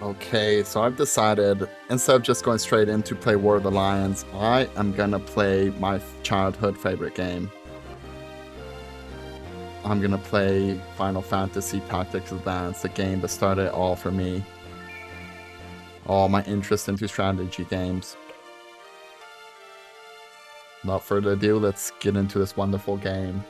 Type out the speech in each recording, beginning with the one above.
Okay, so I've decided, instead of just going straight into play War of the Lions, I am gonna play my childhood favorite game. I'm gonna play Final Fantasy Tactics Advance, the game that started it all for me. All my interest into strategy games. Without further ado, let's get into this wonderful game.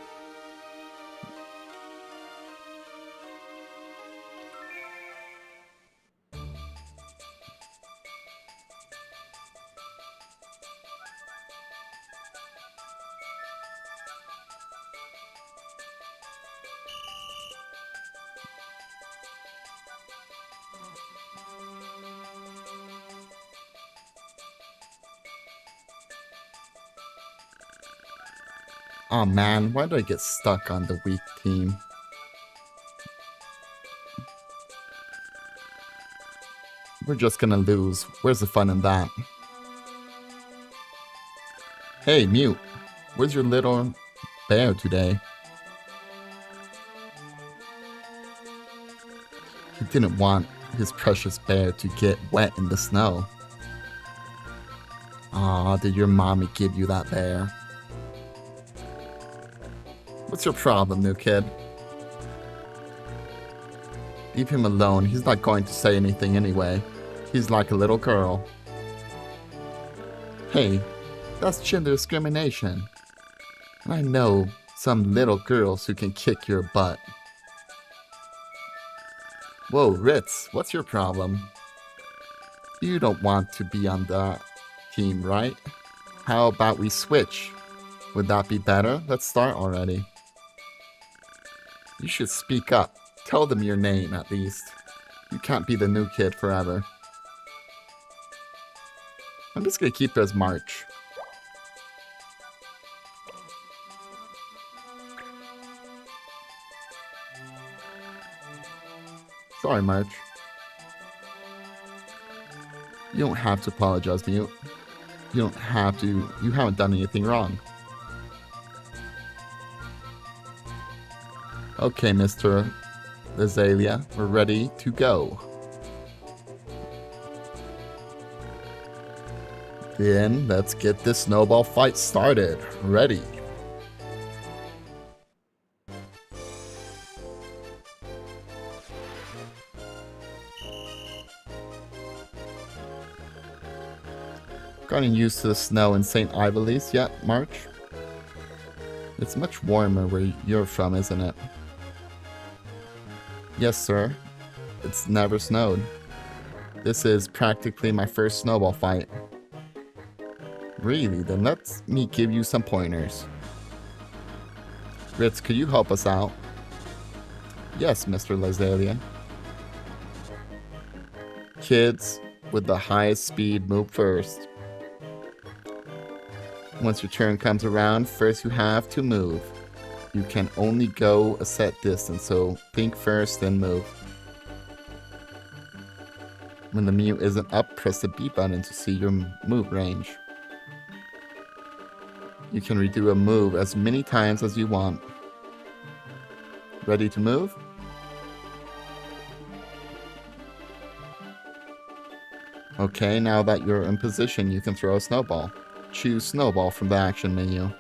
Oh man, why did I get stuck on the weak team? We're just gonna lose. Where's the fun in that? Hey, Mute. Where's your little bear today? He didn't want his precious bear to get wet in the snow. Aw, did your mommy give you that bear? What's your problem, new kid? Leave him alone. He's not going to say anything anyway. He's like a little girl. Hey, that's gender discrimination. And I know some little girls who can kick your butt. Whoa, Ritz, what's your problem? You don't want to be on that team, right? How about we switch? Would that be better? Let's start already. You should speak up. Tell them your name, at least. You can't be the new kid forever. I'm just gonna keep it as March. Sorry, March. You don't have to apologize, Mute. You don't have to. You haven't done anything wrong. Okay, Mr. Azalea, we're ready to go. Then let's get this snowball fight started. Ready. Gotten used to the snow in St. Ivalice yet, March? It's much warmer where you're from, isn't it? Yes, sir. It's never snowed. This is practically my first snowball fight. Really? Then let me give you some pointers. Ritz, could you help us out? Yes, Mr. Lazalian. Kids with the highest speed move first. Once your turn comes around, first you have to move. You can only go a set distance, so think first, then move. When the mute isn't up, press the B button to see your move range. You can redo a move as many times as you want. Ready to move? Okay, now that you're in position, you can throw a snowball. Choose snowball from the action menu.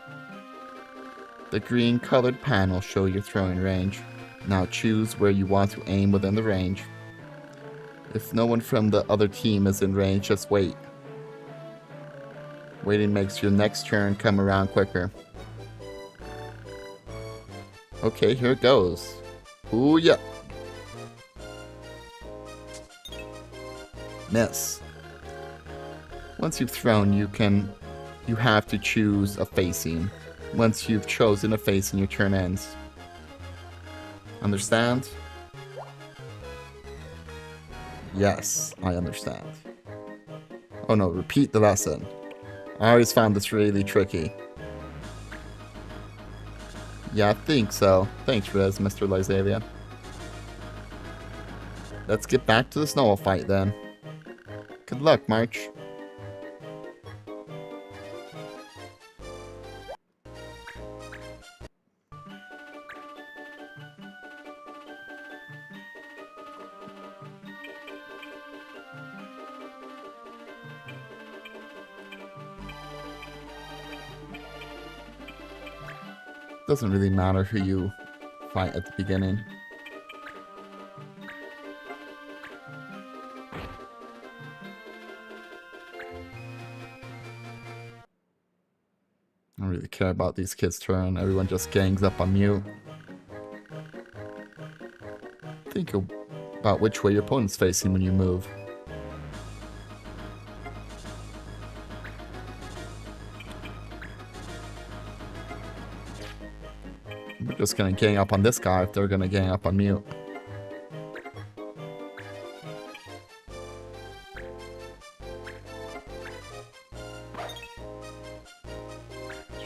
The green colored panel shows your throwing range. Now choose where you want to aim within the range. If no one from the other team is in range, just wait. Waiting makes your next turn come around quicker. Okay, here it goes. Ooh, yeah. Miss. Once you've thrown, you have to choose a facing. Once you've chosen a facing, your turn ends. Understand? Yes, I understand. Oh no, repeat the lesson. I always found this really tricky. Yeah, I think so. Thanks, Riz, Mr. Lysalia. Let's get back to the snowball fight then. Good luck, March. Doesn't really matter who you fight at the beginning. I don't really care about these kids' turn. Everyone just gangs up on Mute. Think about which way your opponent's facing when you move. We're just gonna gang up on this guy if they're gonna gang up on Mute.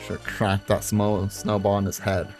Should crack that snowball in his head.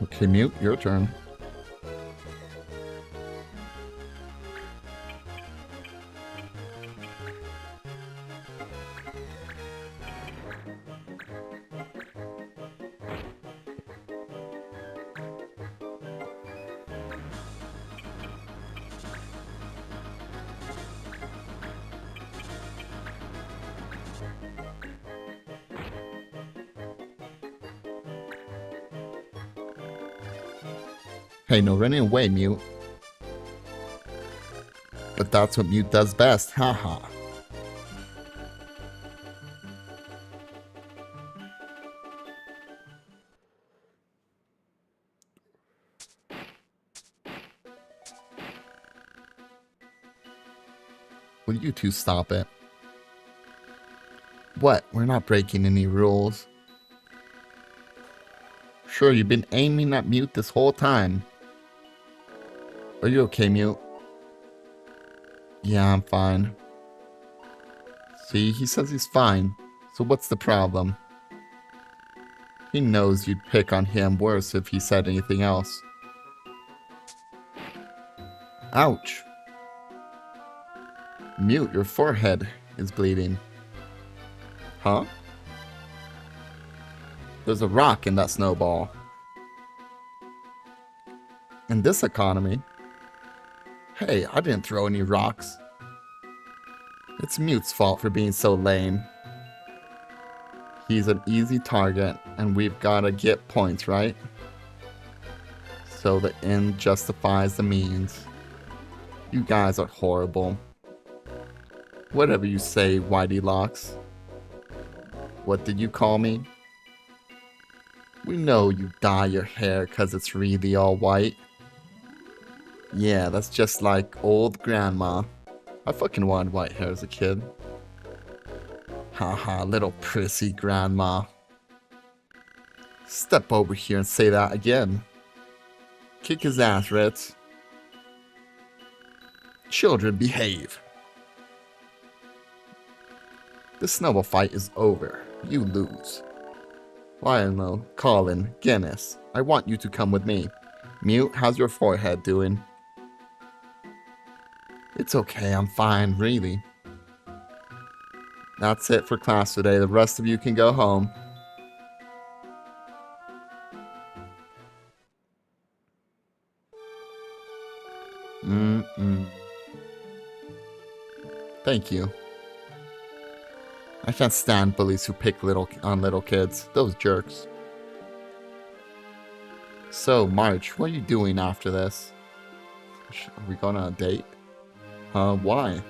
Okay, Mute, your turn. Hey, no running away, Mute. But that's what Mute does best, haha. Will you two stop it? What? We're not breaking any rules. Sure, you've been aiming at Mute this whole time. Are you okay, Mute? Yeah, I'm fine. See, he says he's fine. So what's the problem? He knows you'd pick on him worse if he said anything else. Ouch. Mute, your forehead is bleeding. Huh? There's a rock in that snowball. In this economy? Hey, I didn't throw any rocks. It's Mute's fault for being so lame. He's an easy target, and we've gotta get points, right? So the end justifies the means. You guys are horrible. Whatever you say, Whitey Locks. What did you call me? We know you dye your hair 'cause it's really all white. Yeah, that's just like old grandma. I fucking wanted white hair as a kid. Haha, little prissy grandma. Step over here and say that again. Kick his ass, Ritz. Children, behave. The snowball fight is over. You lose. Lionel, Colin, Guinness, I want you to come with me. Mute, how's your forehead doing? It's okay, I'm fine, really. That's it for class today. The rest of you can go home. Thank you. I can't stand bullies who pick on little kids. Those jerks. So, March, what are you doing after this? Are we going on a date? Why?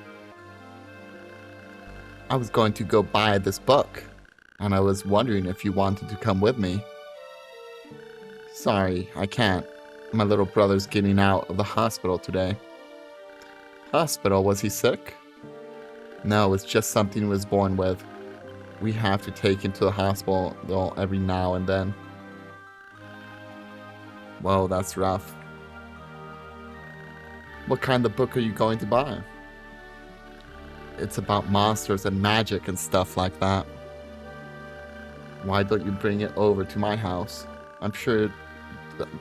I was going to go buy this book, and I was wondering if you wanted to come with me. Sorry, I can't. My little brother's getting out of the hospital today. Hospital? Was he sick? No, it's just something he was born with. We have to take him to the hospital though every now and then. Whoa, that's rough. What kind of book are you going to buy? It's about monsters and magic and stuff like that. Why don't you bring it over to my house? I'm sure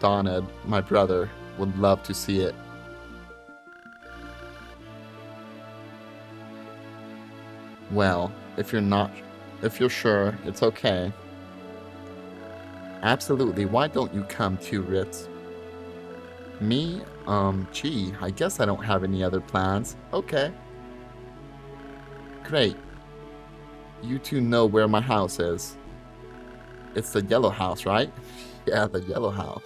Doned, my brother, would love to see it. Well, if you're sure, it's okay. Absolutely, why don't you come too, Ritz? Me? Gee, I guess I don't have any other plans. Okay. Great. You two know where my house is. It's the yellow house, right? Yeah, the yellow house.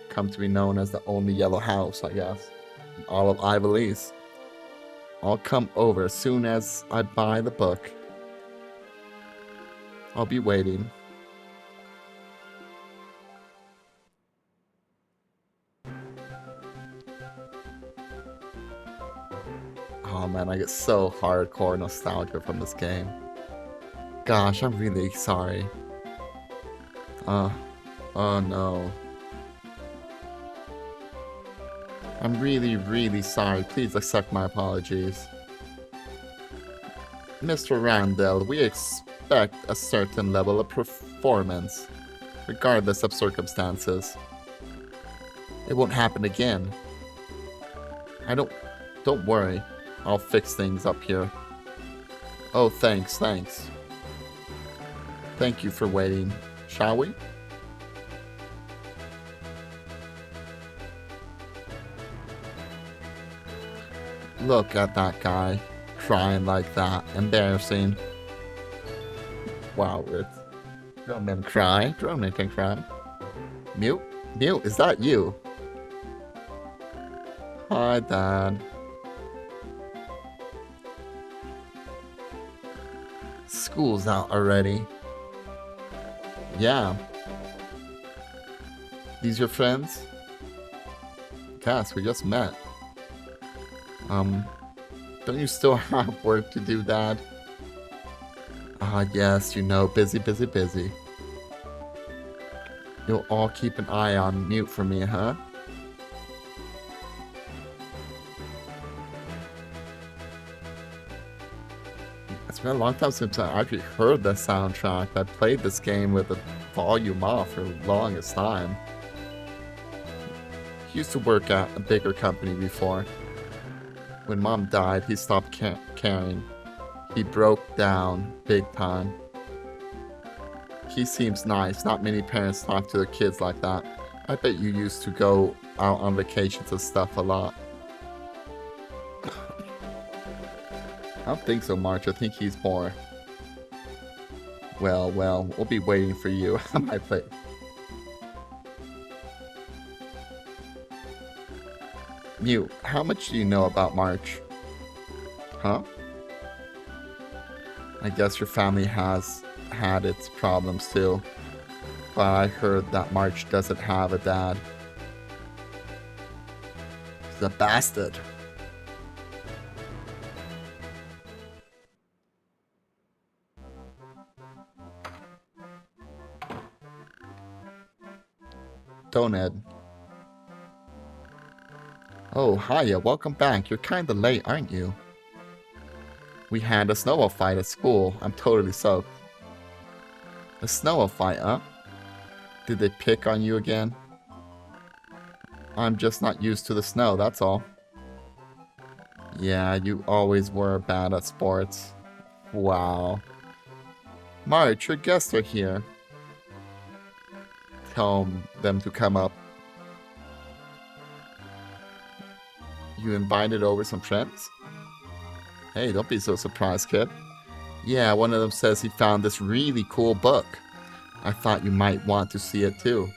Come to be known as the only yellow house, I guess. In all of Ivalice. I'll come over as soon as I buy the book. I'll be waiting. Oh man, I get so hardcore nostalgia from this game. Gosh, I'm really sorry. Oh no. I'm really sorry. Please accept my apologies. Mr. Randall, we expect a certain level of performance, regardless of circumstances. It won't happen again. Don't worry. I'll fix things up here. Oh, thanks. Thank you for waiting. Shall we? Look at that guy, crying like that. Embarrassing. Wow, Ritz. Grown men cry. Grown men can cry. Mute? Mute, is that you? Hi, Dad. School's out already. Yeah. These your friends? Cass, we just met. Don't you still have work to do, Dad? Yes, you know, busy. You'll all keep an eye on Mute for me, huh? It's been a long time since I actually heard the soundtrack. I played this game with the volume off for the longest time. He used to work at a bigger company before. When Mom died, he stopped caring. He broke down big time. He seems nice. Not many parents talk to their kids like that. I bet you used to go out on vacations and stuff a lot. I don't think so, March. I think he's more. Well, we'll be waiting for you at my place. Mute, how much do you know about March? Huh? I guess your family has had its problems too. But I heard that March doesn't have a dad. He's a bastard. Doned. Oh, hiya, welcome back. You're kinda late, aren't you? We had a snowball fight at school. I'm totally soaked. A snowball fight, huh? Did they pick on you again? I'm just not used to the snow, that's all. Yeah, you always were bad at sports. Wow. March, your guests are here. Tell them to come up. You invited over some friends? Hey, don't be so surprised, kid. Yeah, one of them says he found this really cool book. I thought you might want to see it too.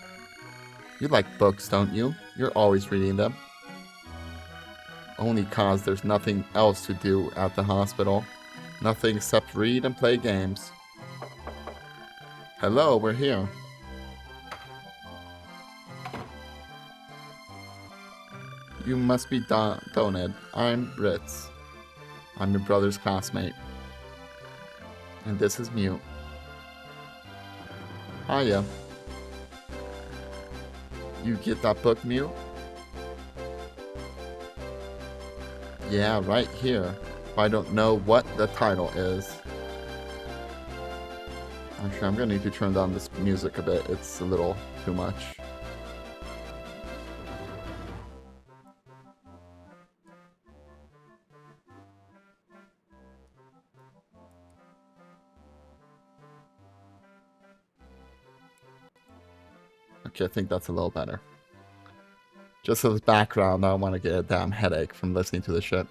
You like books, don't you? You're always reading them. Only 'cause there's nothing else to do at the hospital. Nothing except read and play games. Hello, we're here. You must be Doned. I'm Ritz. I'm your brother's classmate. And this is Mute. Hiya. You get that book, Mute? Yeah, right here. I don't know what the title is. Actually, I'm gonna need to turn down this music a bit. It's a little too much. Okay, I think that's a little better. Just as background, I don't want to get a damn headache from listening to the shit.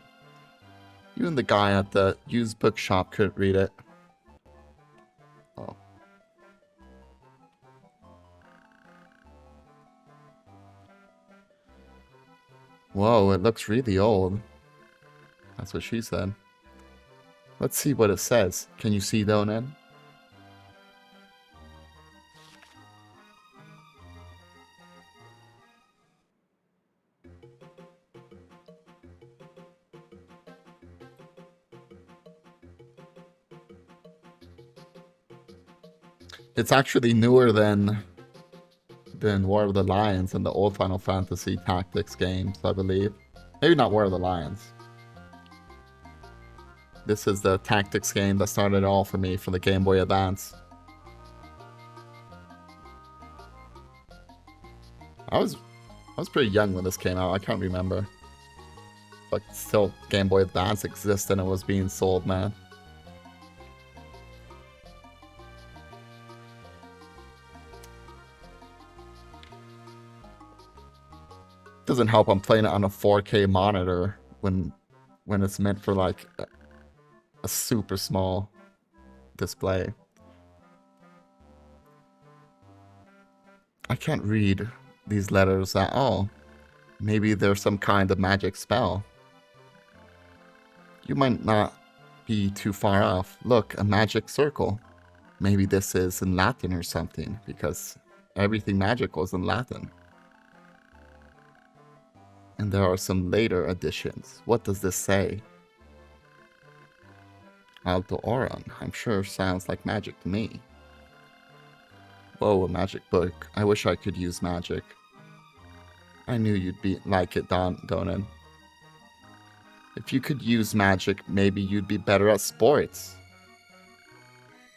Even the guy at the used bookshop couldn't read it. Oh. Whoa, it looks really old. That's what she said. Let's see what it says. Can you see, Donan? It's actually newer than War of the Lions and the old Final Fantasy Tactics games, I believe. Maybe not War of the Lions. This is the Tactics game that started it all for me for the Game Boy Advance. I was pretty young when this came out. I can't remember. But still, Game Boy Advance existed and it was being sold, man. Doesn't help I'm playing it on a 4K monitor when it's meant for like a super small display. I can't read these letters at all. Maybe there's some kind of magic spell. You might not be too far off. Look, a magic circle. Maybe this is in Latin or something, because everything magical is in Latin. And there are some later additions. What does this say? Alto Oron. I'm sure sounds like magic to me. Whoa, a magic book. I wish I could use magic. I knew you'd be like it, Donan. If you could use magic, maybe you'd be better at sports.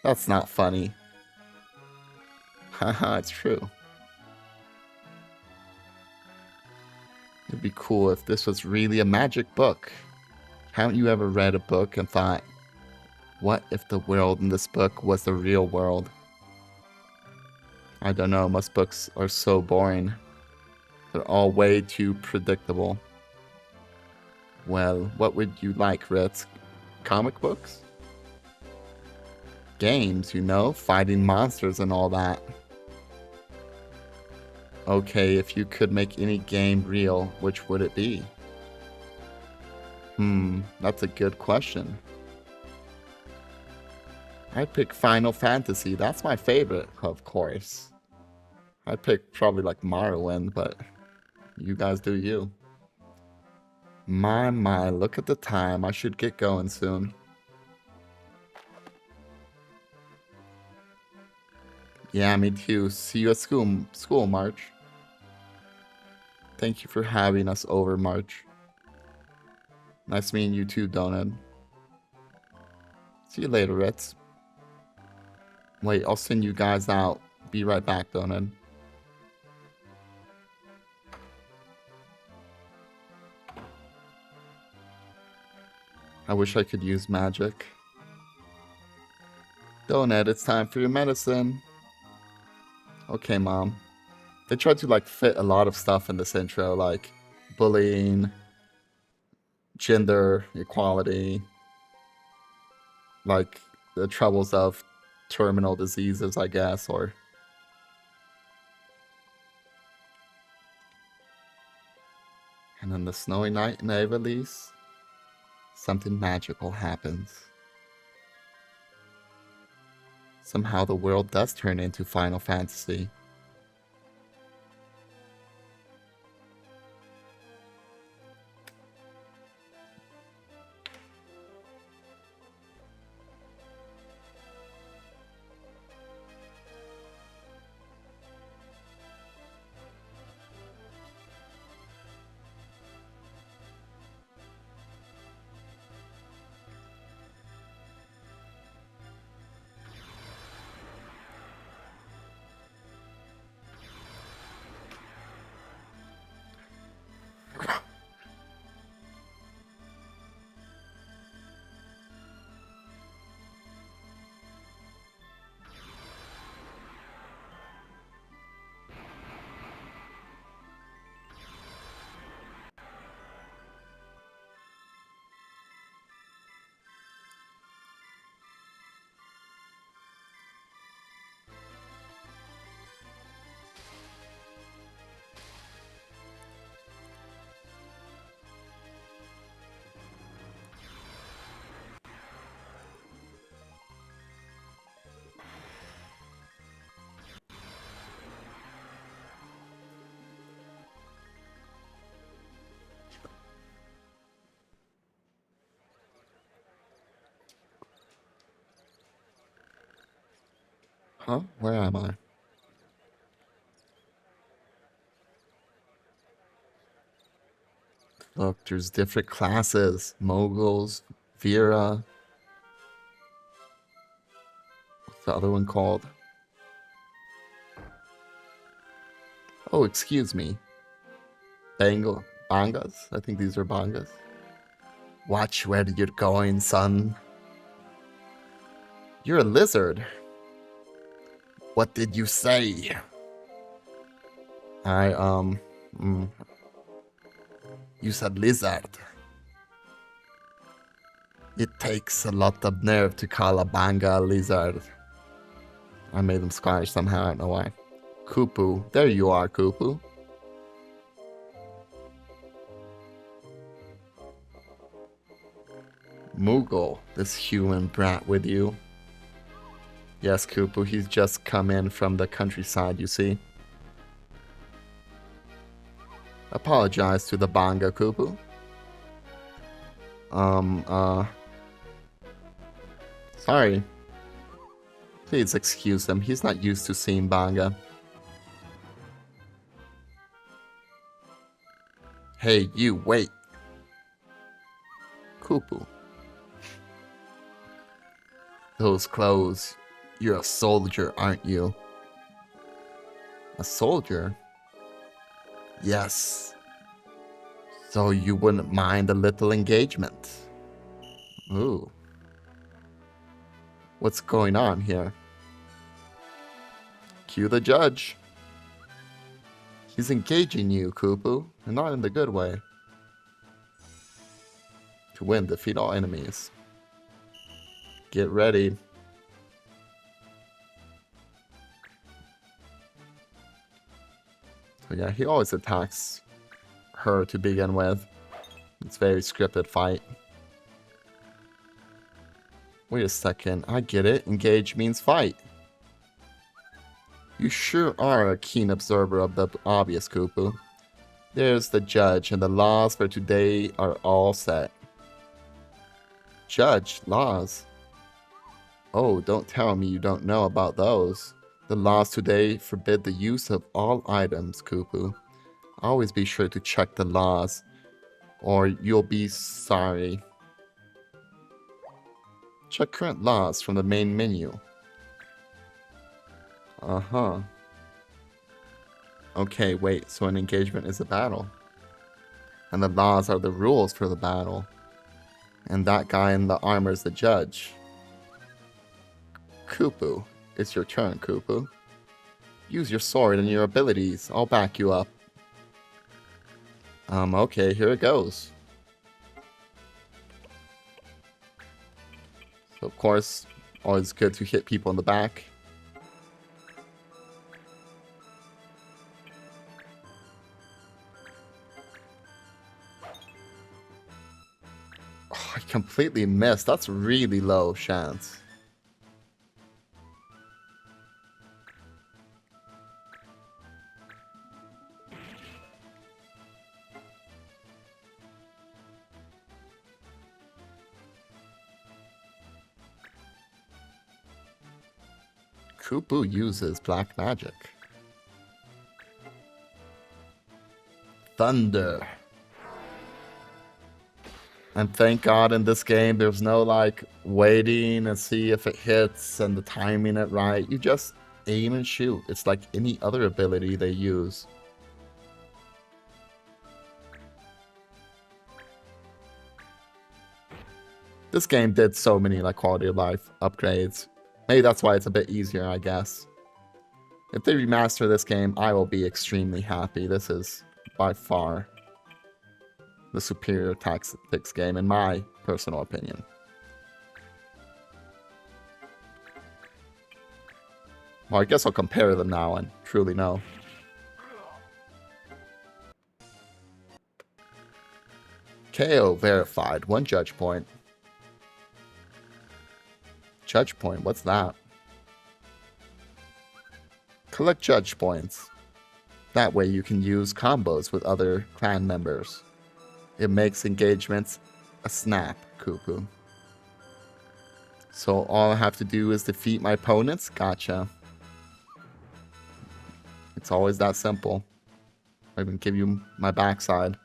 That's not funny. Haha, it's true. It'd be cool if this was really a magic book. Haven't you ever read a book and thought, what if the world in this book was the real world? I don't know, most books are so boring. They're all way too predictable. Well, what would you like, Ritz? Comic books? Games, you know, fighting monsters and all that. Okay, if you could make any game real, which would it be? That's a good question. I'd pick Final Fantasy. That's my favorite, of course. I'd pick probably like Morrowind, but you guys do you. My, look at the time. I should get going soon. Yeah, me too. See you at school, March. Thank you for having us over, March. Nice meeting you too, Donut. See you later, Ritz. Wait, I'll send you guys out. Be right back, Donut. I wish I could use magic. Donut, it's time for your medicine. Okay, Mom. They tried to like fit a lot of stuff in this intro, like bullying, gender equality, like the troubles of terminal diseases, I guess, or... And then the snowy night in Ivalice, something magical happens. Somehow the world does turn into Final Fantasy. Huh? Where am I? Look, there's different classes. Moguls, Vera. What's the other one called? Oh, excuse me. Bangas? I think these are bangas. Watch where you're going, son. You're a lizard. What did you say? You said lizard. It takes a lot of nerve to call a banga a lizard. I made them Scottish somehow, I don't know why. Kupu. There you are, Kupu. Moogle, this human brat with you. Yes, Kupu, he's just come in from the countryside, you see. Apologize to the Banga, Kupu. Sorry. Please excuse him, he's not used to seeing Banga. Hey, you, wait. Kupu. Those clothes. You're a soldier, aren't you? A soldier? Yes. So you wouldn't mind a little engagement? Ooh. What's going on here? Cue the judge. He's engaging you, Kupu, and not in the good way. To win, defeat all enemies. Get ready. So yeah, he always attacks her to begin with. It's a very scripted fight. Wait a second, I get it. Engage means fight. You sure are a keen observer of the obvious, Kupu. There's the judge, and the laws for today are all set. Judge, laws? Oh, don't tell me you don't know about those. The laws today forbid the use of all items, Kupu. Always be sure to check the laws, or you'll be sorry. Check current laws from the main menu. Uh-huh. Okay, wait, so an engagement is a battle. And the laws are the rules for the battle. And that guy in the armor is the judge. Kupu, it's your turn, Kupu. Use your sword and your abilities. I'll back you up. Okay, here it goes. So, of course, always good to hit people in the back. Oh, I completely missed. That's really low chance. Kupu uses black magic. Thunder. And thank God in this game there's no like waiting and see if it hits and the timing it right. You just aim and shoot. It's like any other ability they use. This game did so many like quality of life upgrades. Maybe that's why it's a bit easier, I guess. If they remaster this game, I will be extremely happy. This is by far the superior tactics game, in my personal opinion. Well, I guess I'll compare them now and truly know. KO verified. 1 judge point. Judge point, what's that? Collect judge points. That way you can use combos with other clan members. It makes engagements a snap, Kupu. So all I have to do is defeat my opponents? Gotcha. It's always that simple. I even give you my backside.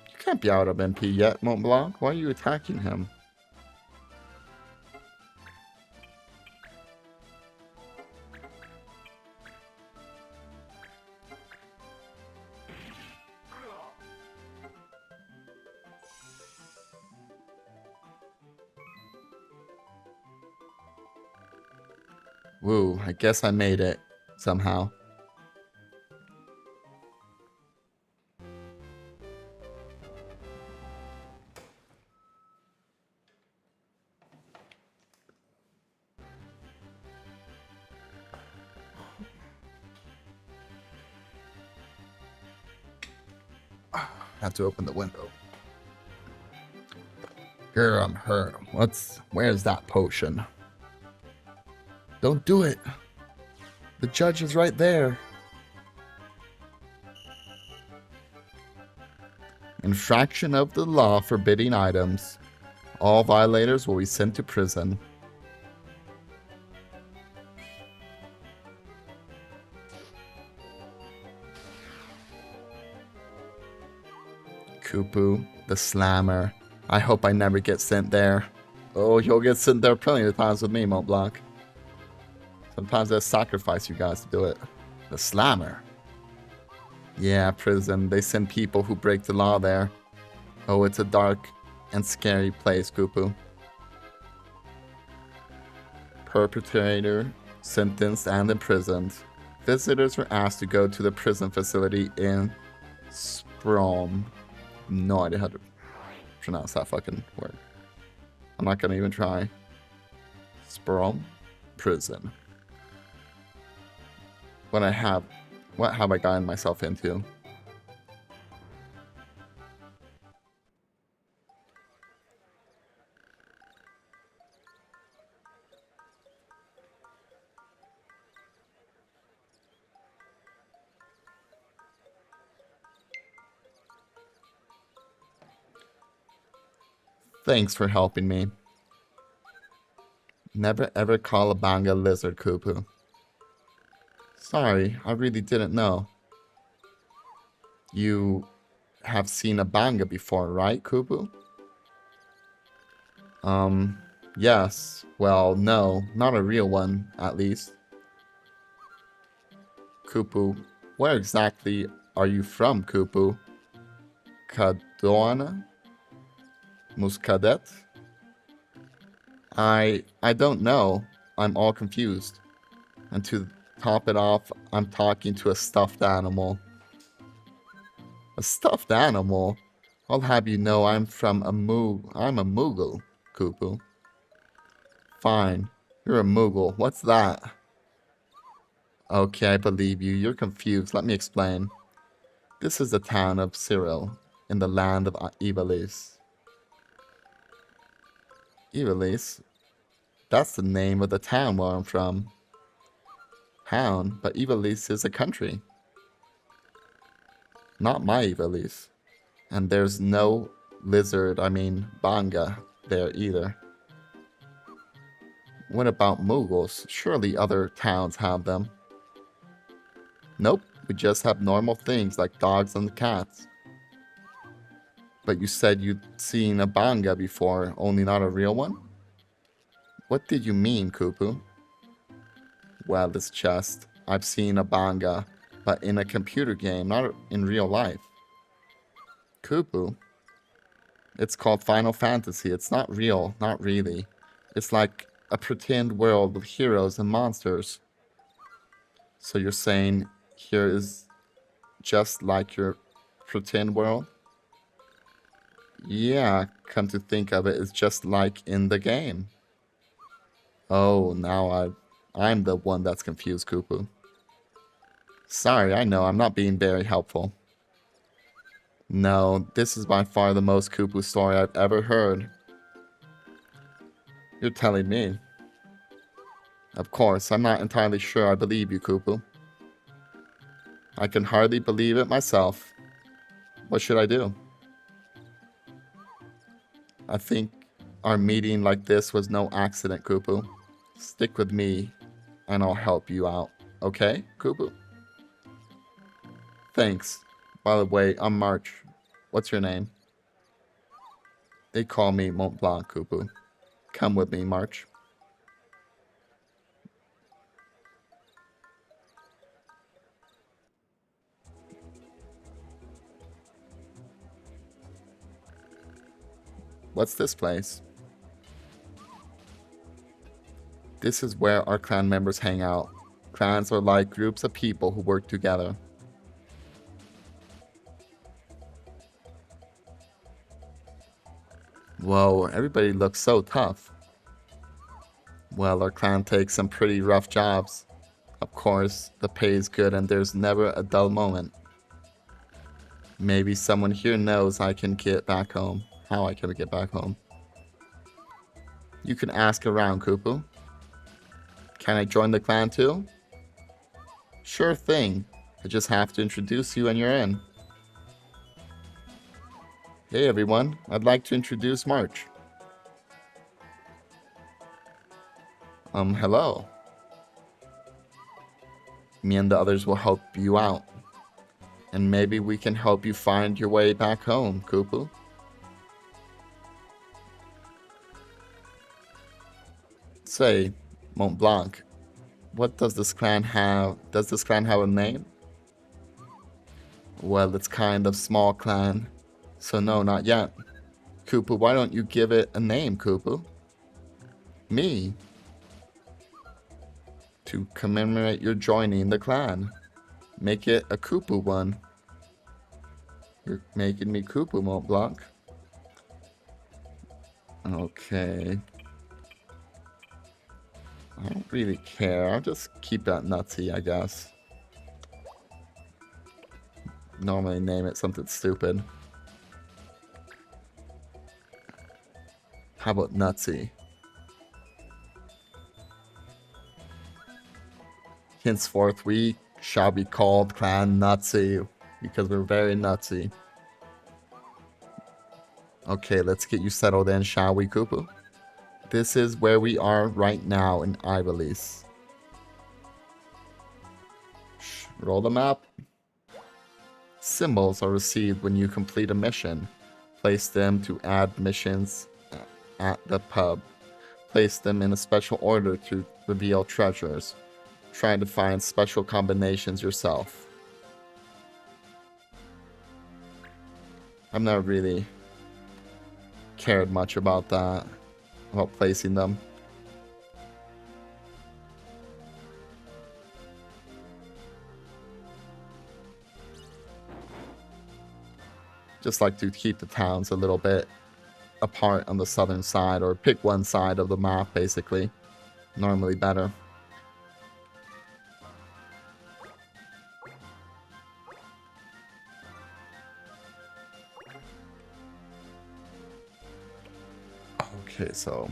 You can't be out of MP yet, Mont Blanc. Why are you attacking him? Woo, I guess I made it somehow. Have to open the window. Girl, I'm hurt. Where's that potion? Don't do it. The judge is right there. Infraction of the law forbidding items. All violators will be sent to prison. Kupu, the slammer. I hope I never get sent there. Oh, you'll get sent there plenty of times with me, Mont Blanc. Sometimes I sacrifice you guys to do it. The slammer. Yeah, prison. They send people who break the law there. Oh, it's a dark and scary place, Kupu. Perpetrator sentenced and imprisoned. Visitors were asked to go to the prison facility in Sprom. No idea how to pronounce that fucking word. I'm not gonna even try. Sprom prison. What have I gotten myself into? Thanks for helping me. Never ever call a banga lizard, Kupu. Sorry, I really didn't know. You have seen a banga before, right, Kupu? Yes. Well, no, not a real one, at least. Kupu, where exactly are you from, Kupu? Kadona? Muscadet? I don't know. I'm all confused. And to top it off, I'm talking to a stuffed animal. A stuffed animal? I'll have you know I'm a Moogle, Kupu. Fine. You're a Moogle. What's that? Okay, I believe you. You're confused. Let me explain. This is the town of Cyril, in the land of Ivalice. Ivalice? That's the name of the town where I'm from. Town, but Ivalice is a country. Not my Ivalice. And there's no banga there either. What about Mughals? Surely other towns have them. Nope, we just have normal things like dogs and cats. But you said you'd seen a banga before, only not a real one? What did you mean, Kupu? Well, this chest. I've seen a banga, but in a computer game, not in real life. Kupu? It's called Final Fantasy. It's not real, not really. It's like a pretend world with heroes and monsters. So you're saying here is just like your pretend world? Yeah, come to think of it, it's just like in the game. Oh, now I'm the one that's confused, Kupu. Sorry, I know, I'm not being very helpful. No, this is by far the most Kupu story I've ever heard. You're telling me. Of course, I'm not entirely sure I believe you, Kupu. I can hardly believe it myself. What should I do? I think our meeting like this was no accident, Kupu. Stick with me, and I'll help you out. Okay, Kupu? Thanks. By the way, I'm March. What's your name? They call me Mont Blanc, Kupu. Come with me, March. What's this place? This is where our clan members hang out. Clans are like groups of people who work together. Whoa, everybody looks so tough. Well, our clan takes some pretty rough jobs. Of course, the pay is good and there's never a dull moment. Maybe someone here knows I can get back home. How I can get back home. You can ask around, Kupu. Can I join the clan too? Sure thing. I just have to introduce you and you're in. Hey everyone, I'd like to introduce March. Hello. Me and the others will help you out. And maybe we can help you find your way back home, Kupu. Say, Mont Blanc, what does this clan have? Does this clan have a name? Well, it's kind of small clan, so no, not yet. Kupu, why don't you give it a name, Kupu? Me? To commemorate your joining the clan. Make it a Kupu one. You're making me Kupu, Mont Blanc. Okay. I don't really care. I'll just keep that nutsy, I guess. Normally name it something stupid. How about nutsy? Henceforth, we shall be called Clan Nutsy because we're very nutsy. Okay, let's get you settled in, shall we, Kupu? This is where we are right now in Ivalice. Roll the map. Symbols are received when you complete a mission. Place them to add missions at the pub. Place them in a special order to reveal treasures. Try to find special combinations yourself. I've never really cared much about that, about placing them. Just like to keep the towns a little bit apart on the southern side, or pick one side of the map, basically. Normally better. Okay, so...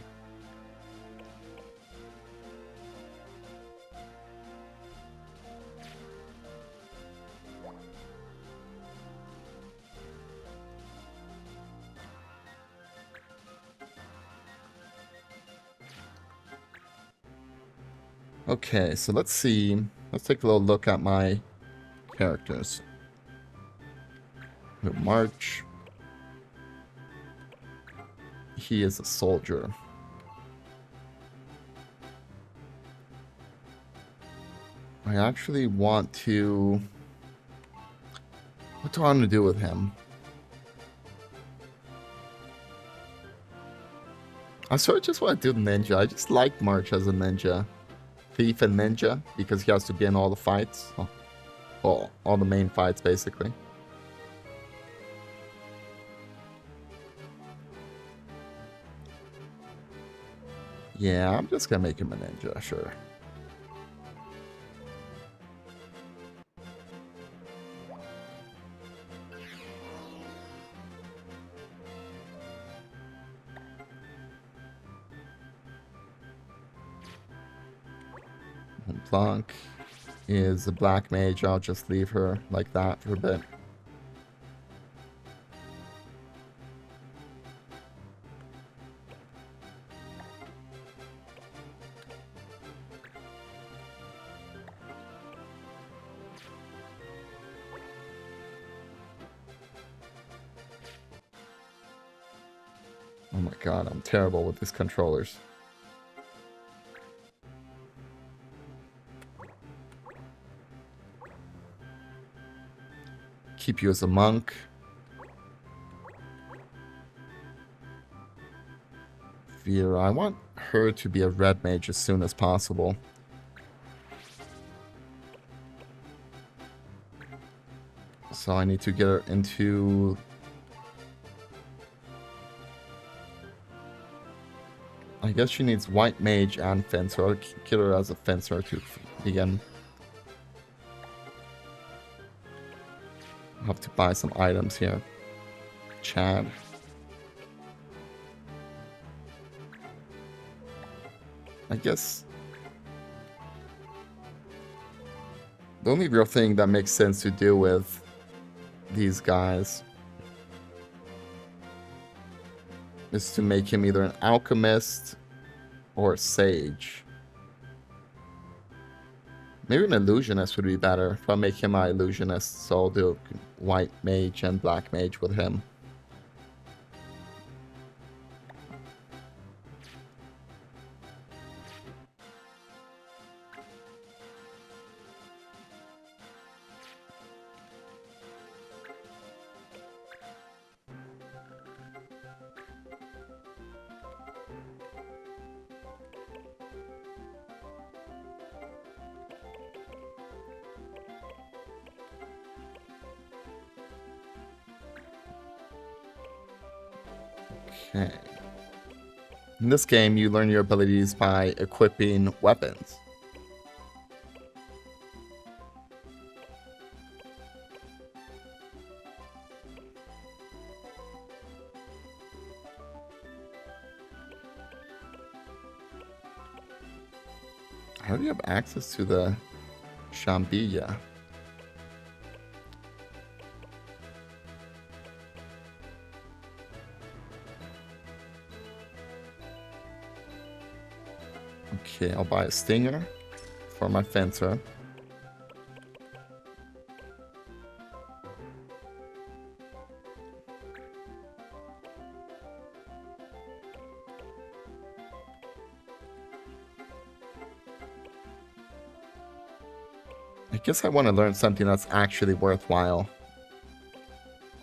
Okay, so let's see. Let's take a little look at my characters. March. He is a soldier. I actually want to... What do I want to do with him? I sort of just want to do ninja. I just like March as a ninja. Thief and ninja, because he has to be in all the fights. Well, all the main fights, basically. Yeah, I'm just gonna make him a ninja, sure. Blanc is a black mage. I'll just leave her like that for a bit. Oh my god, I'm terrible with these controllers. Keep you as a monk. Vera, I want her to be a red mage as soon as possible. So I need to get her into... I guess she needs white mage and fencer. I'll get her as a fencer to begin. I'll have to buy some items here. Chad. I guess the only real thing that makes sense to do with these guys is to make him either an alchemist or a sage. Maybe an illusionist would be better if I make him my illusionist, so I'll do white mage and black mage with him. Okay. In this game, you learn your abilities by equipping weapons. How do you have access to the Shambilla? Okay, I'll buy a stinger for my fencer. I guess I want to learn something that's actually worthwhile.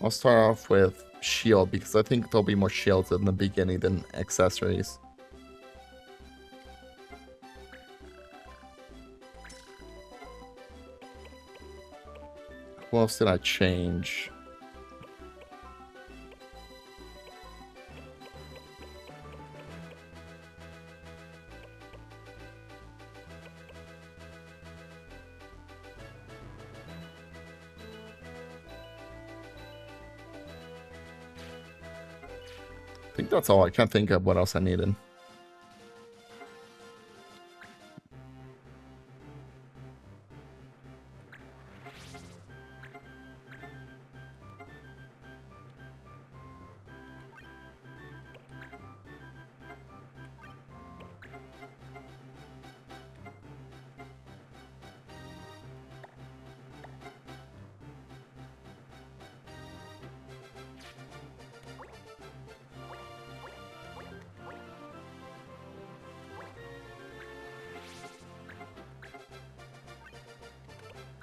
I'll start off with shield because I think there'll be more shields in the beginning than accessories. What else did I change? I think that's all. I can't think of what else I needed.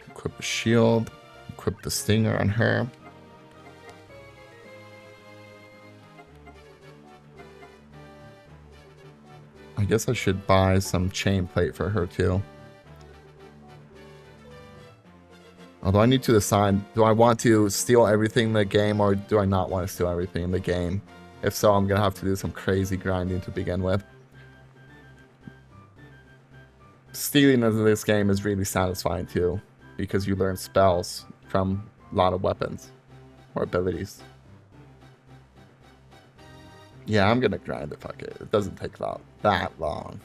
Equip a shield. Equip the stinger on her. I guess I should buy some chain plate for her too. Although I need to decide, do I want to steal everything in the game or do I not want to steal everything in the game? If so, I'm going to have to do some crazy grinding to begin with. Stealing in this game is really satisfying too, because you learn spells from a lot of weapons or abilities. Yeah, I'm gonna grind it, fuck it. It doesn't take that long.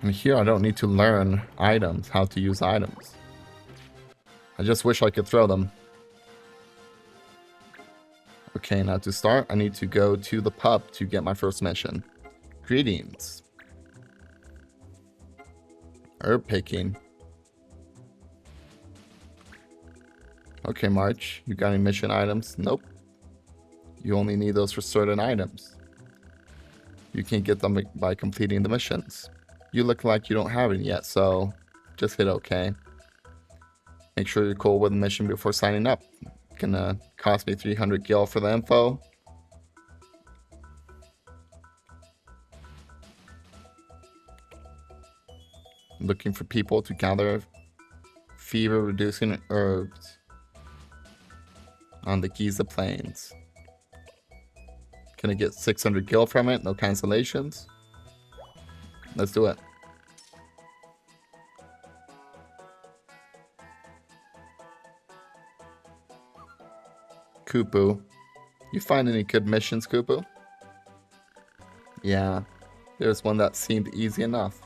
And here I don't need to learn items, how to use items. I just wish I could throw them. Okay, now to start, I need to go to the pub to get my first mission. Greetings. Herb picking. Okay, March, you got any mission items? Nope. You only need those for certain items. You can't get them by completing the missions. You look like you don't have any yet, so just hit OK. Make sure you're cool with the mission before signing up. Gonna cost me 300 gil for the info. Looking for people to gather fever reducing herbs on the Giza Plains. Can I get 600 gil from it? No cancellations? Let's do it. Kupu. You find any good missions, Kupu? Yeah, there's one that seemed easy enough.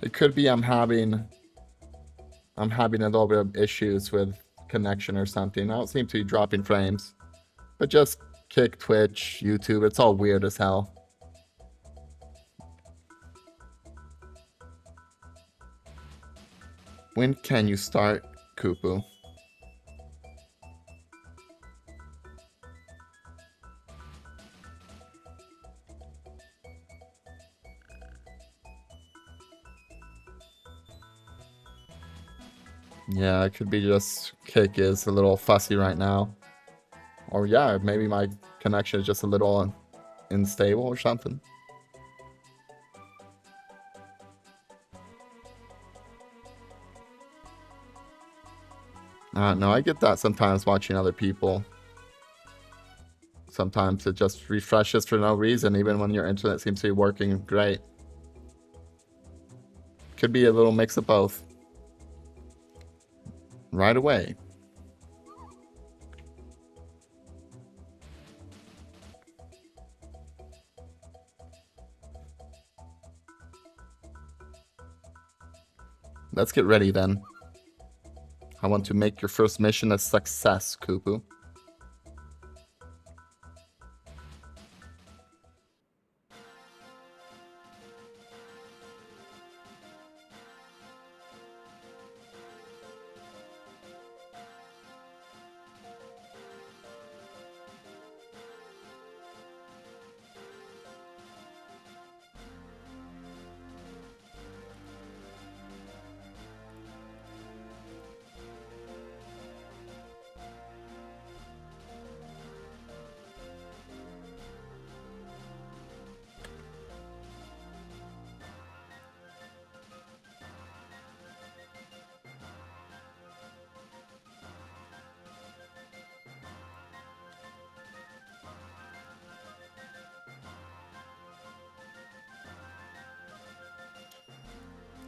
It could be I'm having a little bit of issues with connection or something. I don't seem to be dropping frames. But just Kick, Twitch, YouTube, it's all weird as hell. When can you start, Kupu? Yeah, it could be just Kick is a little fussy right now. Or yeah, maybe my connection is just a little unstable or something. No, I get that sometimes watching other people. Sometimes it just refreshes for no reason, even when your internet seems to be working great. Could be a little mix of both. Right away. Let's get ready then. I want to make your first mission a success, Kupu.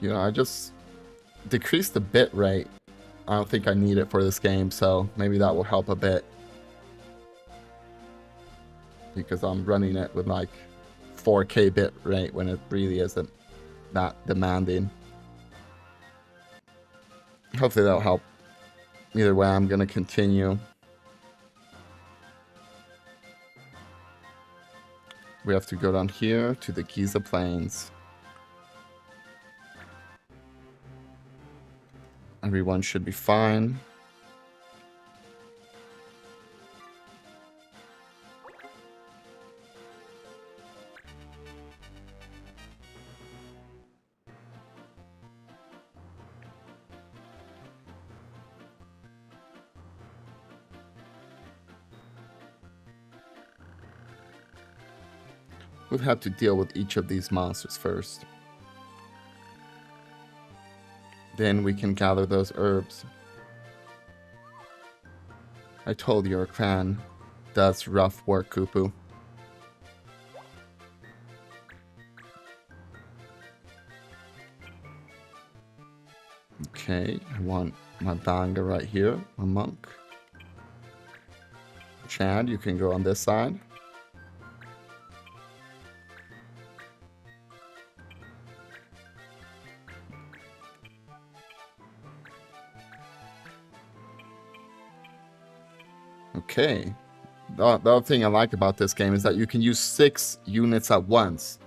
You know, I just decreased the bit rate. I don't think I need it for this game, so maybe that will help a bit. Because I'm running it with like 4K bit rate when it really isn't that demanding. Hopefully that'll help. Either way, I'm going to continue. We have to go down here to the Giza Plains. Everyone should be fine. We've had to deal with each of these monsters first. Then we can gather those herbs. I told your clan does rough work, Kupu. Okay, I want my Banga right here, my monk. Chad, you can go on this side. Okay. The other thing I like about this game is that you can use 6 units at once.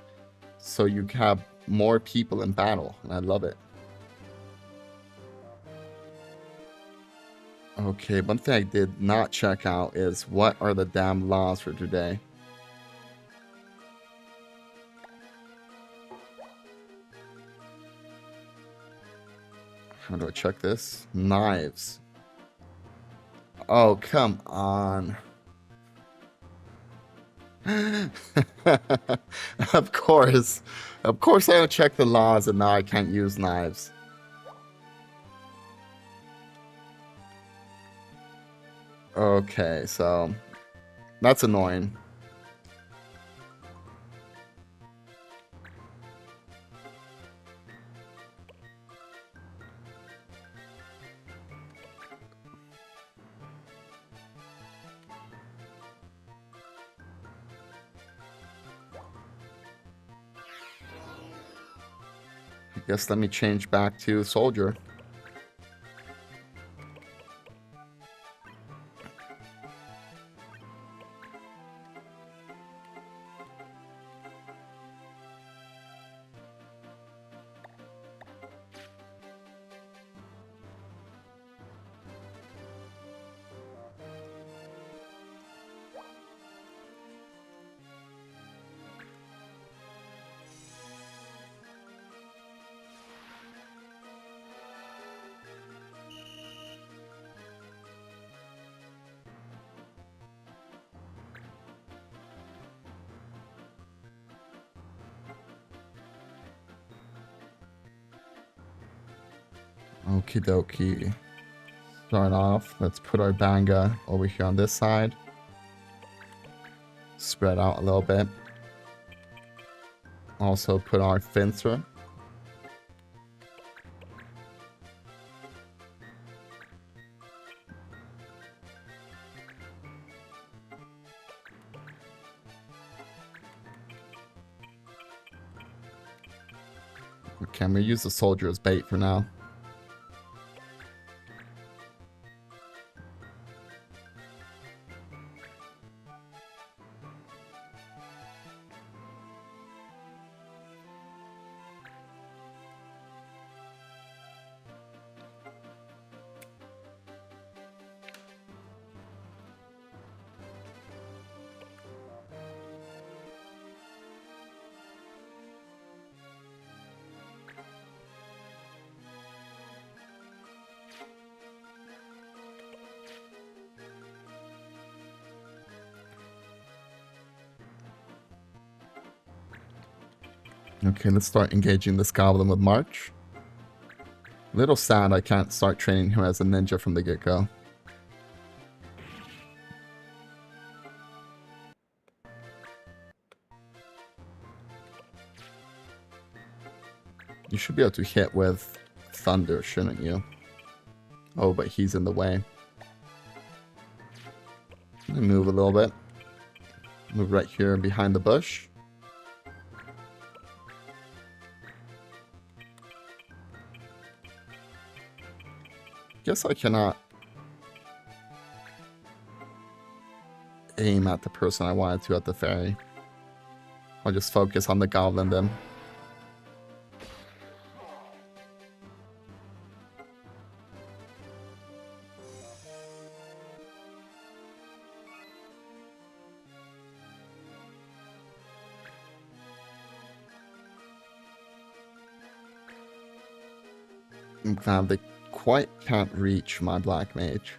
So you have more people in battle, and I love it. Okay, one thing I did not check out is what are the damn laws for today? How do I check this? Knives. Oh, come on. Of course. Of course I don't check the laws and now I can't use knives. Okay, so that's annoying. I guess let me change back to soldier. Okie dokie. Start off. Let's put our Banga over here on this side. Spread out a little bit. Also put our Fencer. Okay, I'm gonna use the soldier as bait for now. Okay, let's start engaging this goblin with March. Little sad I can't start training him as a ninja from the get-go. You should be able to hit with thunder, shouldn't you? Oh, but he's in the way. Let me move a little bit. Move right here behind the bush. Guess I cannot aim at the person I wanted to at the ferry. I'll just focus on the goblin then. I'm glad they quite can't reach my black mage.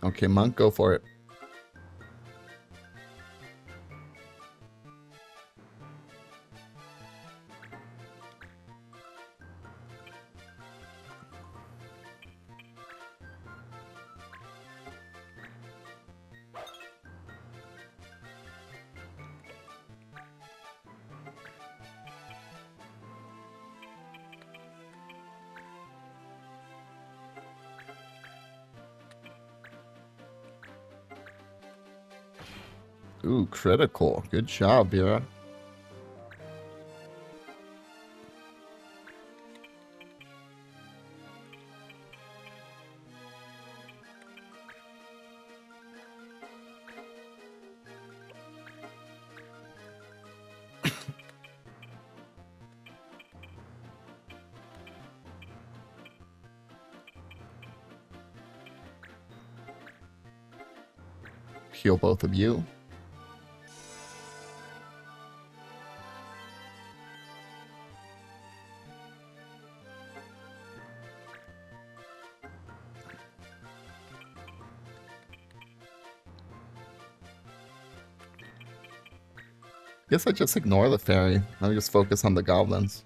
Okay, monk, go for it. Ooh, critical. Good job, Vera. Heal both of you. Guess I just ignore the fairy. Let me just focus on the goblins.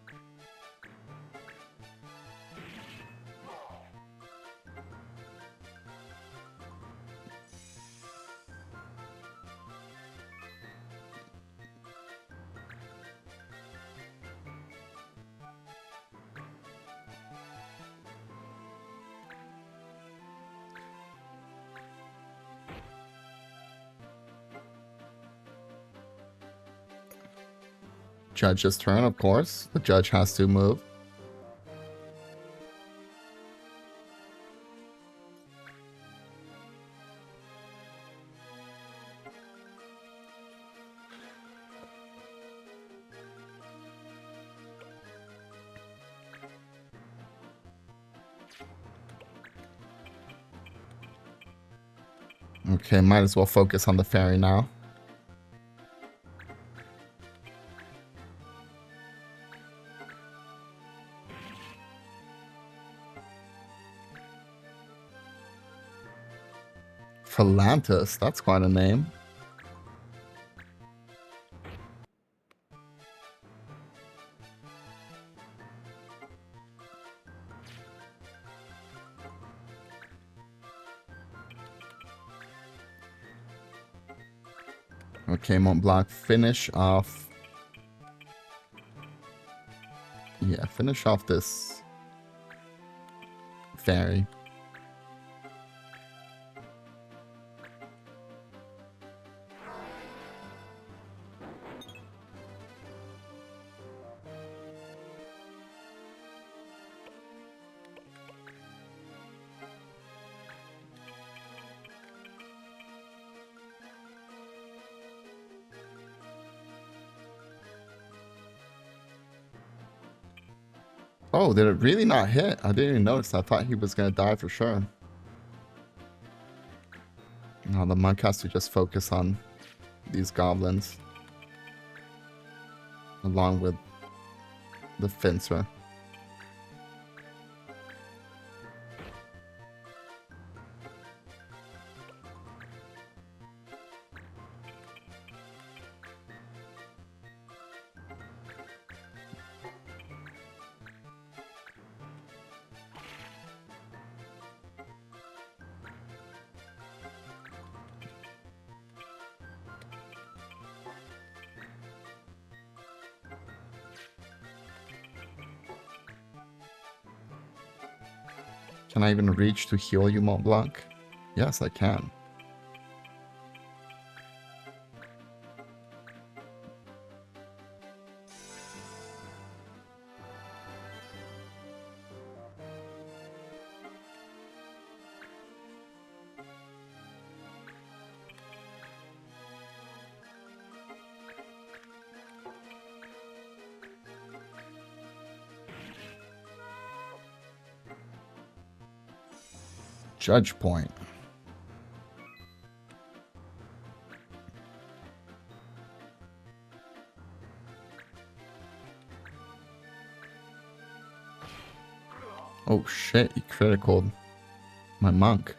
Judge's turn, of course. The judge has to move. Okay, might as well focus on the fairy now. Philantus, that's quite a name. Okay, Mont Blanc, finish off. Yeah, finish off this fairy. Oh, did it really not hit? I didn't even notice. I thought he was going to die for sure. Now the monk has to just focus on these goblins. Along with the fencer. Can I even reach to heal you, Mont Blanc? Yes, I can. Judge point. Oh shit, he criticaled my monk.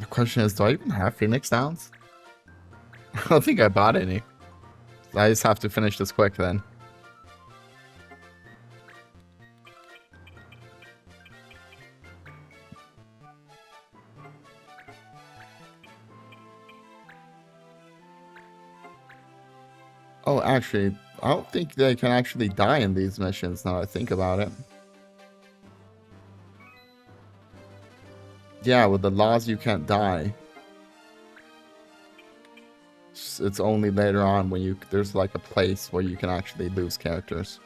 The question is, do I even have Phoenix Downs? I don't think I bought any. I just have to finish this quick then. Oh, actually, I don't think they can actually die in these missions now I think about it. Yeah, with the laws you can't die. It's only later on when there's like a place where you can actually lose characters.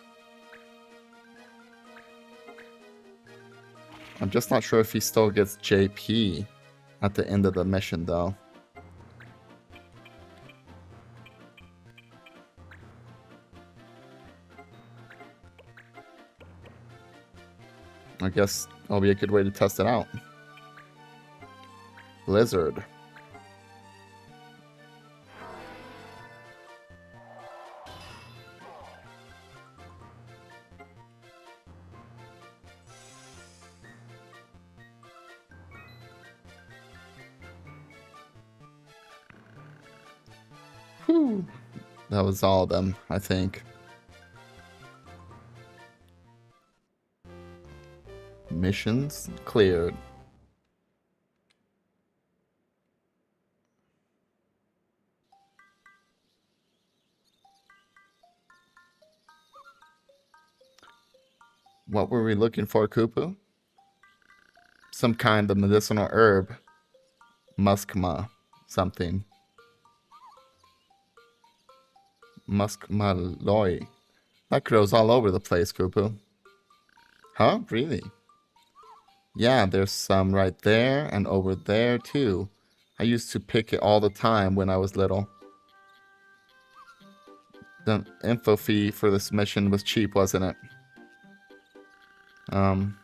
I'm just not sure if he still gets JP at the end of the mission though. I guess that'll be a good way to test it out. Blizzard. Whew. That was all of them, I think. Missions cleared. What were we looking for, Kupu? Some kind of medicinal herb. Muskma. Something. Muskmalloy. That grows all over the place, Kupu. Huh? Really? Yeah, there's some right there and over there too. I used to pick it all the time when I was little. The info fee for this mission was cheap, wasn't it?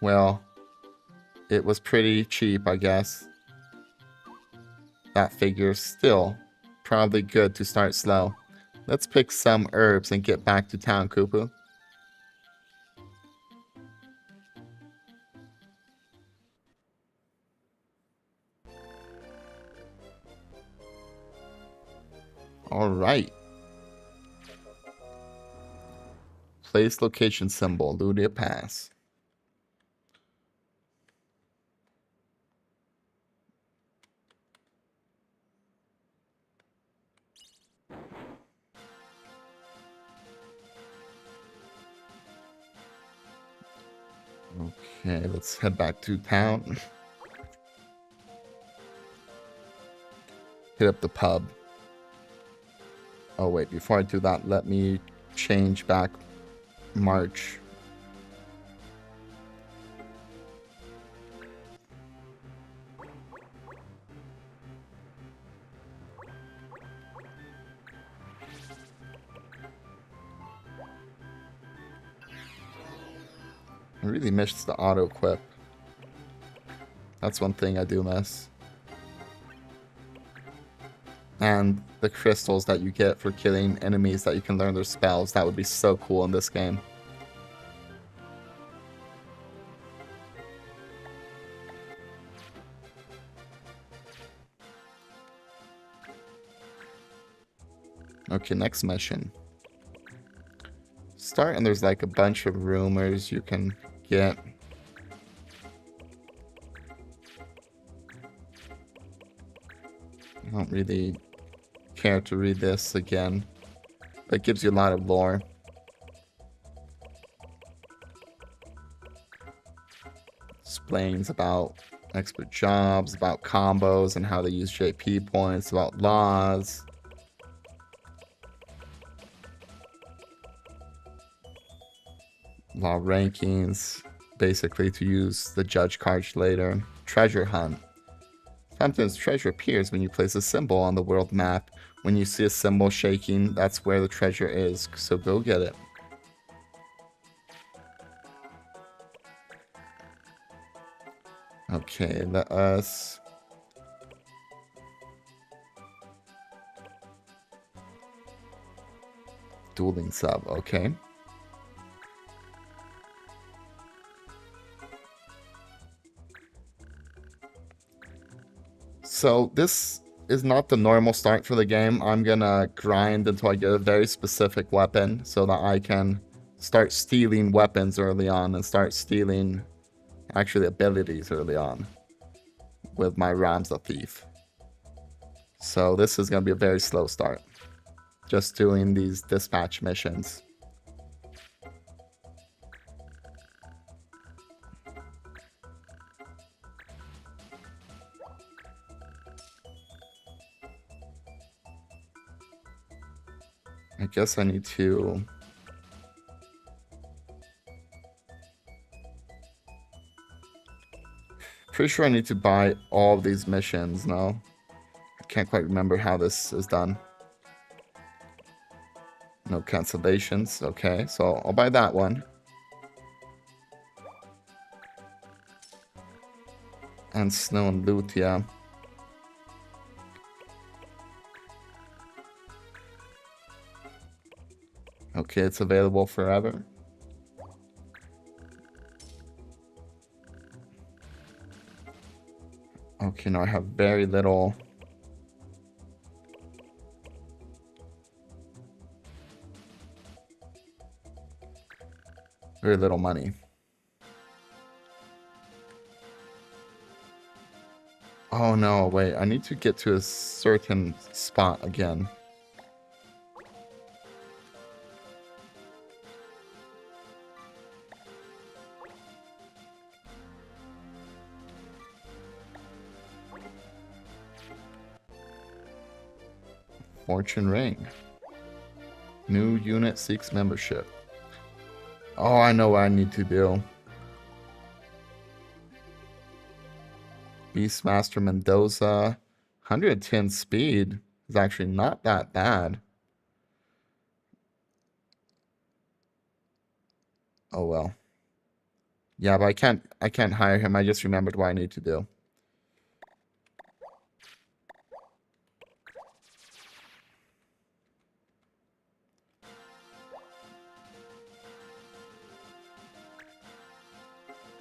Well, it was pretty cheap, I guess. That figure's still probably good to start slow. Let's pick some herbs and get back to town, Kupu. Alright. Place location symbol, Ludia Pass. Okay, let's head back to town. Hit up the pub. Oh wait, before I do that, let me change back March. I really missed the auto equip. That's one thing I do miss. And the crystals that you get for killing enemies that you can learn their spells. That would be so cool in this game. Okay, next mission. Start and there's like a bunch of rumors you can get. I don't really care to read this again. But it gives you a lot of lore. Explains about expert jobs, about combos and how they use JP points, about laws. Law rankings, basically to use the judge cards later. Treasure hunt. Havn's treasure appears when you place a symbol on the world map. When you see a symbol shaking, that's where the treasure is, so go get it. Okay, let us... Dueling sub, okay. So this is not the normal start for the game. I'm gonna grind until I get a very specific weapon so that I can start stealing weapons early on and start stealing actually abilities early on with my Ramza thief. So this is gonna be a very slow start. Just doing these dispatch missions. I guess I need to... Pretty sure I need to buy all of these missions now. I can't quite remember how this is done. No cancellations. Okay, so I'll buy that one. And snow and loot, yeah. Okay, it's available forever. Okay, now I have very little. Very little money. Oh no, wait, I need to get to a certain spot again. Fortune Ring. New unit seeks membership. Oh, I know what I need to do. Beastmaster Mendoza. 110 speed is actually not that bad. Oh well. Yeah, but I can't hire him. I just remembered what I need to do.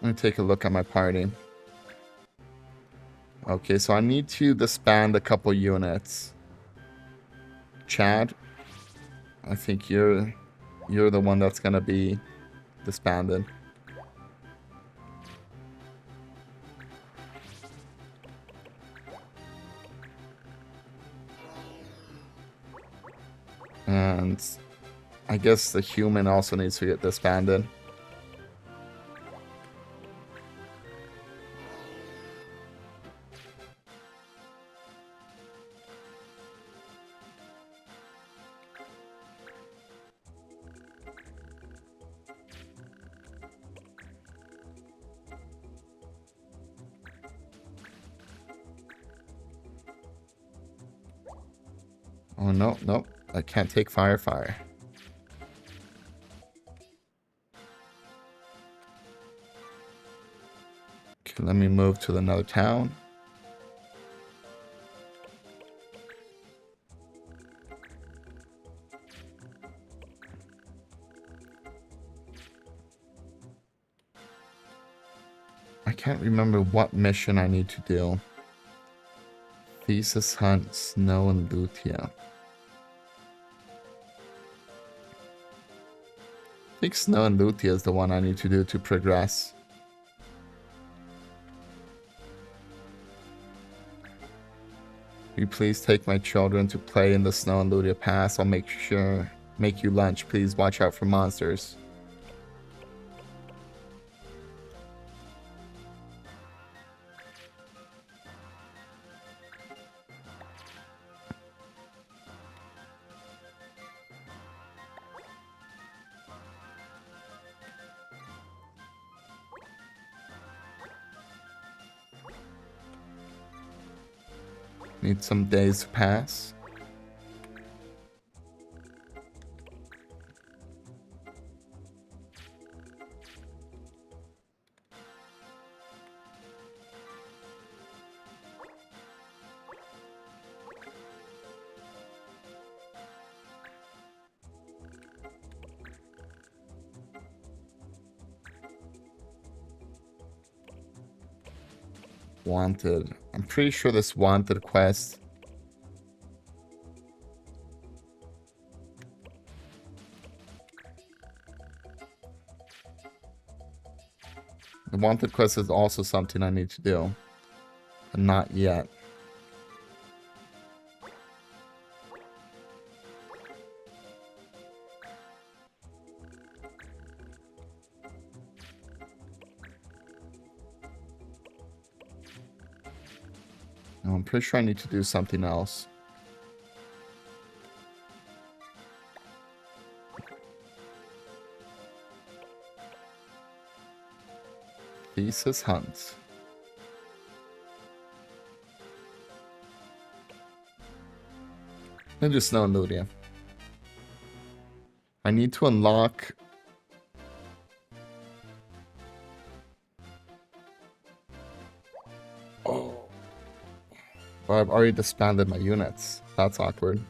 Let me take a look at my party. Okay, so I need to disband a couple units. Chad, I think you're the one that's gonna be disbanded. And I guess the human also needs to get disbanded. Oh, no, no. I can't take fire. Okay, let me move to another town. I can't remember what mission I need to do. Thesis Hunt, Snow and Lutia. I think Snow and Lutia is the one I need to do to progress. Will you please take my children to play in the Snow and Lutia Pass? I'll make you lunch. Please watch out for monsters. Need some days to pass. Wanted. I'm pretty sure this wanted quest. The wanted quest is also something I need to do. But not yet. No, I'm pretty sure I need to do something else. Thesis Hunt. And just no Ludia. I need to unlock... Oh. But I've already disbanded my units. That's awkward.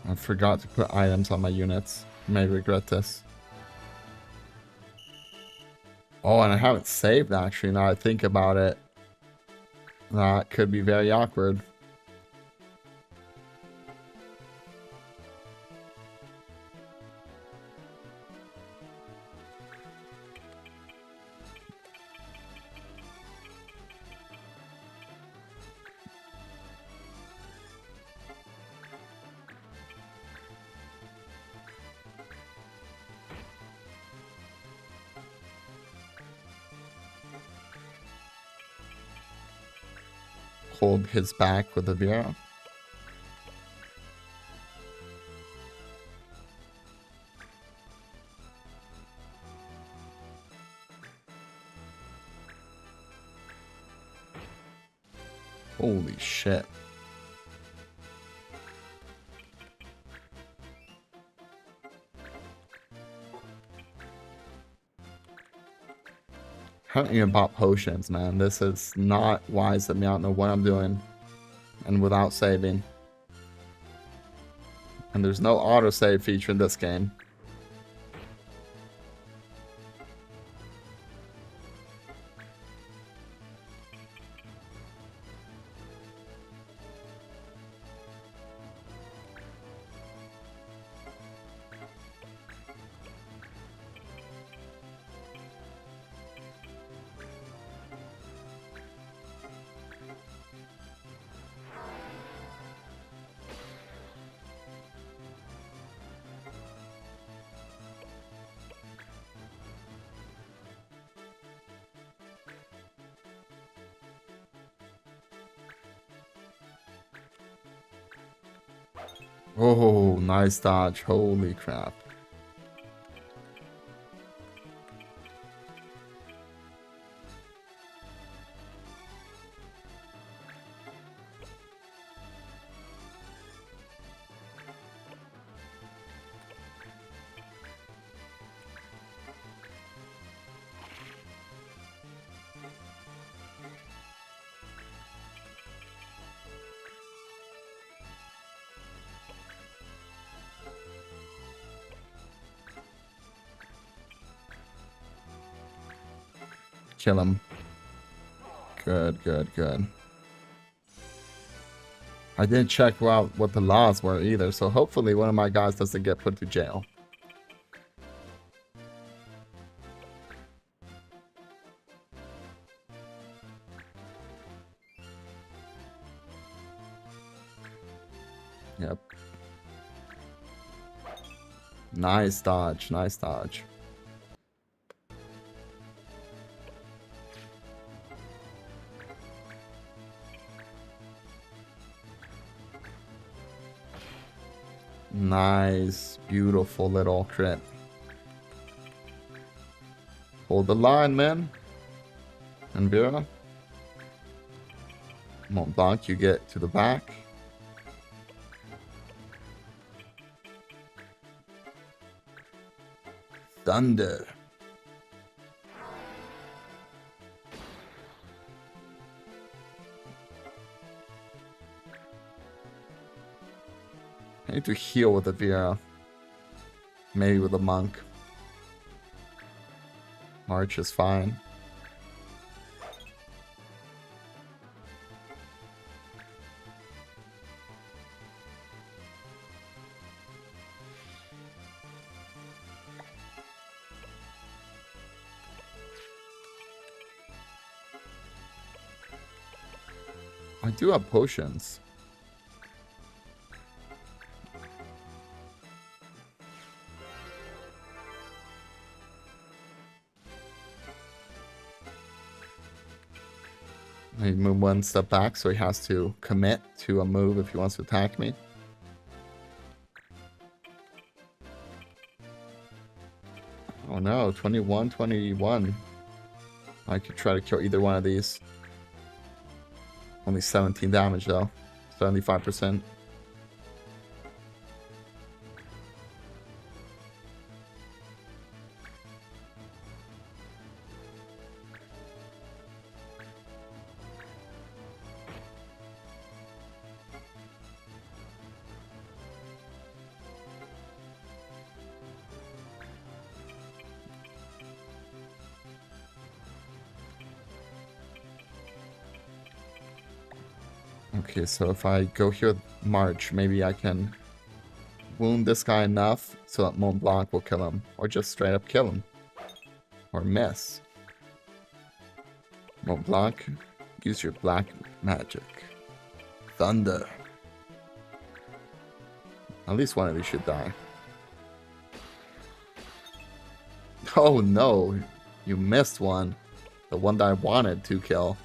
I forgot to put items on my units. I may regret this. Oh, and I haven't saved actually, now I think about it. That could be very awkward. Hold his back with a Vera. Holy shit. I haven't even bought potions, man. This is not wise of me. I don't know what I'm doing. And without saving. And there's no autosave feature in this game. Oh, nice dodge. Holy crap. Kill him. Good, good, good. I didn't check out what the laws were either, so hopefully one of my guys doesn't get put to jail. Yep. Nice dodge, nice dodge. Nice, beautiful little crit. Hold the line, man. And Vera. Mont Blanc, you get to the back. Thunder. I need to heal with a Vera. Maybe with a monk. March is fine. I do have potions. I move one step back, so he has to commit to a move if he wants to attack me. Oh no, 21, 21. I could try to kill either one of these. Only 17 damage though. 75%. Okay, so if I go here with March, maybe I can wound this guy enough so that Mont Blanc will kill him. Or just straight up kill him. Or miss. Mont Blanc, use your black magic. Thunder. At least one of these should die. Oh no, you missed one. The one that I wanted to kill.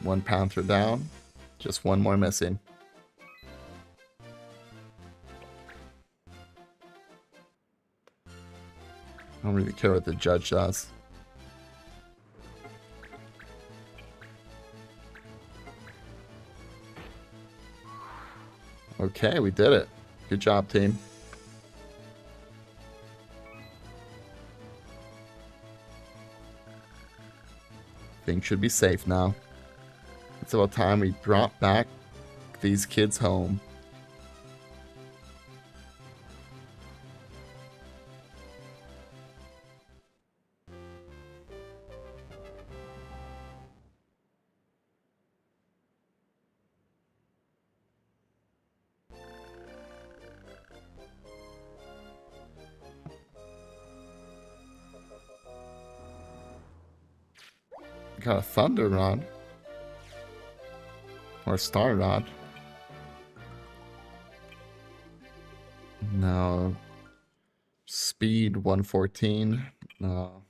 One Panther down. Just one more missing. I don't really care what the judge does. Okay, we did it. Good job, team. Things should be safe now. It's about time we brought back these kids home. Got a Thunder Rod. Or a Star Rod. No. Speed 114. No.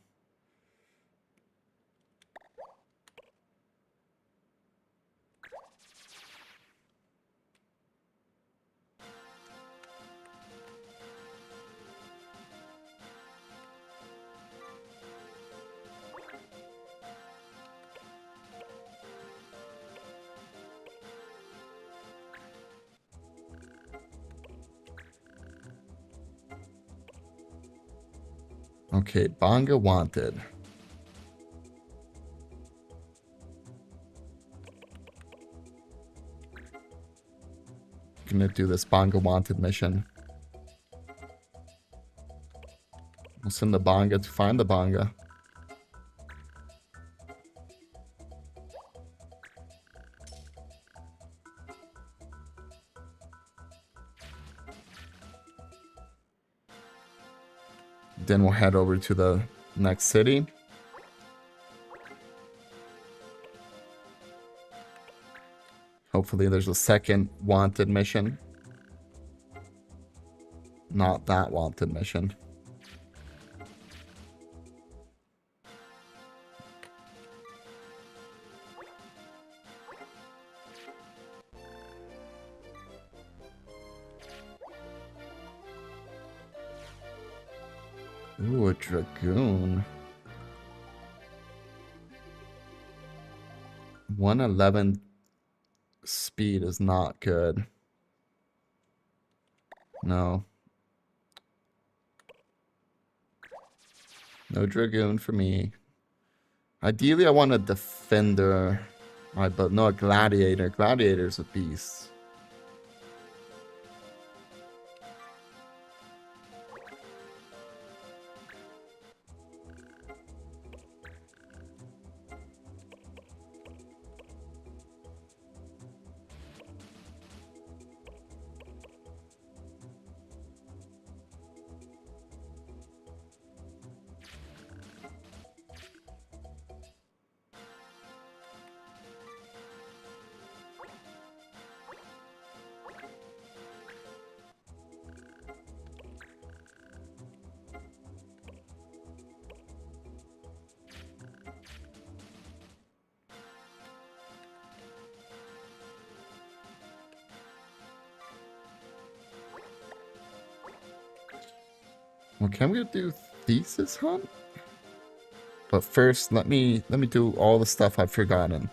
Okay, Bonga wanted. Gonna do this Bonga wanted mission. We'll send the Bonga to find the Bonga. Then we'll head over to the next city. Hopefully there's a second wanted mission. Not that wanted mission. Ooh, a Dragoon. 111 speed is not good. No. No Dragoon for me. Ideally, I want a Defender. But no, a Gladiator. Gladiator's a beast. Okay, I'm gonna do Thesis Hunt. But first, let me do all the stuff I've forgotten.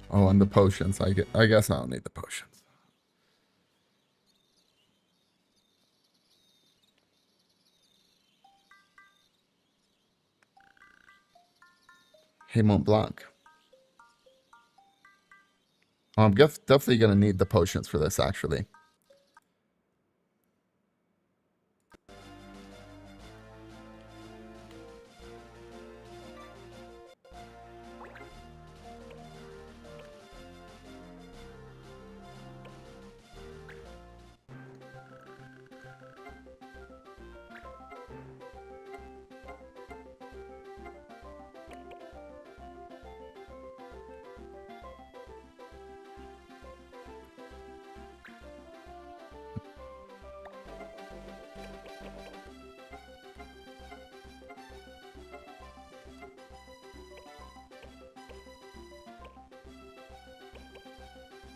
Oh, and the potions. I guess I don't need the potions. Hey, Mont Blanc. Oh, I'm definitely gonna need the potions for this, actually.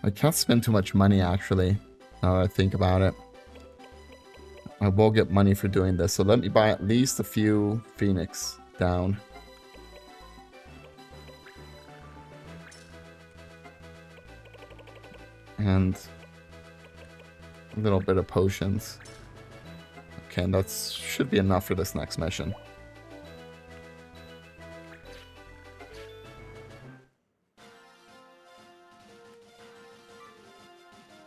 I can't spend too much money, actually, now that I think about it. I will get money for doing this, so let me buy at least a few Phoenix down. And a little bit of potions. Okay, and that should be enough for this next mission.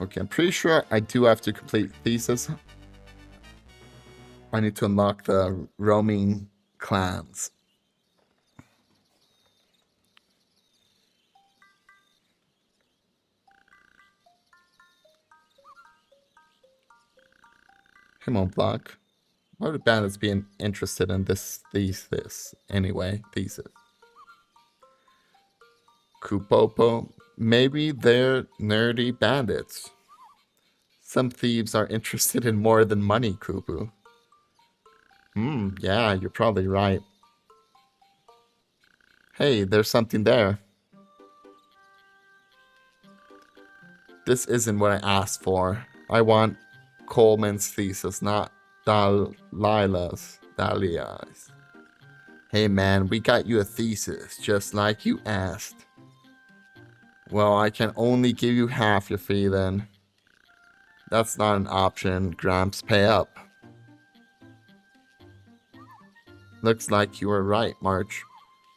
Okay, I'm pretty sure I do have to complete Thesis. I need to unlock the roaming clans. Come on, Block. Why would bandits be interested in this thesis anyway? Thesis. Kupopo. Maybe they're nerdy bandits. Some thieves are interested in more than money, Kupu. Yeah, you're probably right. Hey, there's something there. This isn't what I asked for. I want Coleman's thesis, not Dalia's. Hey man, we got you a thesis, just like you asked. Well, I can only give you half your fee then. That's not an option, Gramps, pay up. Looks like you were right, March.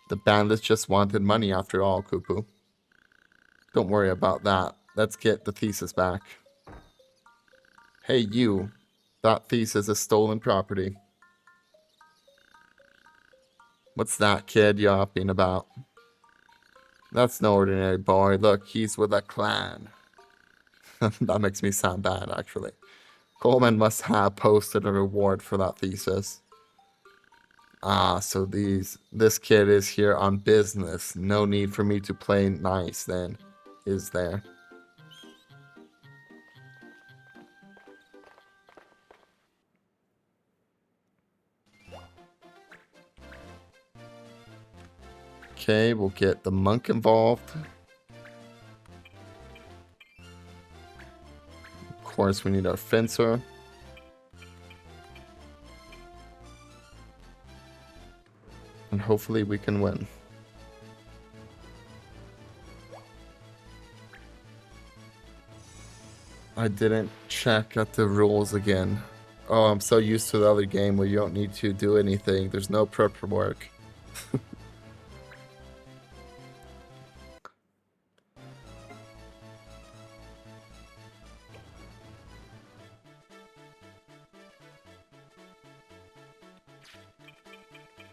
The bandits just wanted money after all, Kupu. Don't worry about that. Let's get the thesis back. Hey, you. That thesis is stolen property. What's that kid yapping about? That's no ordinary boy. Look, he's with a clan. That makes me sound bad, actually. Coleman must have posted a reward for that thesis. Ah, so this kid is here on business. No need for me to play nice then, is there? Okay, we'll get the monk involved. Of course, we need our fencer. And hopefully we can win. I didn't check at the rules again. Oh, I'm so used to the other game where you don't need to do anything. There's no prep work.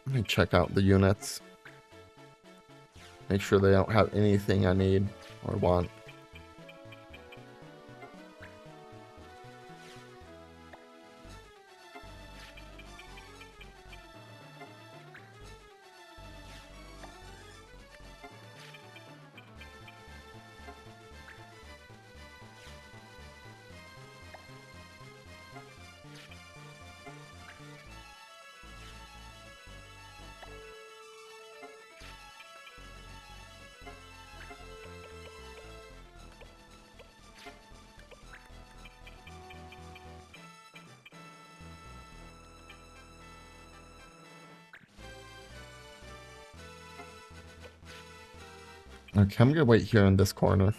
Let me check out the units. Make sure they don't have anything I need or want. Okay, I'm gonna wait here in this corner.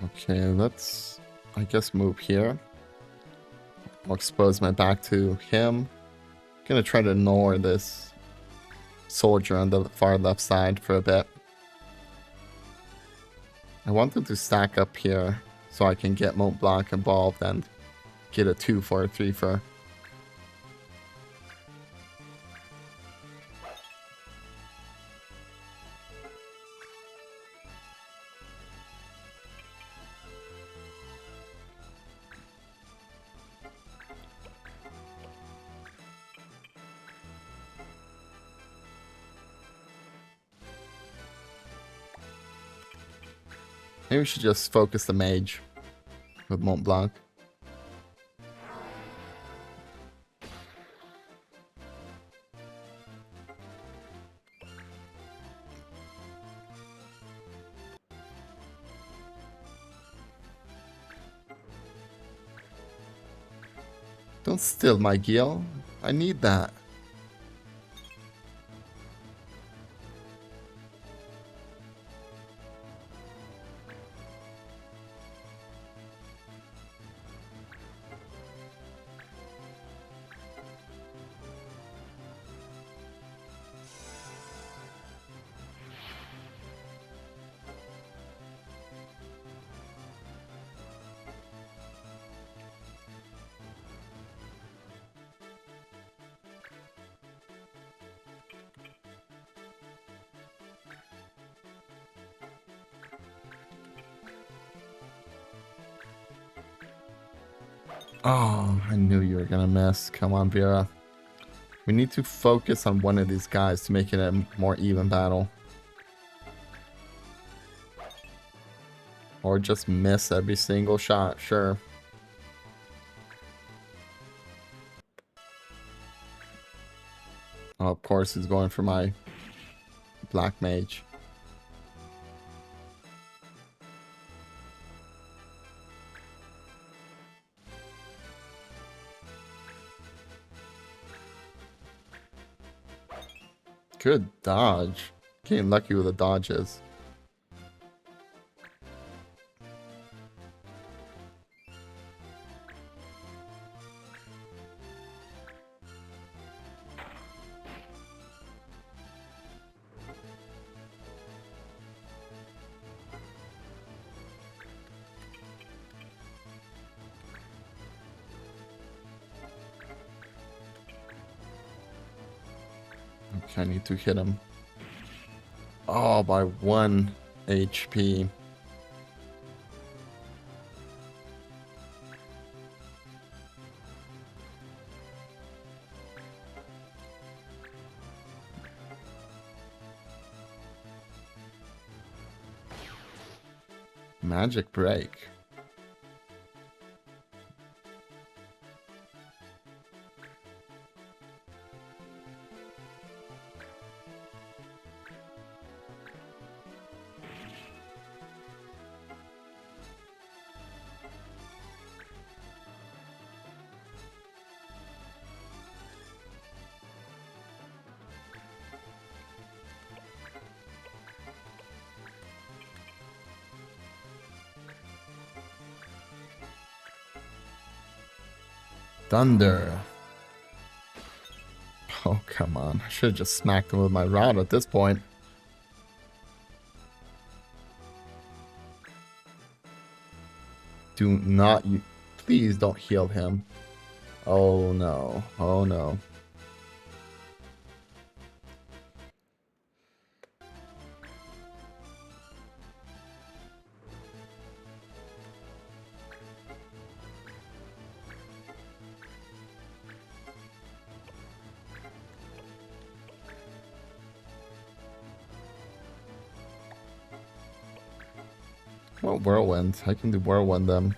Okay, let's, I guess, move here. I'll expose my back to him. Gonna try to ignore this soldier on the far left side for a bit. I want them to stack up here so I can get Mont Blanc involved and get a 2 for a 3 for. Maybe we should just focus the mage with Mont Blanc. Don't steal my Gil. I need that. Oh, I knew you were gonna miss. Come on, Vera. We need to focus on one of these guys to make it a more even battle. Or just miss every single shot, sure. Oh, of course he's going for my black mage. Good dodge. Getting lucky with the dodges. Okay, I need to hit him. Oh, by 1 HP. Magic break. Thunder. Oh, come on. I should have just smacked him with my rod at this point. Do not... Please don't heal him. Oh, no. Oh, no. What whirlwind? I can do whirlwind them.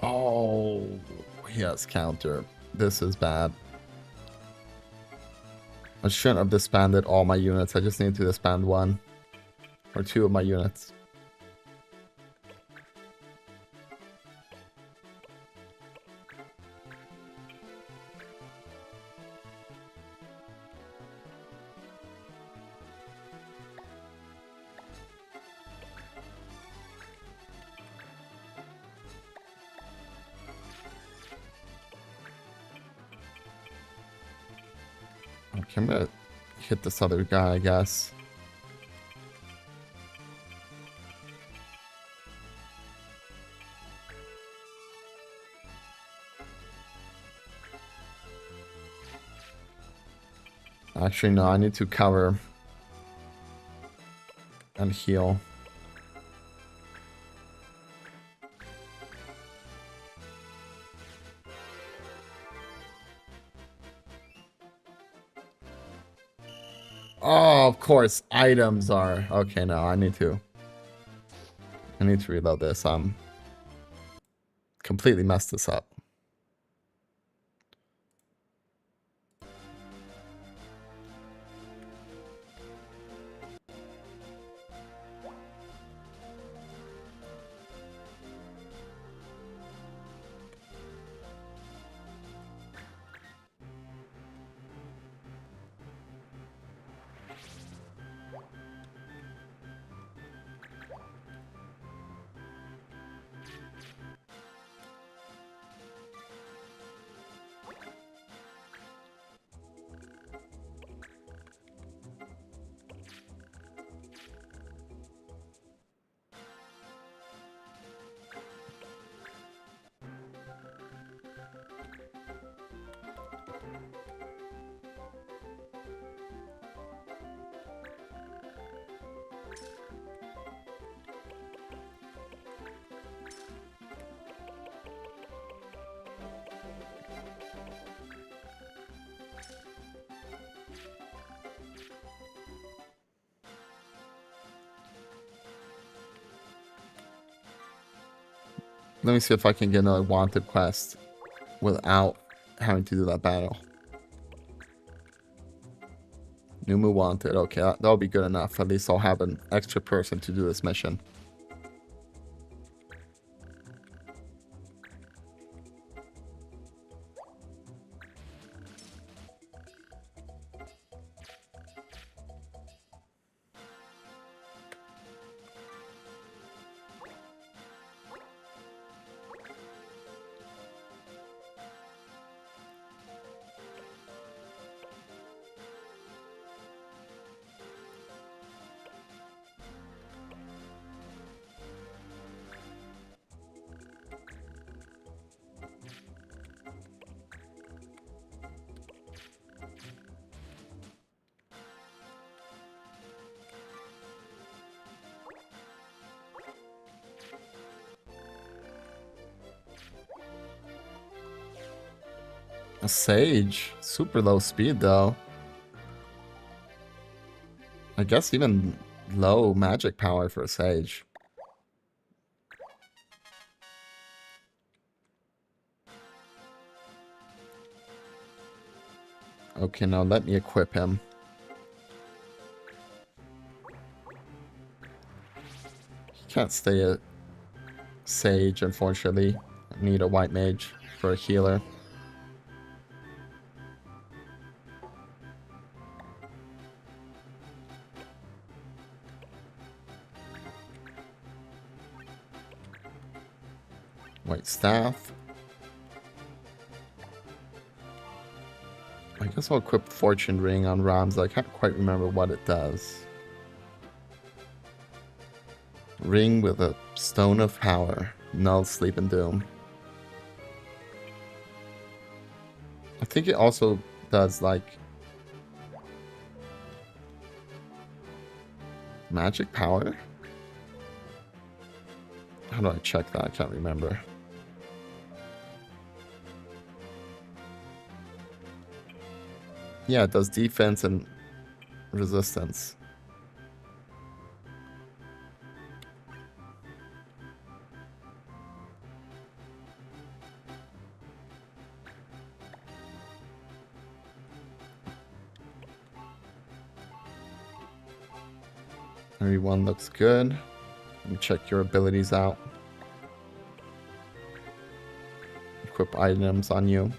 Oh, he has counter. This is bad. I shouldn't have disbanded all my units. I just need to disband 1 or 2 of my units. Okay, I'm gonna hit this other guy, I guess. Actually, no, I need to cover and heal. Oh, of course, items are... Okay, no, I need to reload this. Completely messed this up. Let me see if I can get another wanted quest without having to do that battle. Numu wanted. Okay, that'll be good enough. At least I'll have an extra person to do this mission. A sage. Super low speed, though. I guess even low magic power for a sage. Okay, now let me equip him. He can't stay a sage, unfortunately. I need a white mage for a healer. White staff. I guess I'll equip Fortune Ring on Ramza. I can't quite remember what it does. Ring with a Stone of Power. Null, Sleep, and Doom. I think it also does, like, magic power? How do I check that? I can't remember. Yeah, it does defense and resistance. Everyone looks good. Let me check your abilities out. Equip items on you.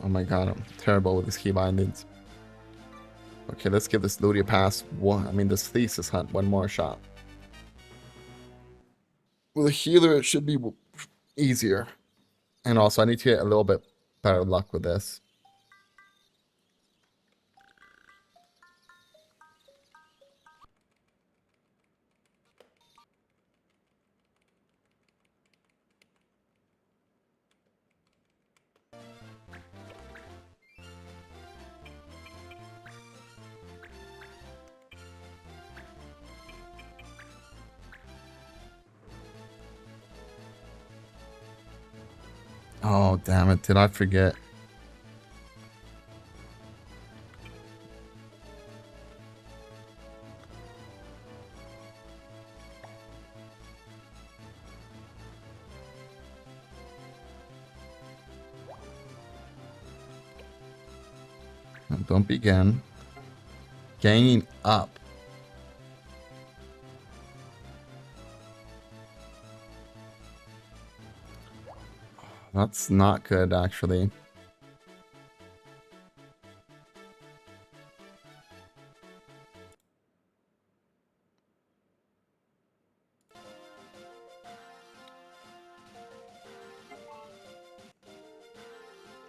Oh my god, I'm terrible with these key bindings. Okay, let's give this Ludia pass this Thesis Hunt one more shot. With a healer, it should be easier. And also, I need to get a little bit better luck with this. Oh, damn it. Did I forget? Don't begin. Ganging up. That's not good, actually.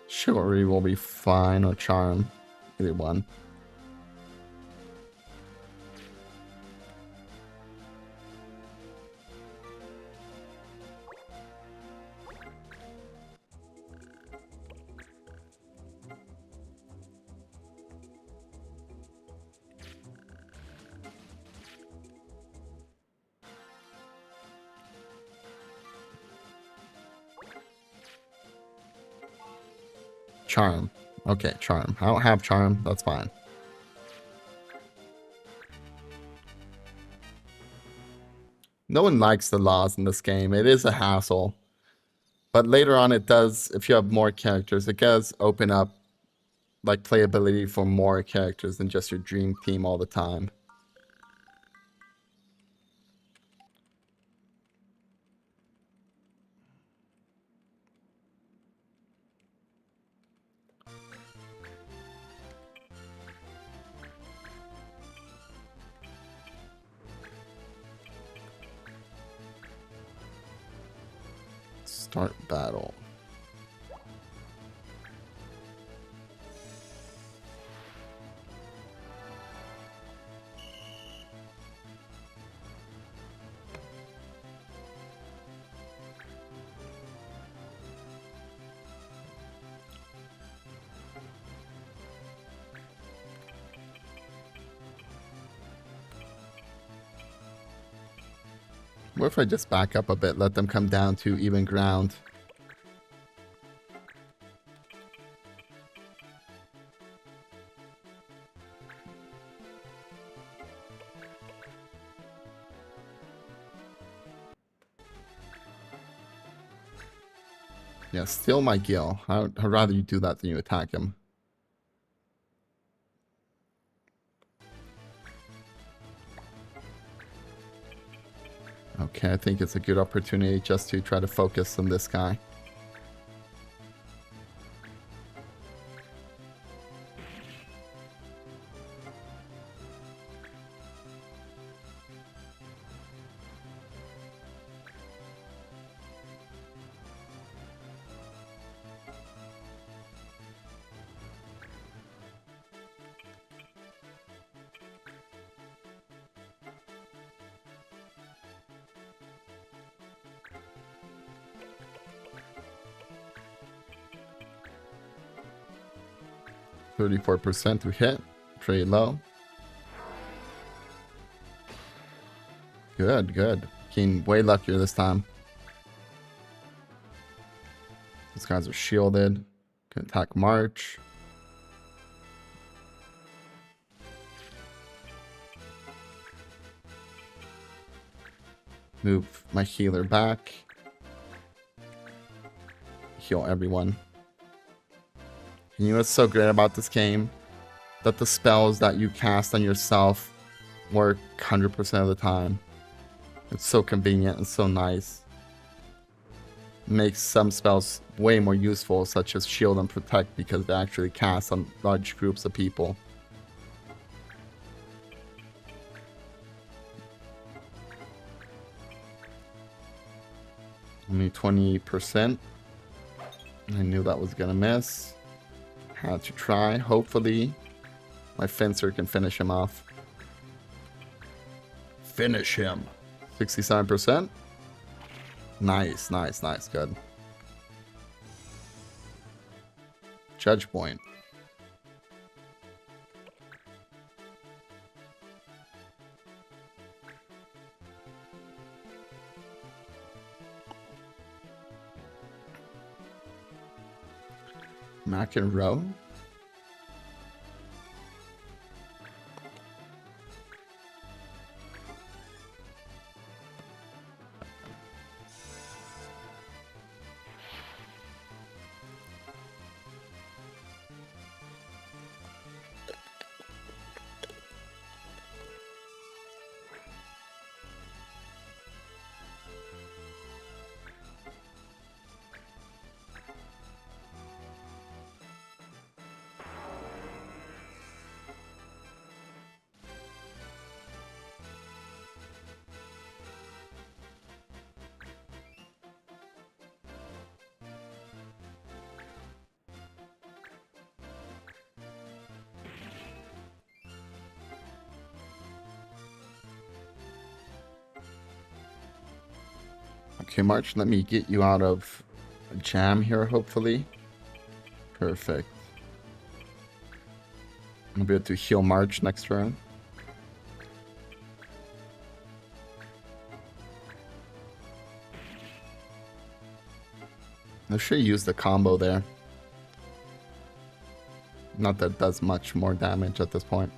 Chivalry will be fine, or Charm. Either one. Charm. Okay, Charm. I don't have Charm. That's fine. No one likes the laws in this game. It is a hassle. But later on it does, if you have more characters, it does open up like playability for more characters than just your dream team all the time. Start battle. What if I just back up a bit, let them come down to even ground? Yeah, steal my Gil. I'd rather you do that than you attack him. Okay, I think it's a good opportunity just to try to focus on this guy. %34 to hit. Pretty low. Good, good. Being way luckier this time. These guys are shielded. Can attack March. Move my healer back. Heal everyone. And you know what's so great about this game? That the spells that you cast on yourself work 100% of the time. It's so convenient and so nice. It makes some spells way more useful, such as Shield and Protect, because they actually cast on large groups of people. Only 20%. I knew that was gonna miss. Had to try. Hopefully, my fencer can finish him off. Finish him. 67%. Nice, nice, nice. Good. Judge point. McEnroe. Okay, March, let me get you out of a jam here, hopefully. Perfect. I'll be able to heal March next turn. I should use the combo there. Not that it does much more damage at this point.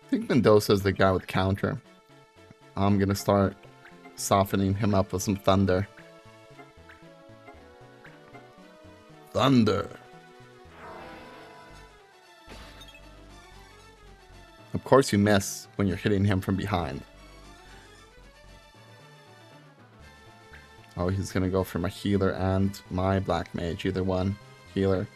I think Mendoza's the guy with counter. I'm gonna start softening him up with some thunder. Thunder! Of course you miss when you're hitting him from behind. Oh, he's gonna go for my healer and my black mage. Either one. Healer.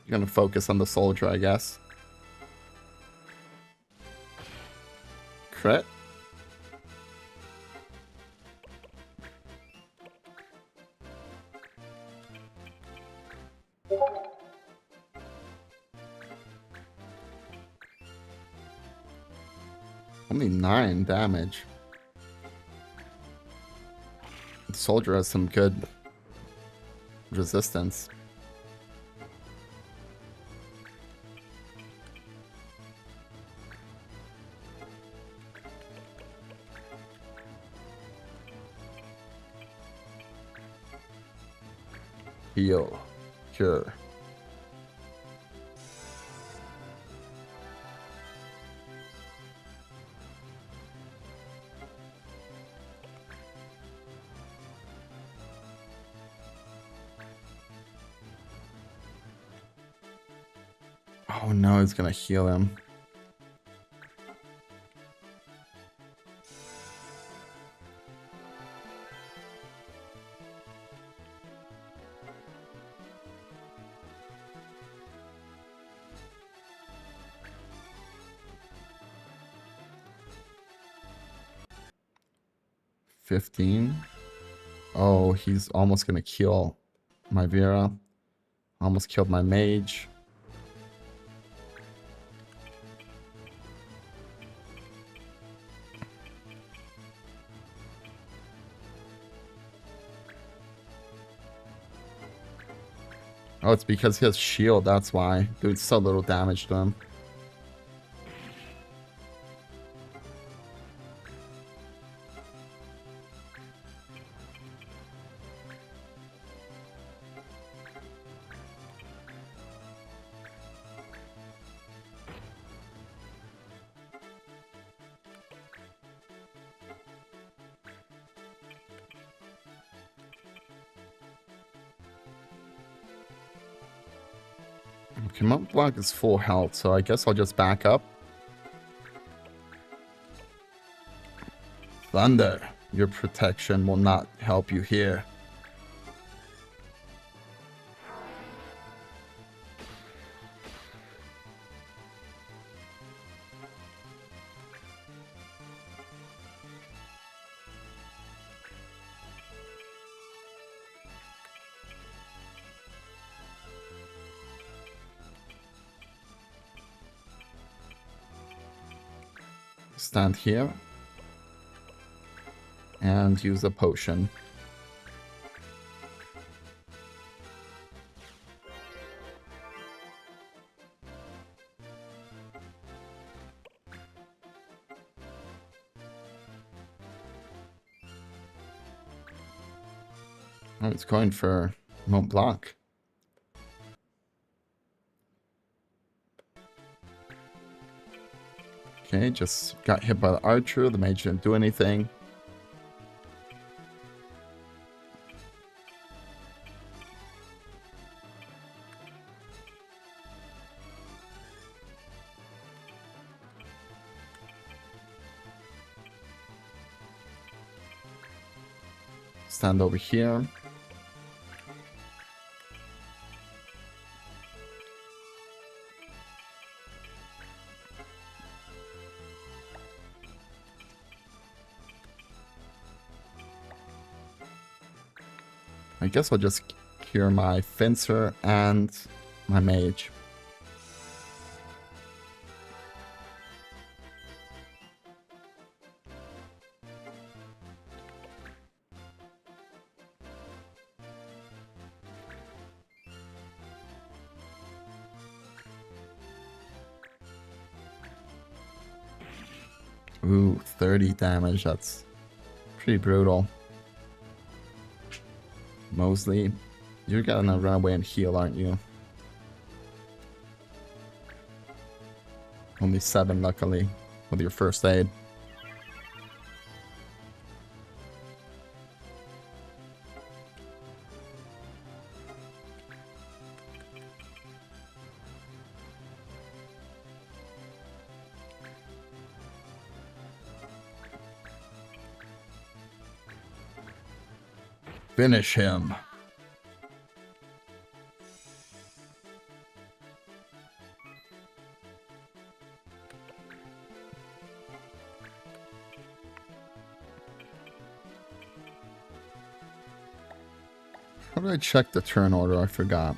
You're gonna focus on the soldier, I guess. Crit. Only 9 damage. The soldier has some good resistance. Heal. Cure. Oh no, he's gonna heal him. Oh, he's almost gonna kill my Vera. Almost killed my mage. Oh, it's because he has shield, that's why. Doing so little damage to him. Okay, my block is full health, so I guess I'll just back up. Thunder, your protection will not help you here. Stand here and use a potion. Oh, it's going for Mont Blanc. Okay, just got hit by the archer. The mage didn't do anything. Stand over here. I guess I'll just cure my fencer and my mage. Ooh, 30 damage. That's pretty brutal. Mosley, you're gonna run away and heal, aren't you? Only 7, luckily, with your first aid. Finish him. How do I check the turn order? I forgot.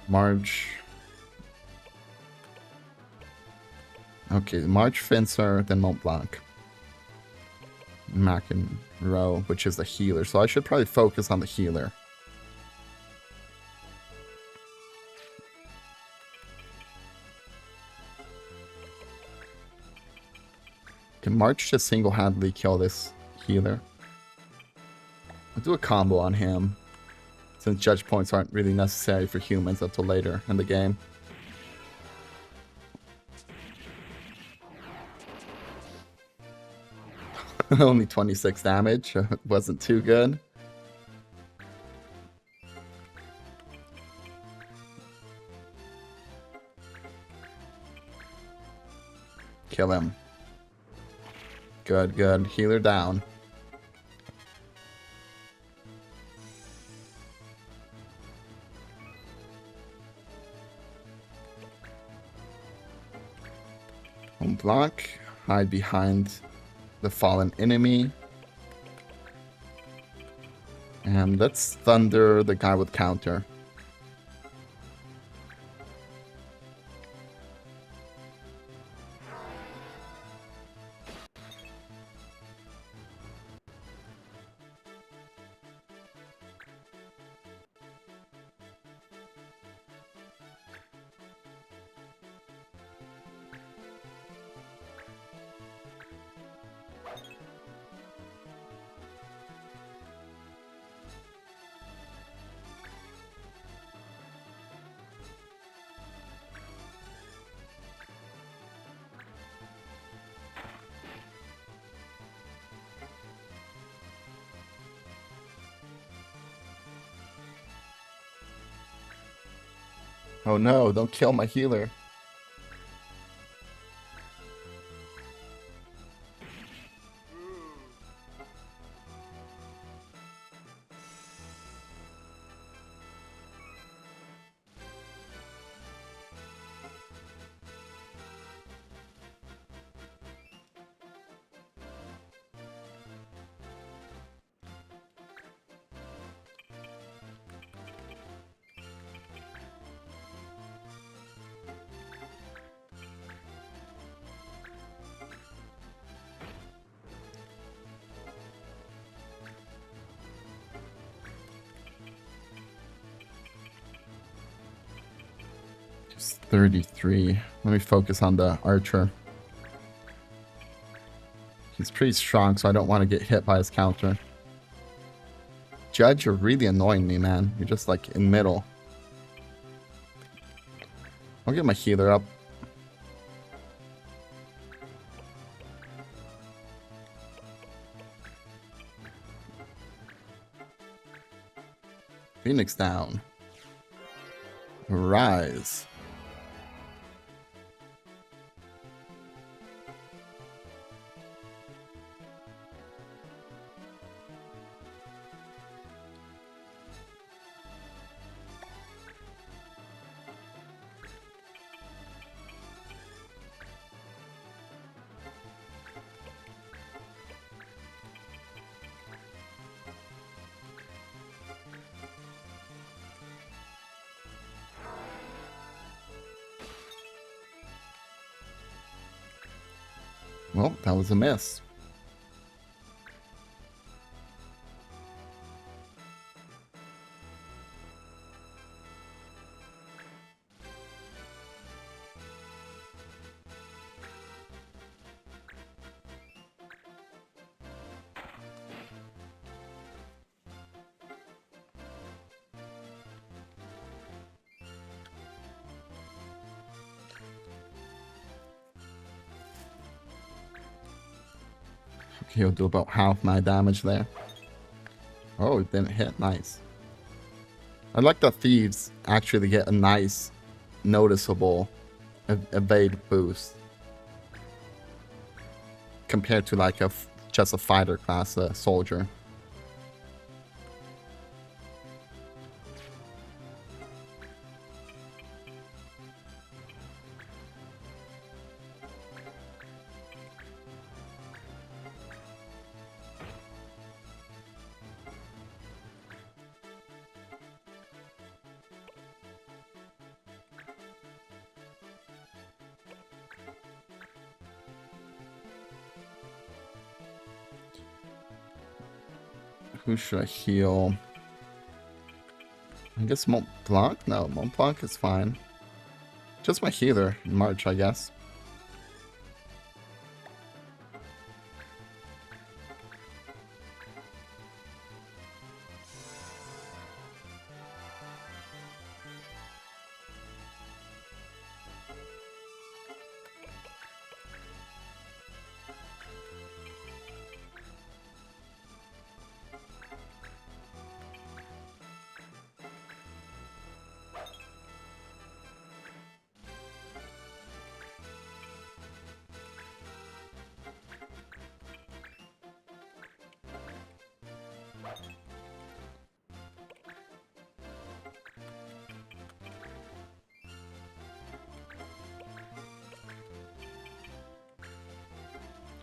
March. Okay, March, Finster, then Mont Blanc. McEnroe, which is the healer. So I should probably focus on the healer. Can March just single-handedly kill this healer? I'll do a combo on him, since judge points aren't really necessary for humans until later in the game. Only 26 damage. Wasn't too good. Kill him. Good, good. Healer down. Block. Hide behind the fallen enemy. And let's thunder the guy with counter. Oh no, don't kill my healer. Just 33. Let me focus on the archer. He's pretty strong, so I don't want to get hit by his counter. Judge, you're really annoying me, man. You're just like in middle. I'll get my healer up. Phoenix down. Rise. Well, that was a miss. Okay, he'll do about half my damage there. Oh, it didn't hit. Nice. I like that thieves actually get a nice, noticeable evade boost compared to like just a fighter class soldier. Who should I heal? I guess Mont Blanc? No, Mont Blanc is fine. Just my healer, March, I guess.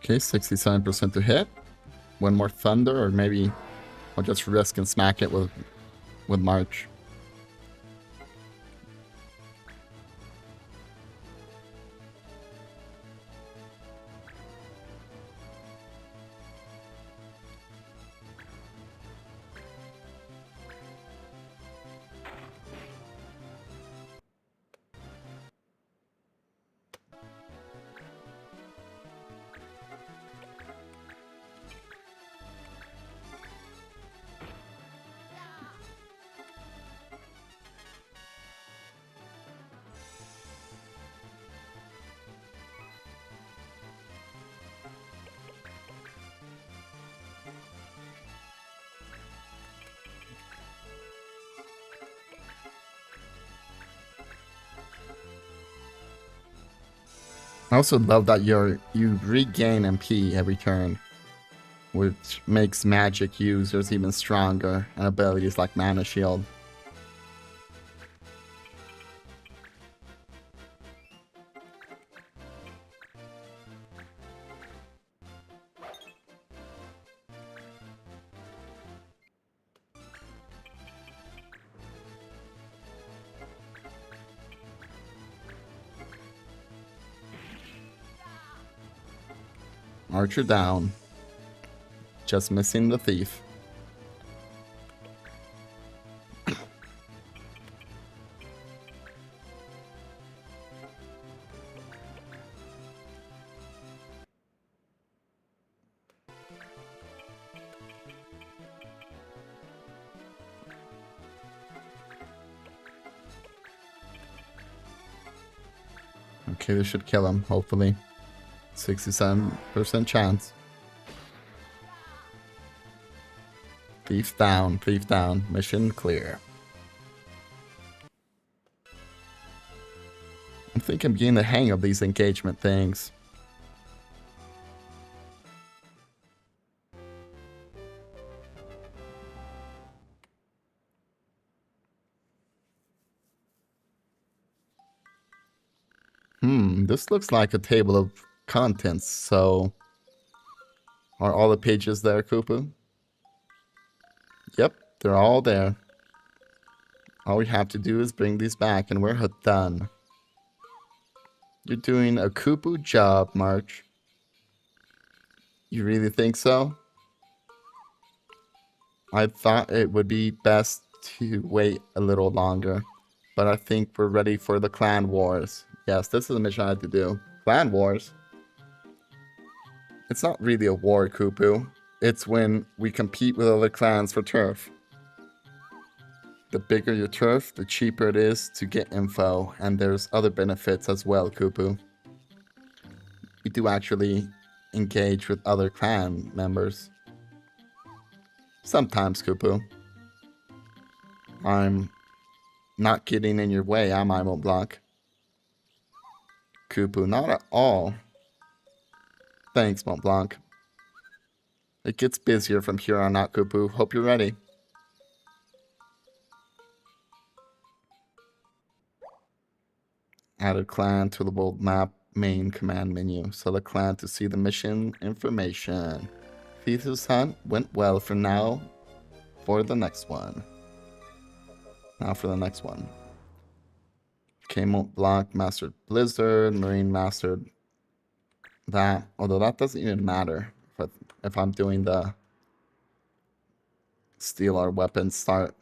Okay, 67% to hit. One more thunder, or maybe I'll just risk and smack it with March. I also love that you regain MP every turn, which makes magic users even stronger, and abilities like Mana Shield. Archer down. Just missing the thief. Okay, this should kill him, hopefully. 67% chance. Thief down, thief down. Mission clear. I think I'm getting the hang of these engagement things. This looks like a table of contents, so... Are all the pages there, Koopa? Yep, they're all there. All we have to do is bring these back and we're done. You're doing a Koopa job, March. You really think so? I thought it would be best to wait a little longer, but I think we're ready for the clan wars. Yes, this is a mission I had to do. Clan wars? It's not really a war, Kupu. It's when we compete with other clans for turf. The bigger your turf, the cheaper it is to get info, and there's other benefits as well, Kupu. We do actually engage with other clan members. Sometimes, Kupu. I'm not getting in your way, am I, Montblanc? Kupu, not at all. Thanks, Montblanc. It gets busier from here on out, Kupu. Hope you're ready. Add a clan to the world map main command menu. Select clan to see the mission information. Thesis hunt went well for now. For the next one. Now for the next one. Montblanc mastered Blizzard. Marine mastered that. Although that doesn't even matter if I'm doing the steal our weapons start.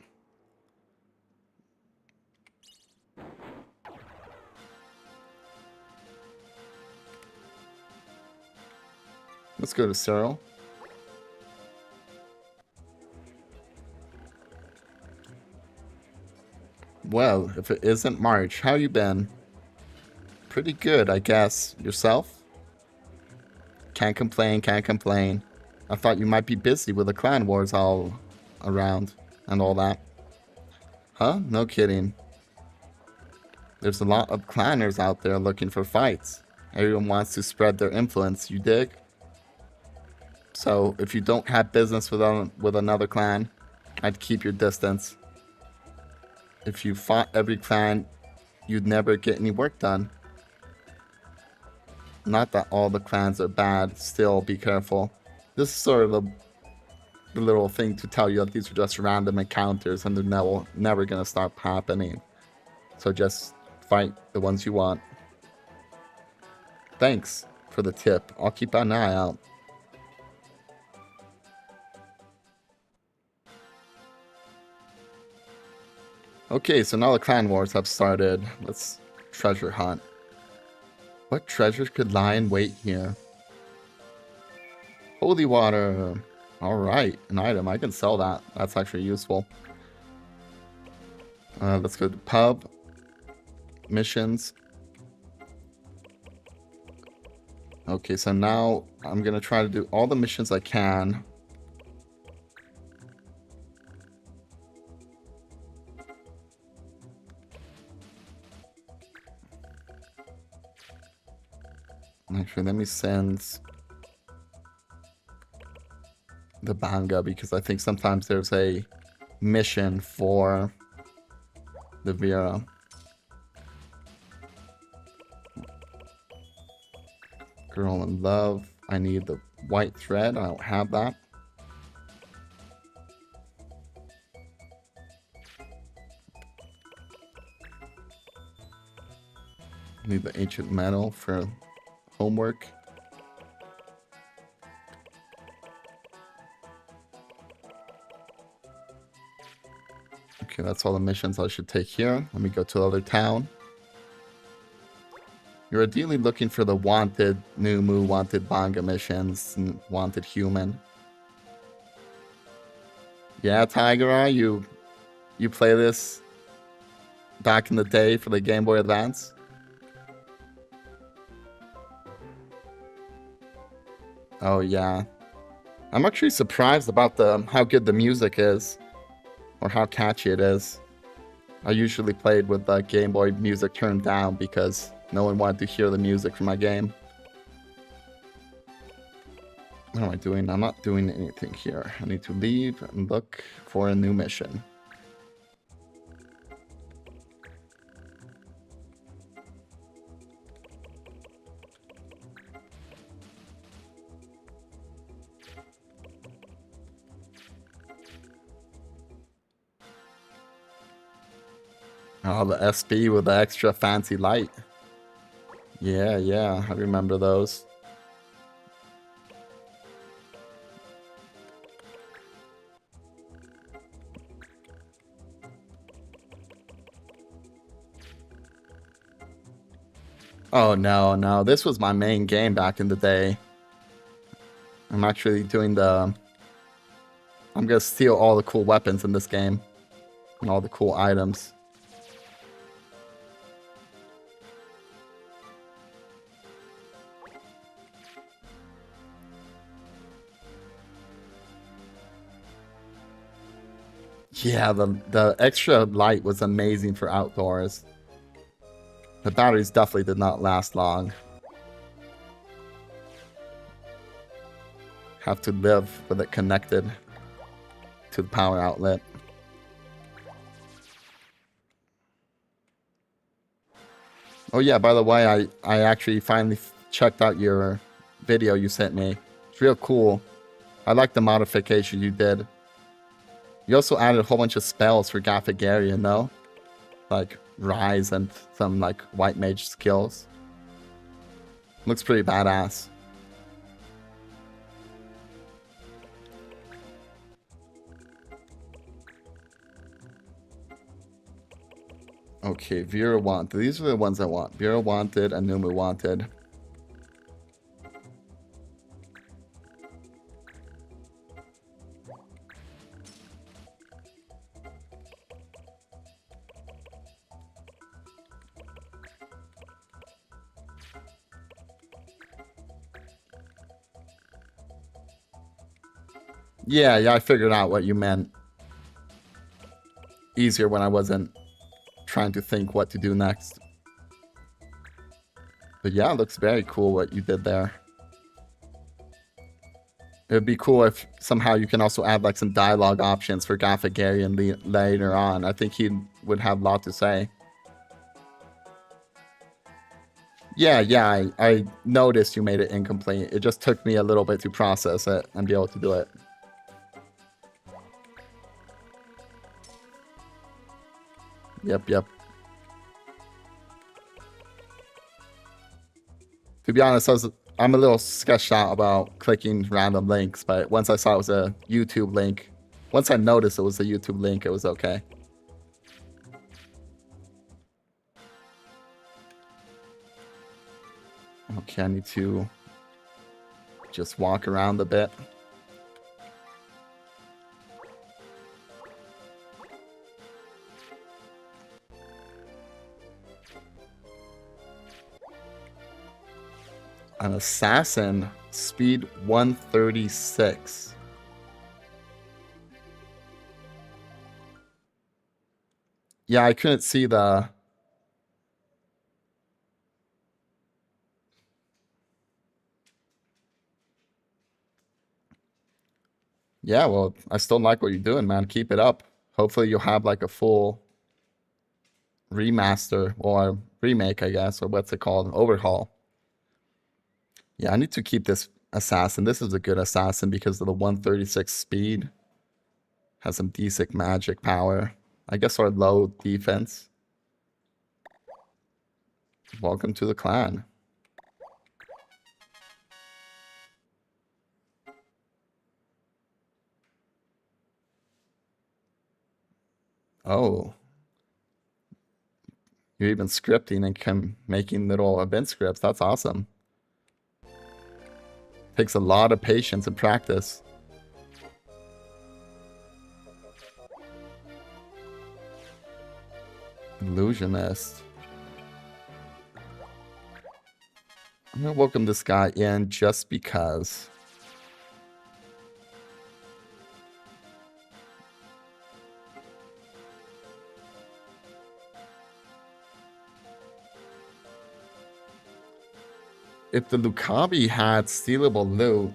Let's go to Cyril. Well, if it isn't March, how you been? Pretty good, I guess. Yourself? Can't complain, can't complain. I thought you might be busy with the clan wars all around and all that. Huh? No kidding. There's a lot of clanners out there looking for fights. Everyone wants to spread their influence, you dig? So, if you don't have business with another clan, I'd keep your distance. If you fought every clan, you'd never get any work done. Not that all the clans are bad, still be careful. This is sort of the little thing to tell you that these are just random encounters and they're never gonna stop happening. So just fight the ones you want. Thanks for the tip. I'll keep an eye out. Okay, so now the clan wars have started. Let's treasure hunt. What treasures could lie in wait here? Holy water. Alright, an item. I can sell that. That's actually useful. Let's go to pub. Missions. Okay, so now I'm going to try to do all the missions I can. Actually, let me send the Banga because I think sometimes there's a mission for the Vera. Girl in love. I need the white thread. I don't have that. I need the ancient metal for homework. Okay, that's all the missions I should take here. Let me go to the other town. You're ideally looking for the wanted Numu, wanted Banga missions, and wanted human. Yeah, Tiger Eye, you play this back in the day for the Game Boy Advance? Oh yeah. I'm actually surprised about how good the music is. Or how catchy it is. I usually played with the Game Boy music turned down because no one wanted to hear the music from my game. What am I doing? I'm not doing anything here. I need to leave and look for a new mission. Oh, the SP with the extra fancy light. Yeah, I remember those. Oh, no, no. This was my main game back in the day. I'm actually doing the... I'm gonna steal all the cool weapons in this game. And all the cool items. Yeah, the extra light was amazing for outdoors. The batteries definitely did not last long. Have to live with it connected to the power outlet. Oh yeah, by the way, I actually finally checked out your video you sent me. It's real cool. I like the modification you did. You also added a whole bunch of spells for Gafagarian, no? Like Rise and some like White Mage skills. Looks pretty badass. Okay, Vera Wanted. These are the ones I want. Vera Wanted and Numu Wanted. Yeah, I figured out what you meant. Easier when I wasn't trying to think what to do next. But yeah, it looks very cool what you did there. It would be cool if somehow you can also add like some dialogue options for Gafagarian later on. I think he would have a lot to say. Yeah, I noticed you made it incomplete. It just took me a little bit to process it and be able to do it. Yep. To be honest, I'm a little sketched out about clicking random links, but once I saw it was a YouTube link, once I noticed it was a YouTube link, it was okay. Okay, I need to just walk around a bit. An assassin, speed 136. Yeah, I couldn't see the... Yeah, well, I still like what you're doing, man. Keep it up. Hopefully you'll have like a full remaster or remake, I guess, or what's it called? Overhaul. Yeah, I need to keep this assassin. This is a good assassin because of the 136 speed. Has some decent magic power. I guess our low defense. Welcome to the clan. Oh. You're even scripting and making little event scripts. That's awesome. Takes a lot of patience and practice. Illusionist. I'm gonna welcome this guy in just because. If the Lucabi had stealable loot,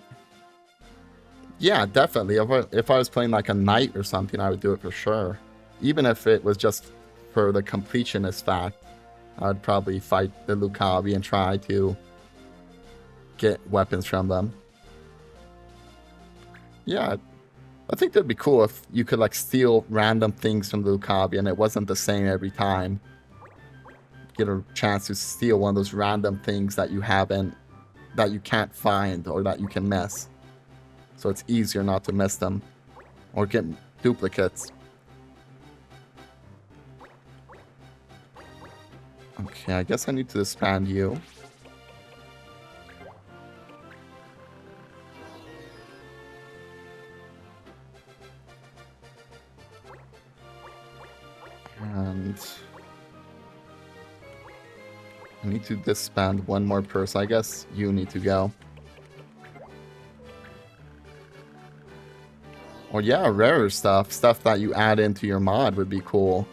yeah, definitely. If I was playing like a knight or something, I would do it for sure. Even if it was just for the completionist fact, I'd probably fight the Lucabi and try to get weapons from them. Yeah, I think that'd be cool if you could like steal random things from the Lucabi and it wasn't the same every time. Get a chance to steal one of those random things that you can't find or that you can miss. So it's easier not to miss them or get duplicates. Okay, I guess I need to disband you. And I need to disband one more person. I guess you need to go. Or yeah, rarer stuff. Stuff that you add into your mod would be cool.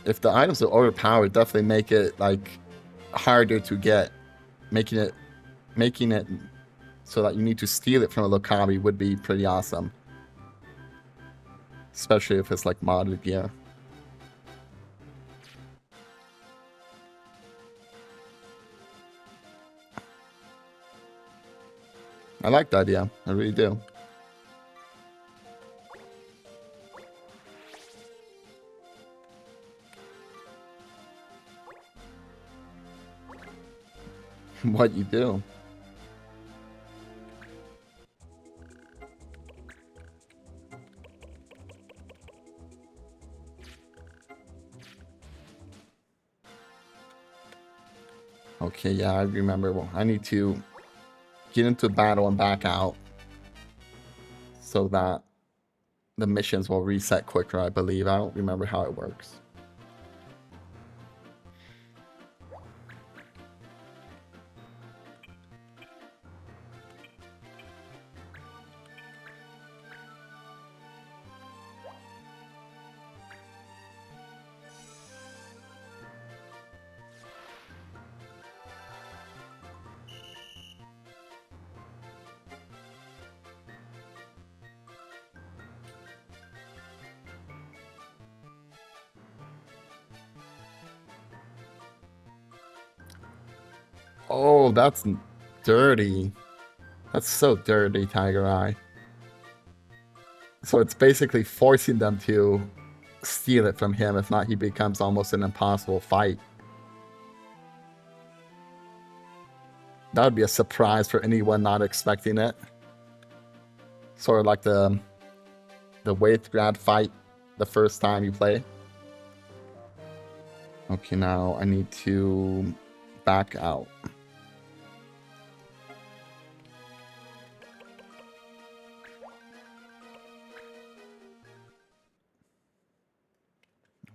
If the items are overpowered, definitely make it like harder to get. Making it so that you need to steal it from a Lokabi would be pretty awesome. Especially if it's like modded gear. I like the idea. I really do. What you do? Okay, yeah, I remember. Well, I need to get into battle and back out so that the missions will reset quicker, I believe. I don't remember how it works. Oh, that's dirty. That's so dirty, Tiger Eye. So it's basically forcing them to steal it from him. If not, he becomes almost an impossible fight. That would be a surprise for anyone not expecting it. Sort of like the Waithgrad fight the first time you play. Okay, now I need to back out.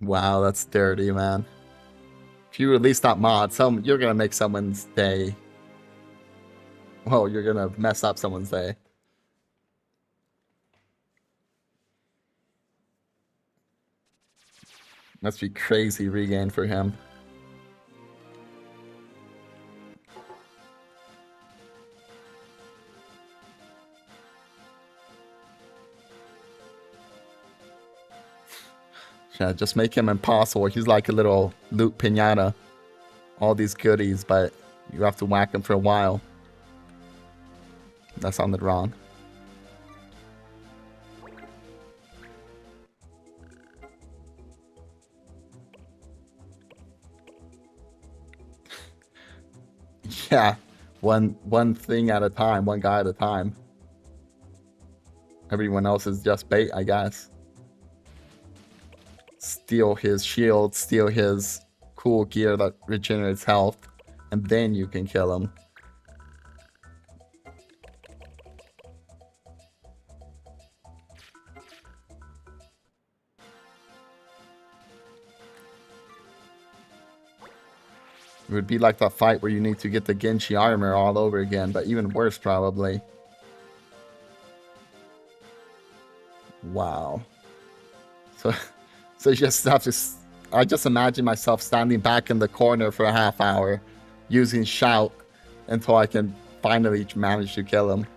Wow, that's dirty, man. If you release that mod, you're gonna make someone's day. Well, you're gonna mess up someone's day. Must be crazy regain for him. Yeah, just make him impossible. He's like a little loot pinata. All these goodies, but you have to whack him for a while. That sounded wrong. Yeah, one thing at a time, one guy at a time. Everyone else is just bait, I guess. Steal his shield, steal his cool gear that regenerates health, and then you can kill him. It would be like that fight where you need to get the Genshi armor all over again, but even worse probably. Wow. So you just have to... I just imagine myself standing back in the corner for a half hour, using shout until I can finally manage to kill him.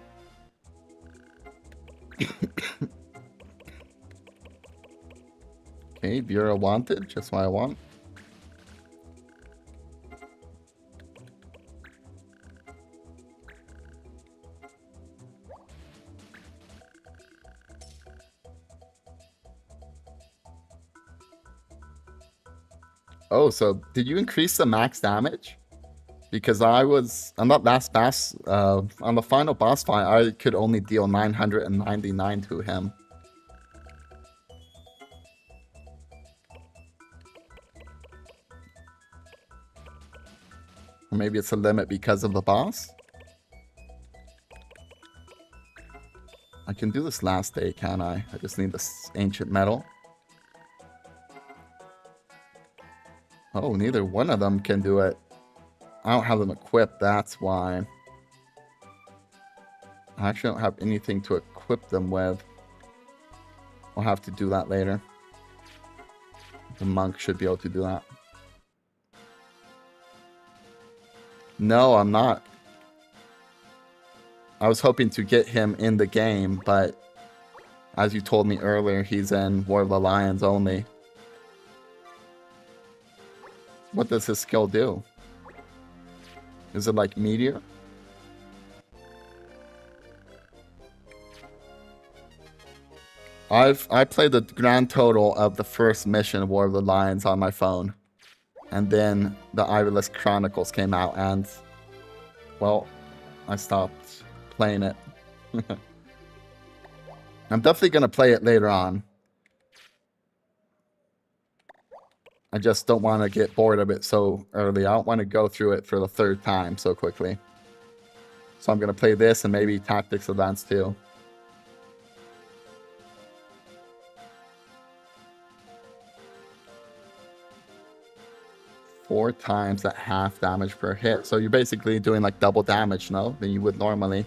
Okay, Bureau wanted, just what I want. Oh, so did you increase the max damage? Because I was on that last boss, on the final boss fight, I could only deal 999 to him. Or maybe it's a limit because of the boss? I can do this last day, can I? I just need this ancient metal. Oh, neither one of them can do it. I don't have them equipped, that's why. I actually don't have anything to equip them with. I'll have to do that later. The monk should be able to do that. No, I'm not. I was hoping to get him in the game, but as you told me earlier, he's in War of the Lions only. What does his skill do? Is it like Meteor? I played the grand total of the first mission of War of the Lions on my phone. And then the Ivalice Chronicles came out and, well, I stopped playing it. I'm definitely going to play it later on. I just don't want to get bored of it so early. I don't want to go through it for the third time so quickly. So I'm going to play this and maybe Tactics Advance too. Four times at half damage per hit. So you're basically doing like double damage, no? Than you would normally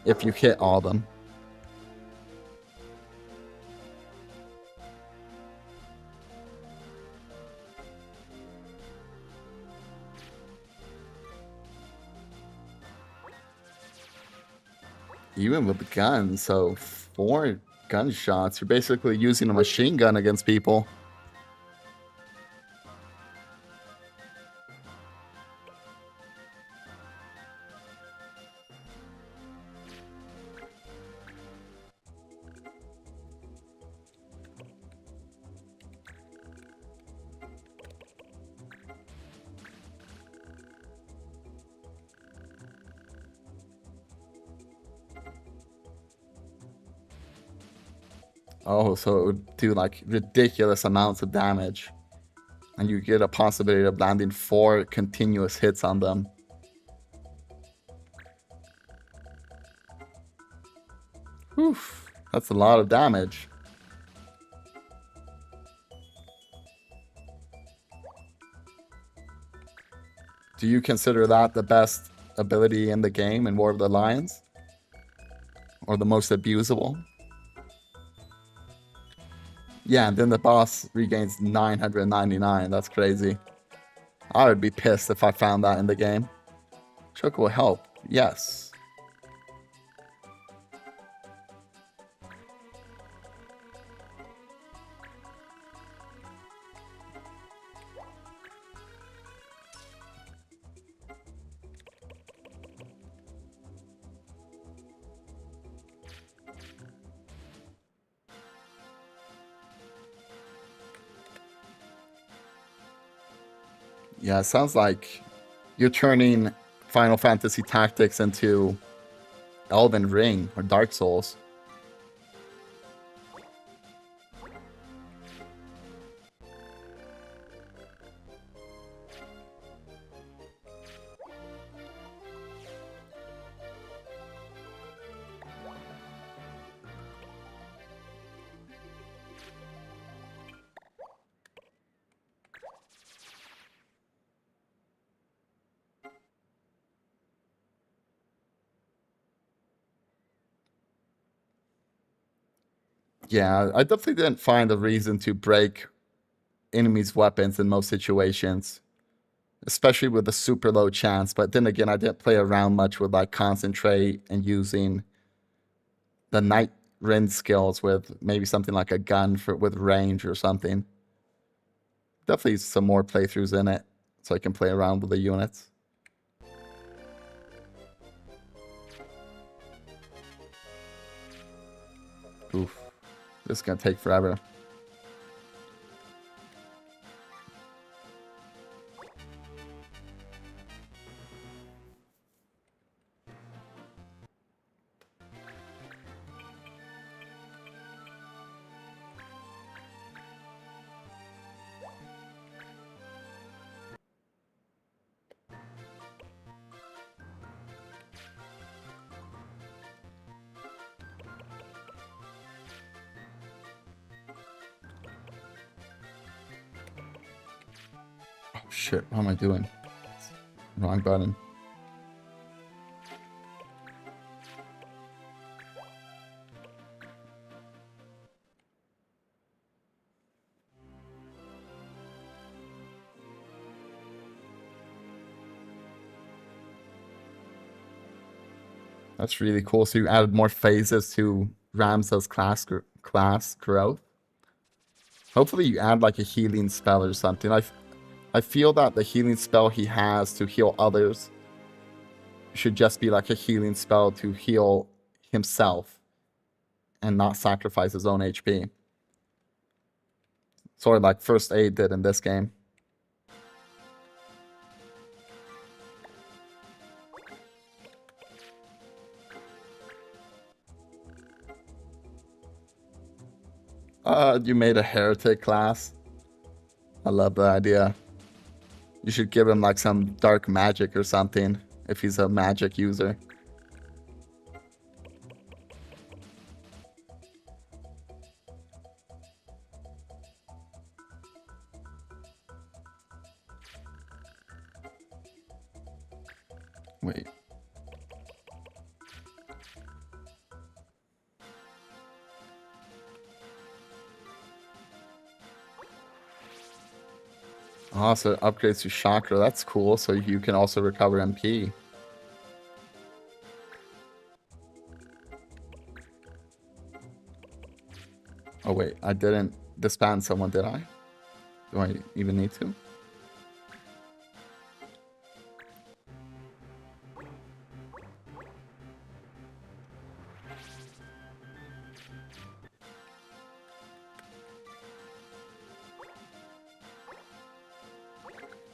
if you hit all of them. Even with the guns, so 4 gunshots, you're basically using a machine gun against people. Oh, so it would do like ridiculous amounts of damage. And you get a possibility of landing 4 continuous hits on them. Whew, that's a lot of damage. Do you consider that the best ability in the game in War of the Lions? Or the most abusable? Yeah, and then the boss regains 999. That's crazy. I would be pissed if I found that in the game. Choke will help. Yes. Yeah, it sounds like you're turning Final Fantasy Tactics into Elden Ring or Dark Souls. Yeah, I definitely didn't find a reason to break enemies' weapons in most situations, especially with a super low chance. But then again, I didn't play around much with like concentrate and using the Night Rend skills with maybe something like a gun for with range or something. Definitely some more playthroughs in it so I can play around with the units. Oof. This is gonna take forever. shit, what am I doing? Wrong button. That's really cool. So you added more phases to Ramza's class growth. Hopefully you add like a healing spell or something. I feel that the healing spell he has to heal others should just be like a healing spell to heal himself and not sacrifice his own HP. Sort of like First Aid did in this game. You made a heretic class. I love the idea. You should give him like some dark magic or something if he's a magic user. Wait. Oh, so it upgrades to Chakra. That's cool. So you can also recover MP. Oh, wait. I didn't disband someone, did I? Do I even need to?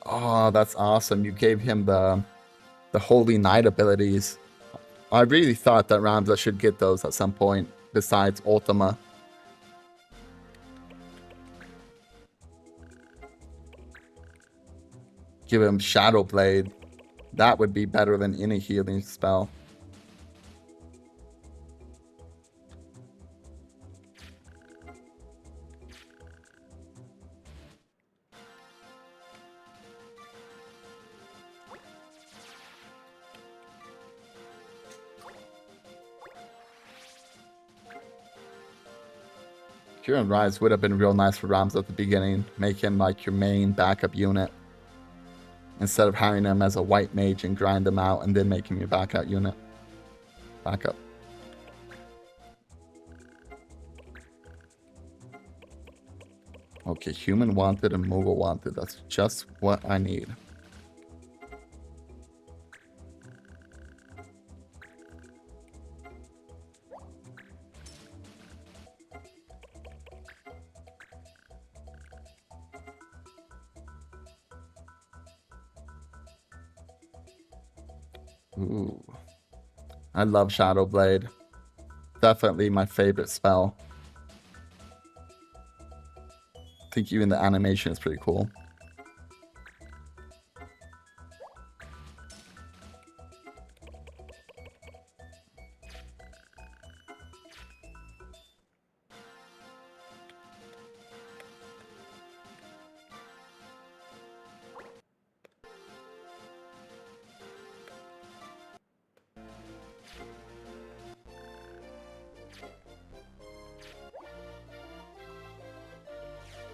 Oh, that's awesome. You gave him the Holy Knight abilities. I really thought that Ramza should get those at some point, besides Ultima. Give him Shadow Blade. That would be better than any healing spell. Cure and Rise would have been real nice for Ramza at the beginning. Make him like your main backup unit. Instead of having him as a white mage and grind him out and then make him your backup unit. Backup. Okay, human wanted and Moogle wanted. That's just what I need. Ooh. I love Shadow Blade. Definitely my favorite spell. I think even the animation is pretty cool.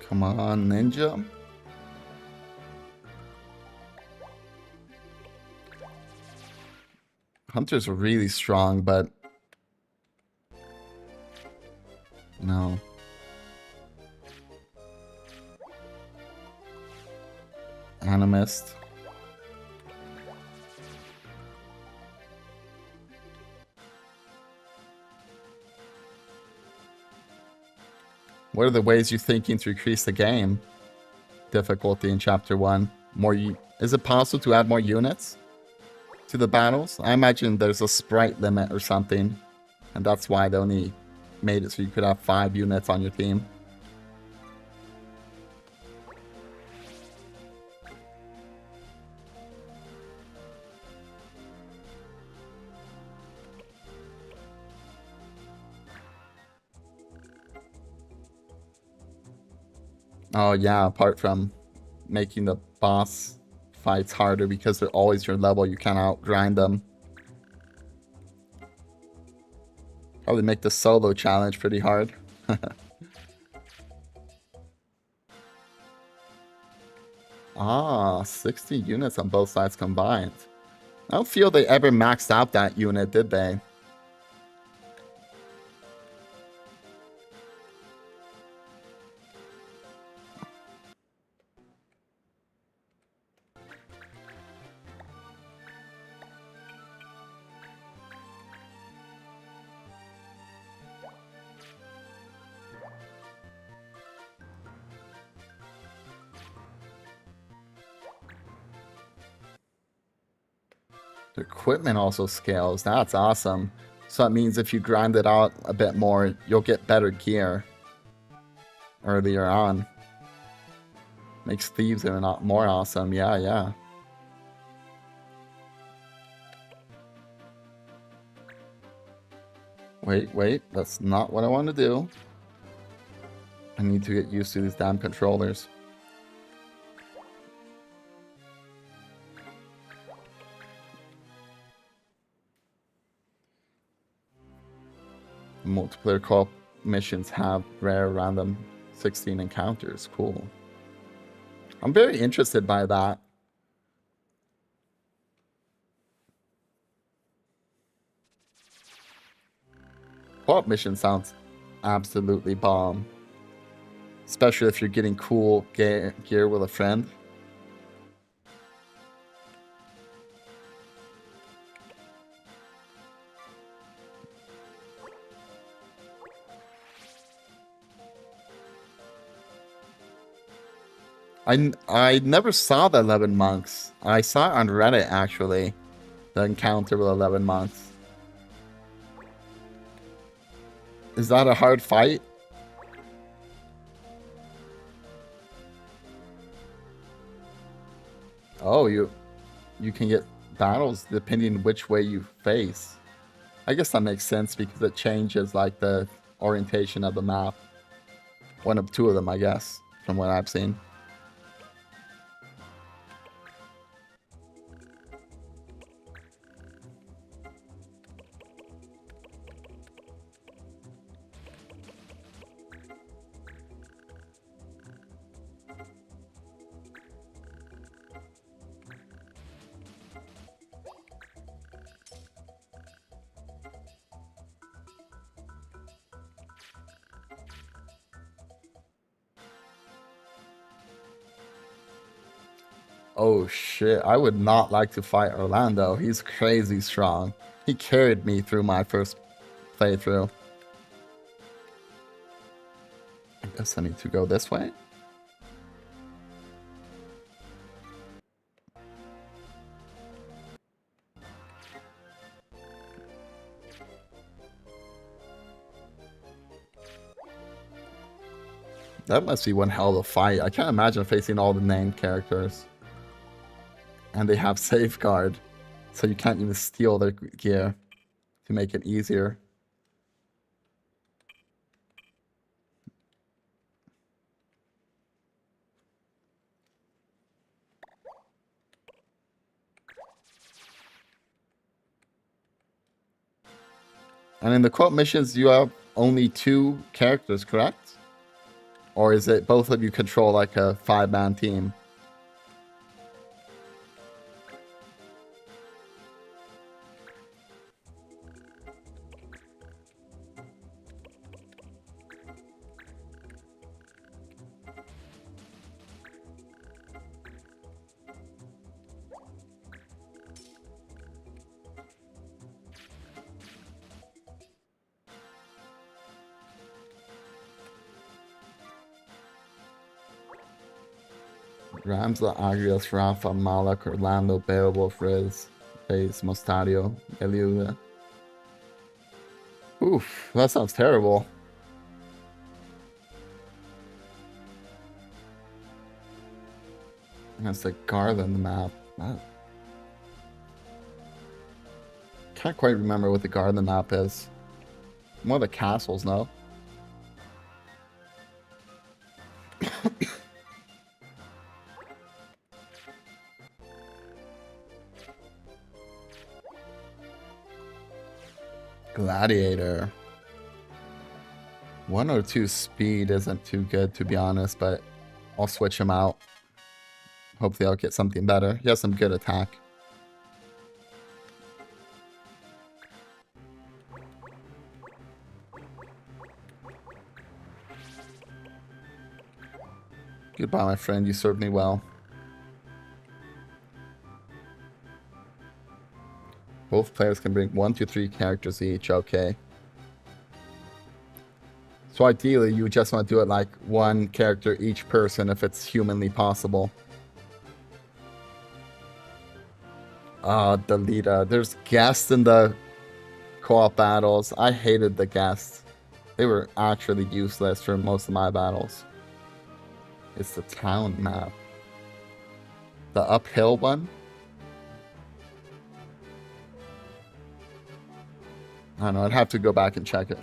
Come on, ninja. Hunter's really strong, but no. Animist. What are the ways you're thinking to increase the game difficulty in Chapter 1? Is it possible to add more units to the battles? I imagine there's a sprite limit or something, and that's why they only made it so you could have 5 units on your team. Oh yeah, apart from making the boss fights harder because they're always your level. You can't outgrind them. Probably make the solo challenge pretty hard. Ah, 60 units on both sides combined. I don't feel they ever maxed out that unit, did they? The equipment also scales. That's awesome. So that means if you grind it out a bit more, you'll get better gear earlier on. Makes thieves even more awesome. Yeah, yeah. Wait. That's not what I want to do. I need to get used to these damn controllers. Multiplayer co-op missions have rare random 16 encounters. Cool. I'm very interested by that. Co-op mission sounds absolutely bomb. Especially if you're getting cool gear with a friend. I never saw the 11 monks. I saw it on Reddit, actually. The encounter with 11 monks. Is that a hard fight? Oh, you can get battles depending which way you face. I guess that makes sense because it changes like the orientation of the map. One of two of them, I guess, from what I've seen. Oh shit, I would not like to fight Orlando. He's crazy strong. He carried me through my first playthrough. I guess I need to go this way. That must be one hell of a fight. I can't imagine facing all the named characters. And they have safeguard, so you can't even steal their gear to make it easier. And in the co-op missions, you have only 2 characters, correct? Or is it both of you control like a 5-man team? Ramza, Agrias, Rafa, Malak, Orlando, Beowulf, Riz, Faze, Mostadio, Eliuda. Oof, that sounds terrible. That's the Garland map. Can't quite remember what the Garland map is. More the castles, no? Gladiator. 1 or 2 speed isn't too good, to be honest, but I'll switch him out. Hopefully I'll get something better. He has some good attack. Goodbye, my friend. You served me well. Both players can bring 1 to 3 characters each. Okay. So ideally, you just want to do it like 1 character each person if it's humanly possible. Delita. There's guests in the co-op battles. I hated the guests. They were actually useless for most of my battles. It's the town map. The uphill one? I don't know, I'd have to go back and check it.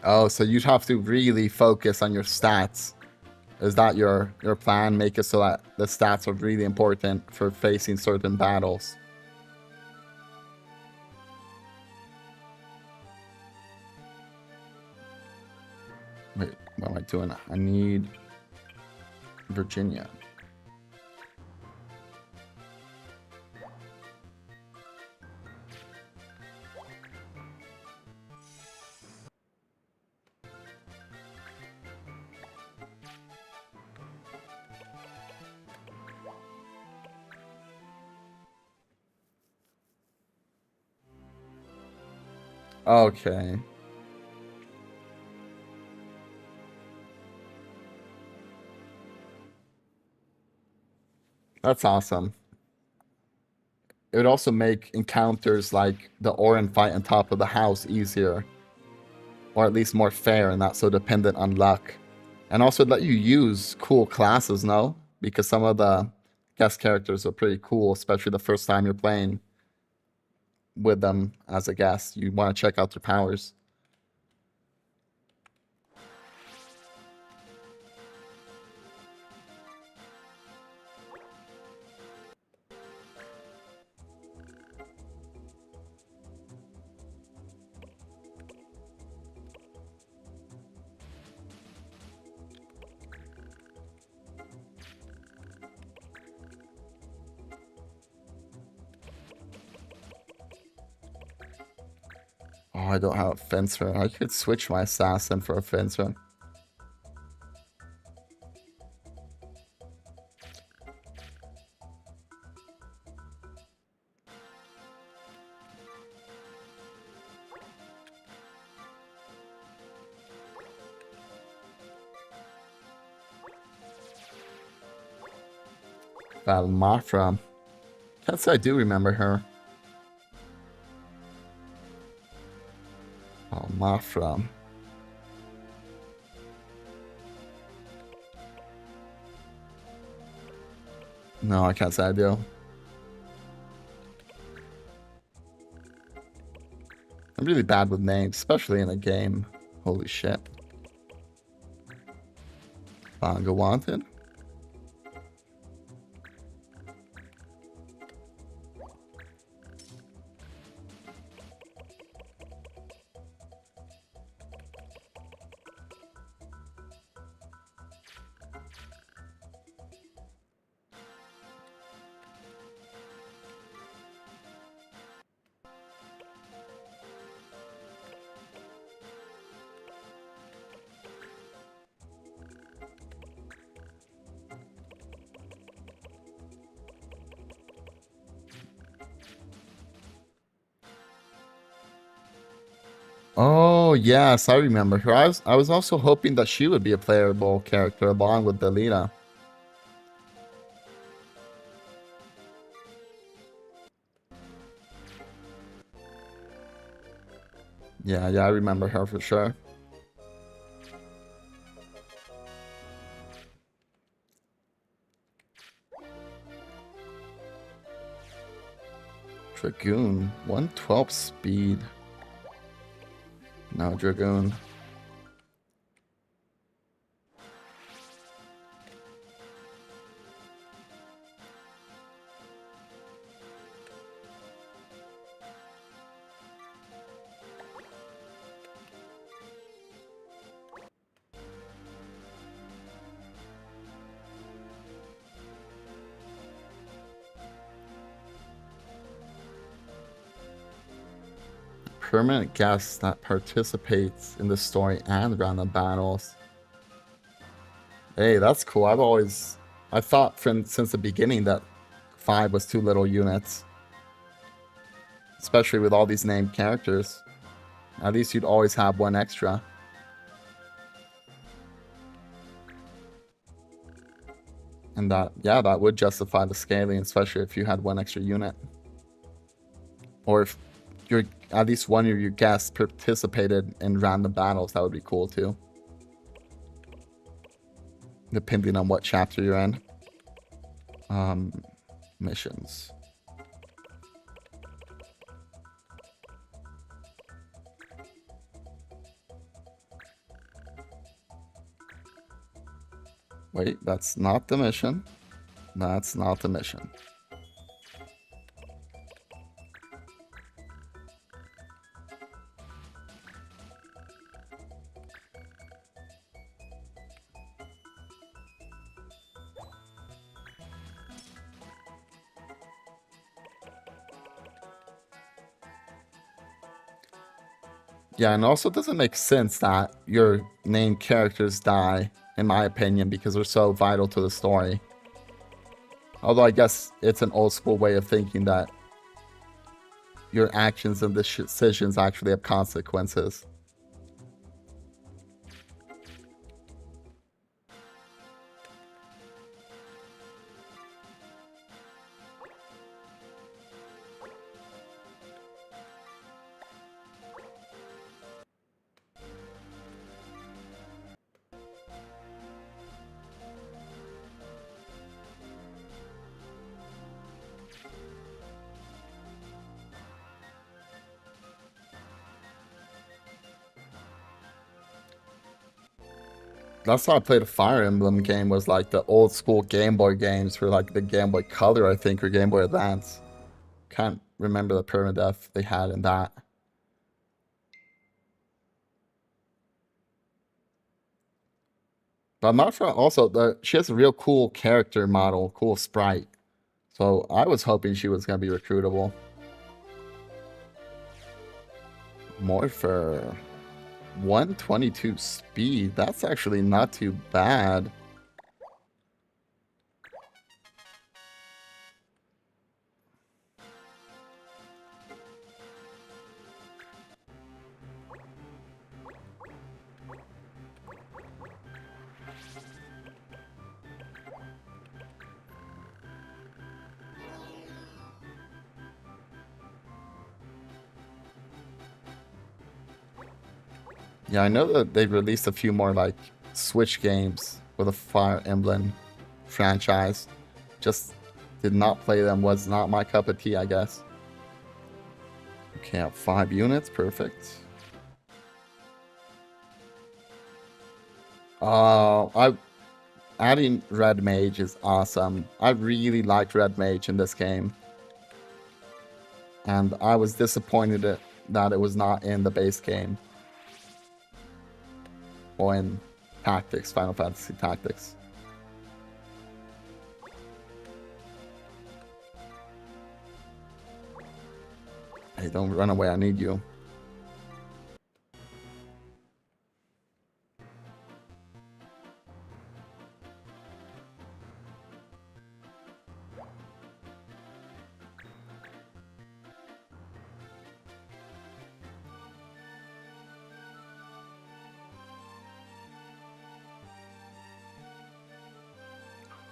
Oh, so you'd have to really focus on your stats. Is that your plan? Make it so that the stats are really important for facing certain battles. Wait, what am I doing? I need Virginia. Okay. That's awesome. It would also make encounters like the Orin fight on top of the house easier. Or at least more fair and not so dependent on luck. And also let you use cool classes, no? Because some of the guest characters are pretty cool, especially the first time you're playing with them as a guest. You want to check out their powers. Oh, I don't have a fencer. I could switch my assassin for a fencer. Mafra. Can't say I do remember her. Oh, Mafra. No, I can't say I do. I'm really bad with names, especially in a game. Holy shit. Bonga Wanted? Oh, yes, I remember her. I was also hoping that she would be a playable character along with Delita. Yeah, I remember her for sure. Dragoon, 112 speed. No Dragoon. Permanent guest that participates in the story and random battles. Hey, that's cool. I thought since the beginning that 5 was too little units. Especially with all these named characters. At least you'd always have one extra. And that would justify the scaling, especially if you had one extra unit. Or if at least one of your guests participated in random battles, that would be cool too. Depending on what chapter you're in. Missions. Wait, that's not the mission. That's not the mission. Yeah, and also it doesn't make sense that your named characters die, in my opinion, because they're so vital to the story. Although I guess it's an old school way of thinking that your actions and decisions actually have consequences. That's how I played a Fire Emblem game, was like the old school Game Boy games for like the Game Boy Color, I think, or Game Boy Advance. Can't remember the permadeath they had in that. But Mafra also, she has a real cool character model, cool sprite. So I was hoping she was going to be recruitable. Morpher. 122 speed. That's actually not too bad. Yeah, I know that they've released a few more like Switch games with a Fire Emblem franchise. Just did not play them, was not my cup of tea, I guess. Okay, I have 5 units, perfect. Adding Red Mage is awesome. I really liked Red Mage in this game. And I was disappointed that it was not in the base game. Or in Tactics, Final Fantasy Tactics. Hey, don't run away, I need you.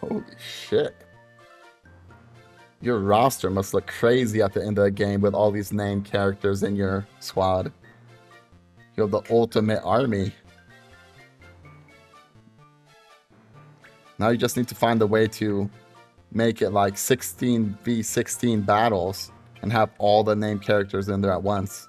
Holy shit. Your roster must look crazy at the end of the game with all these named characters in your squad. You have the ultimate army. Now you just need to find a way to make it like 16v16 battles and have all the named characters in there at once.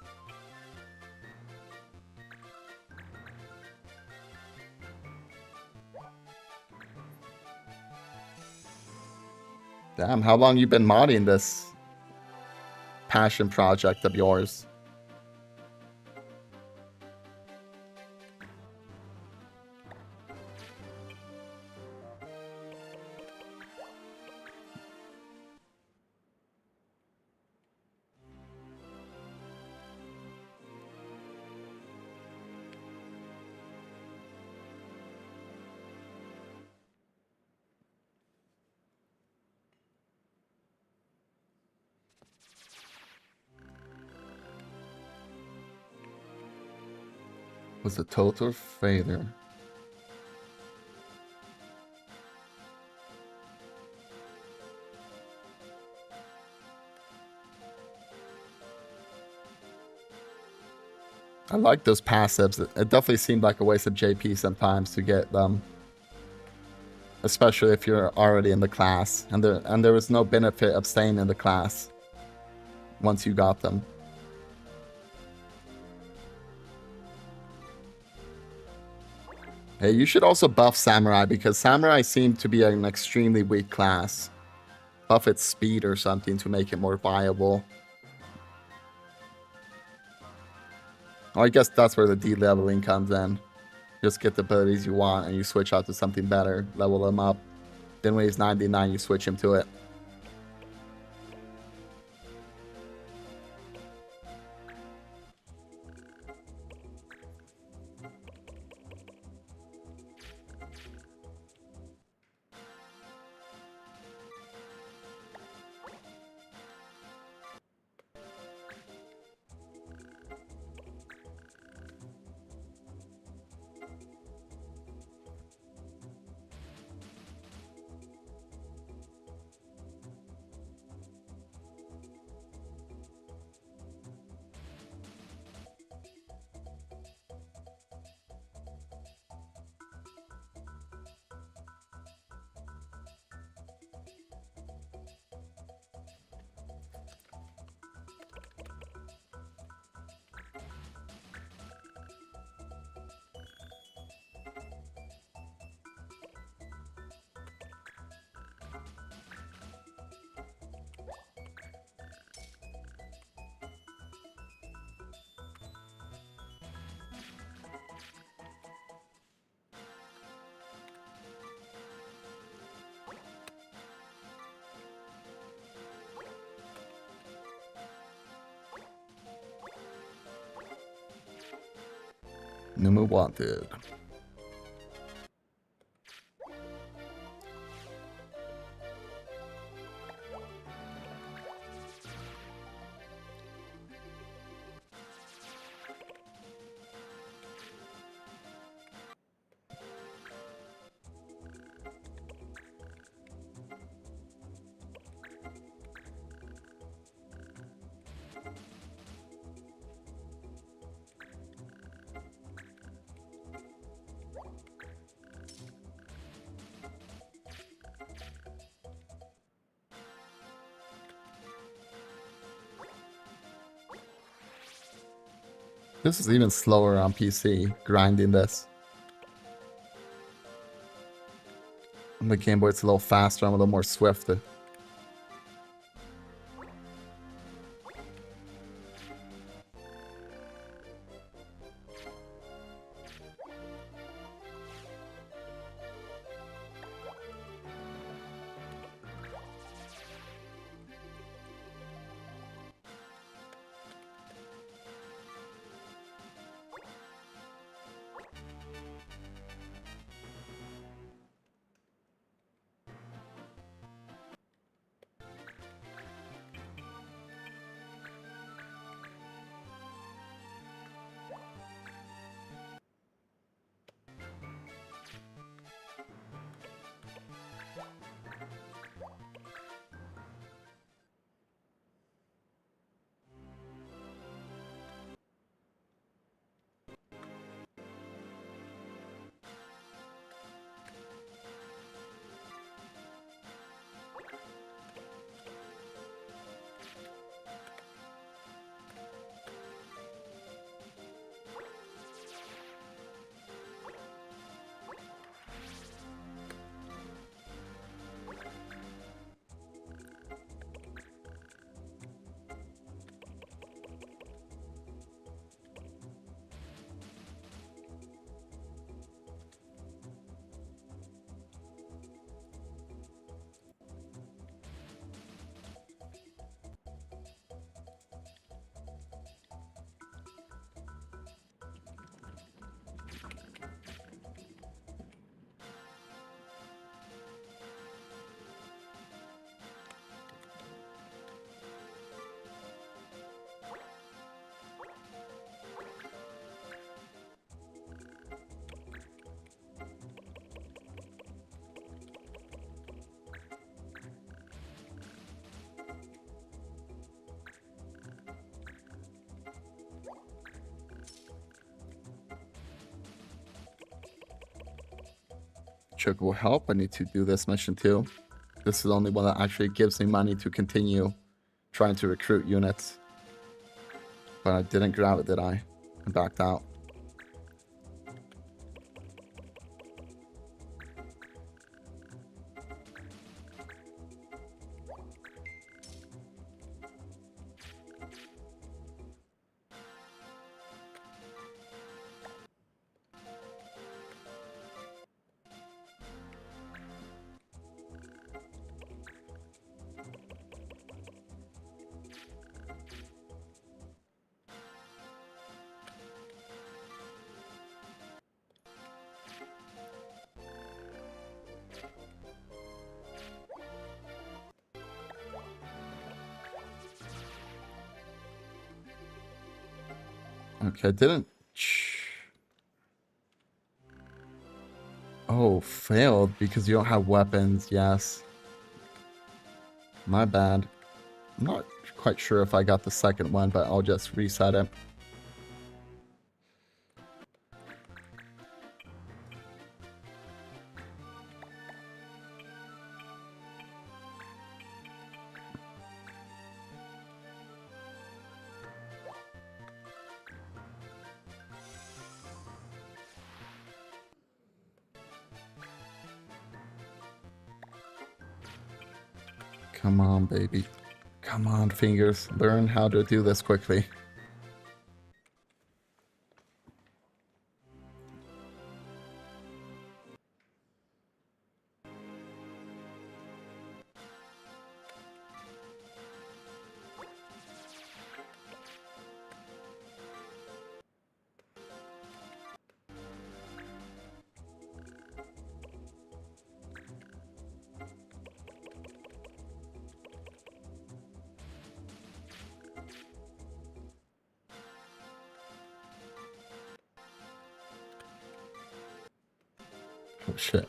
Damn, how long you been modding this passion project of yours? Was a total failure. I like those passives. It definitely seemed like a waste of JP sometimes to get them. Especially if you're already in the class. And there was no benefit of staying in the class once you got them. Hey, you should also buff Samurai, because Samurai seemed to be an extremely weak class. Buff its speed or something to make it more viable. Oh, I guess that's where the de-leveling comes in. Just get the abilities you want and you switch out to something better. Level him up. Then when he's 99, you switch him to it. Numu wanted. This is even slower on PC, grinding this. On the Game Boy it's a little faster, I'm a little more swift. Chug will help. I need to do this mission too. This is the only one that actually gives me money to continue trying to recruit units. But I didn't grab it, did I? I backed out. Okay, I didn't... Oh, failed because you don't have weapons, yes. My bad. I'm not quite sure if I got the second one, but I'll just reset it. Come on, baby. Come on, fingers. Learn how to do this quickly. Oh, shit.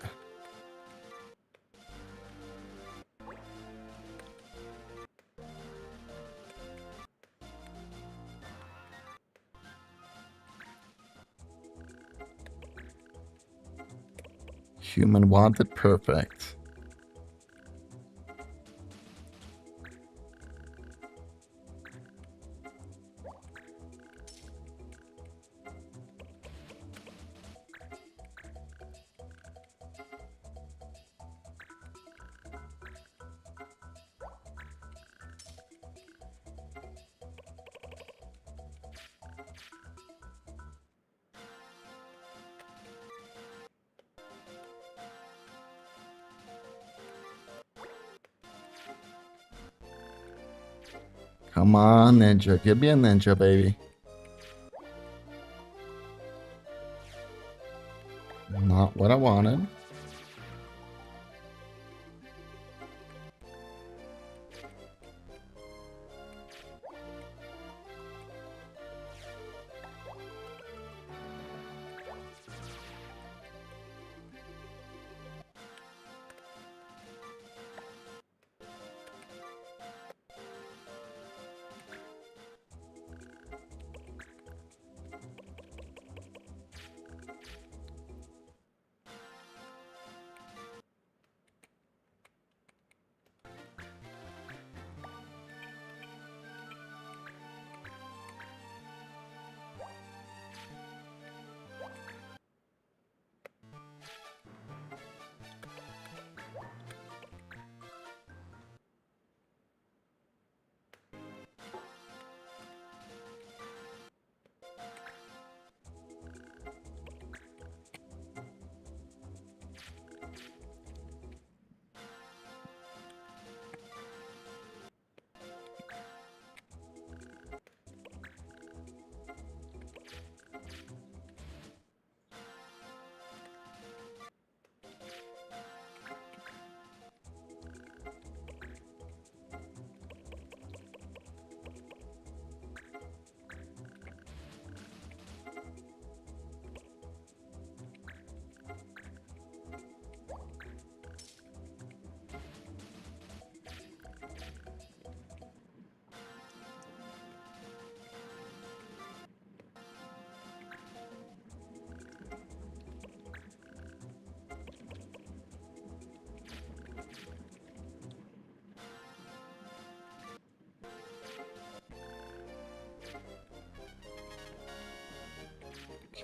Human wanted, perfect. Come on, ninja. Give me a ninja, baby. Not what I wanted.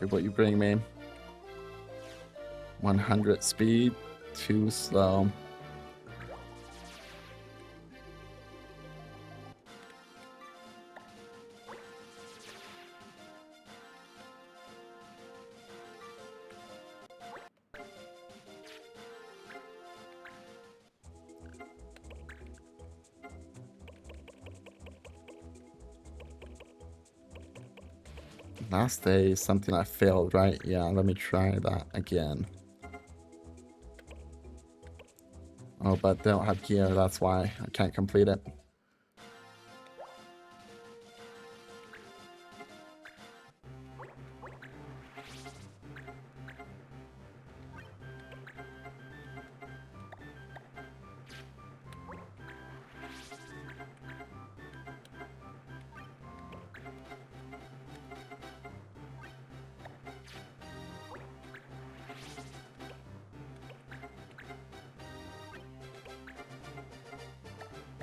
Okay, what you bring me? 100 speed, too slow. Last day, something I failed, right? Yeah, let me try that again. Oh, but they don't have gear, that's why I can't complete it.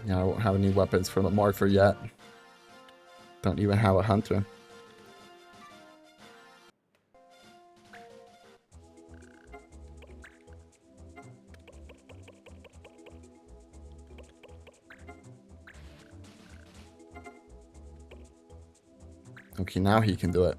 Yeah, I don't have any weapons for the Morpher yet. Don't even have a Hunter. Okay, now he can do it.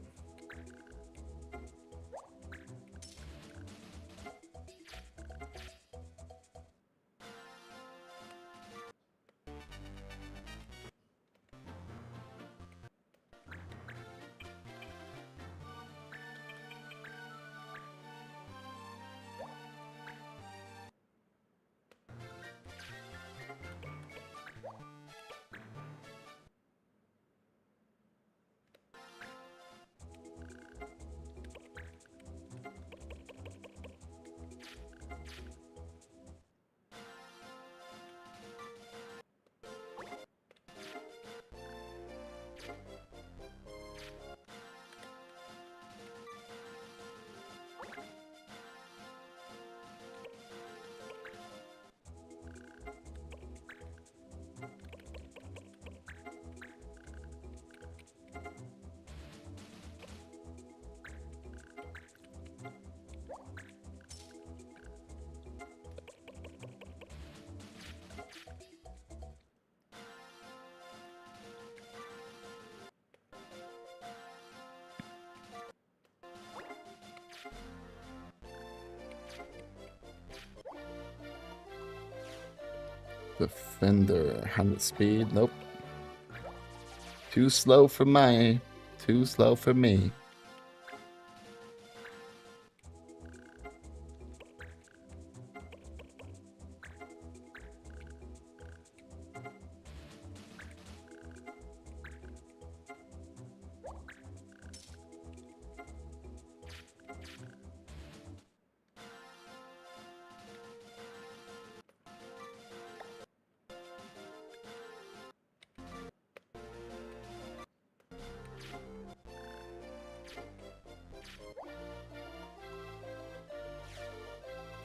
Defender, 100 speed, nope. Too slow for me. Too slow for me.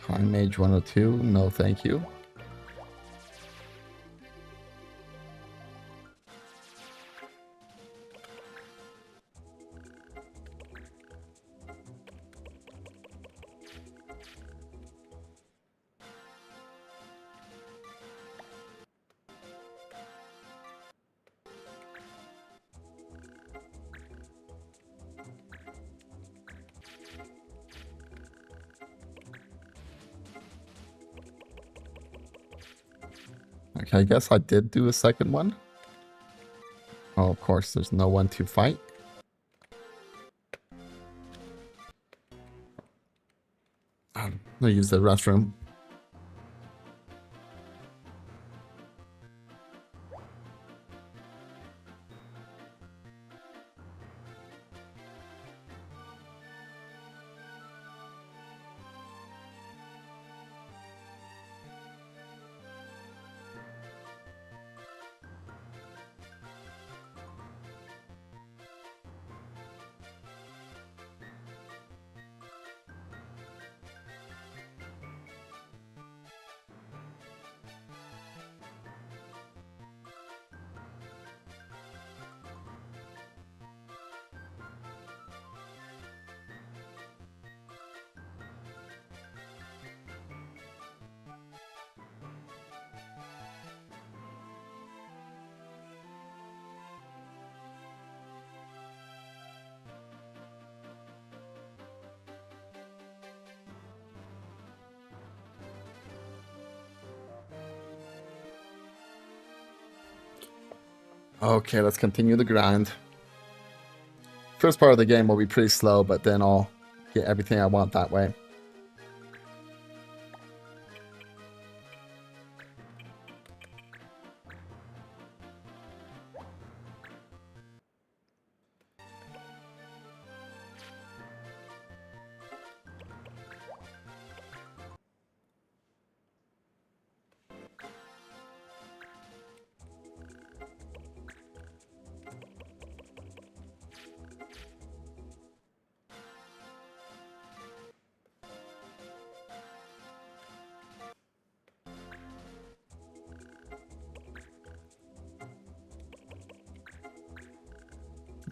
High Mage 102, no thank you. Okay, I guess I did do a second one. Oh, of course, there's no one to fight. I'm gonna use the restroom. Okay, let's continue the grind. First part of the game will be pretty slow, but then I'll get everything I want that way.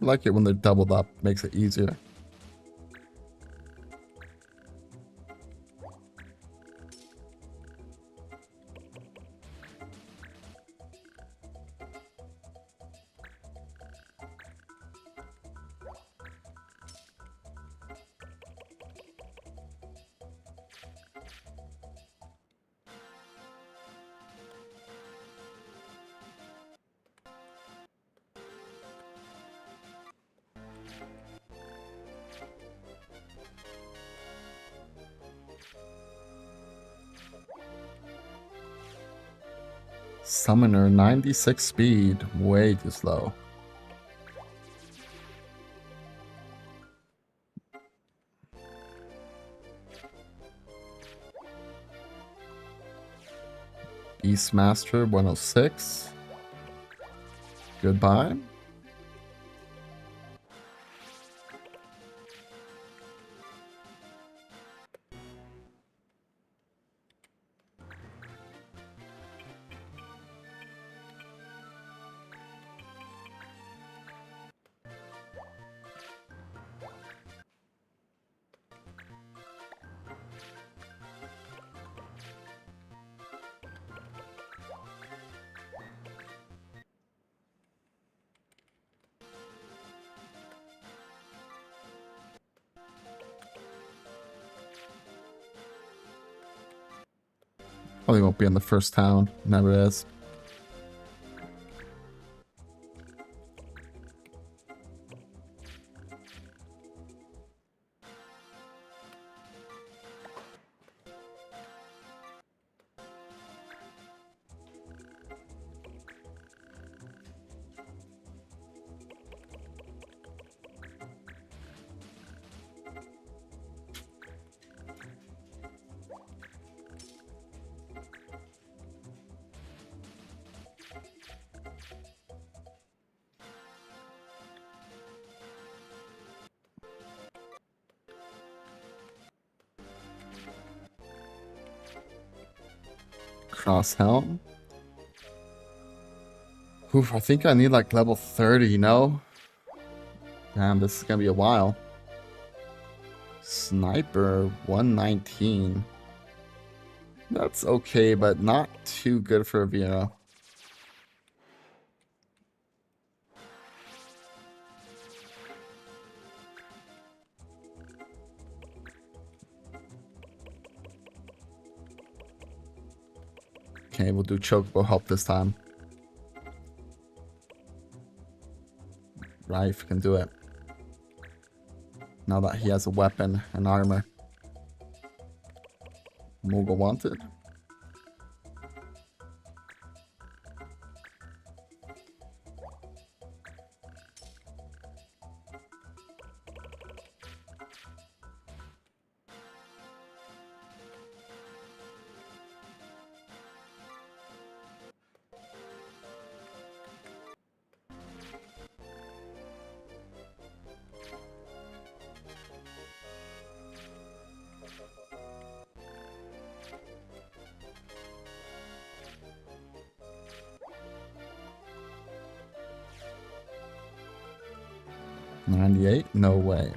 I like it when they're doubled up, makes it easier. Summoner 96 speed, way too slow. Beastmaster 106. Goodbye. Probably won't be in the first town. Never is. Cross helm. Oof, I think I need like level 30, you know? Damn, this is gonna be a while. Sniper 119. That's okay, but not too good for a Vera. Okay, we'll do Chocobo help this time. Rife can do it. Now that he has a weapon and armor. Moogle wanted. $98? No way.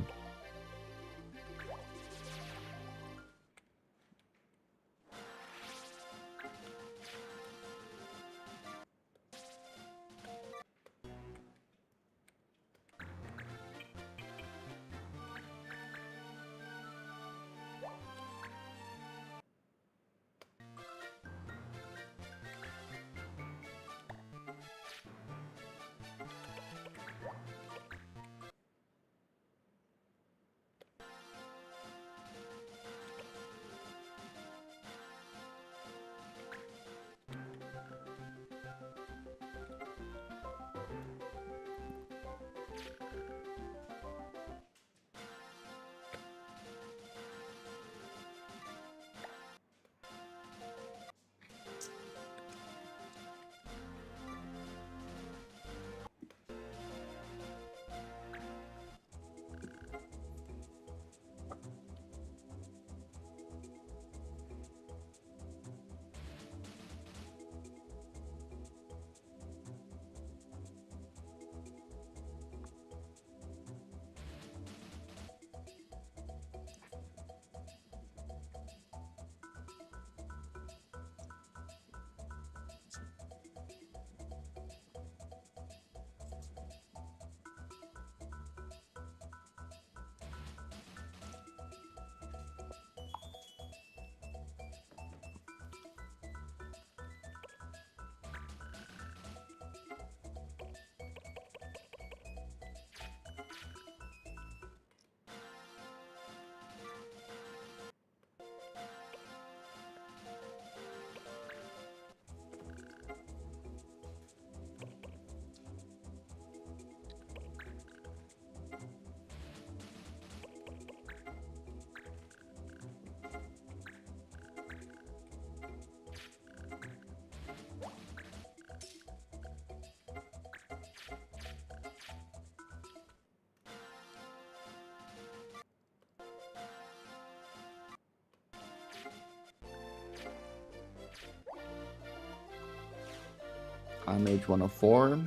High Mage 104.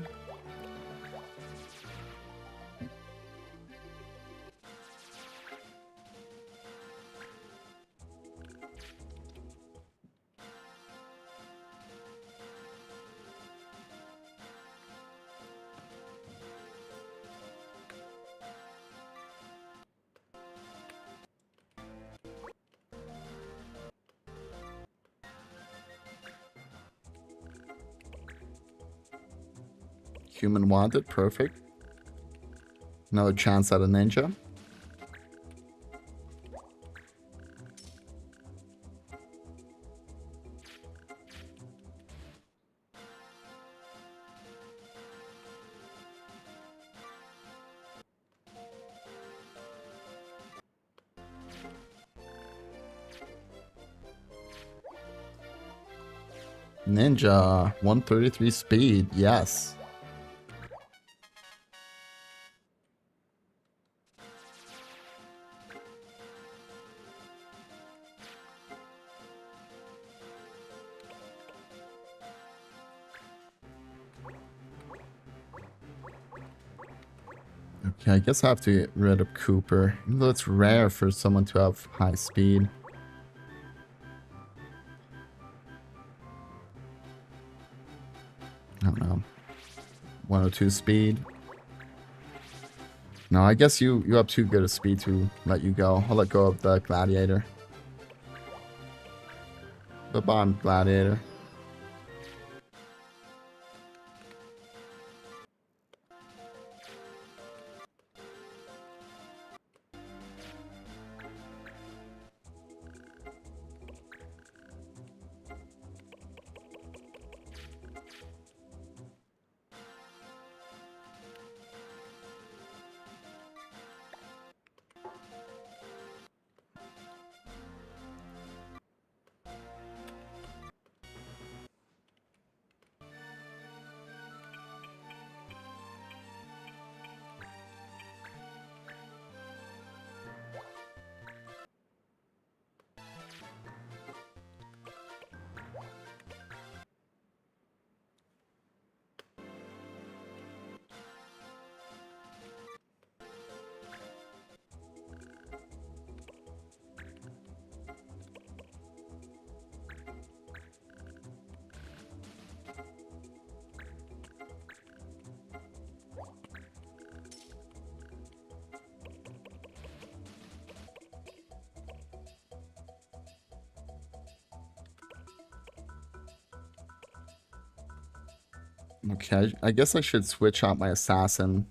Human wanted, perfect. Another chance at a ninja. Ninja, 133 speed, yes. Okay, I guess I have to get rid of Cooper. Even though it's rare for someone to have high speed. I don't know. 102 speed. No, I guess you have too good a speed to let you go. I'll let go of the Gladiator. Bye-bye, Gladiator. Okay, I guess I should switch out my assassin.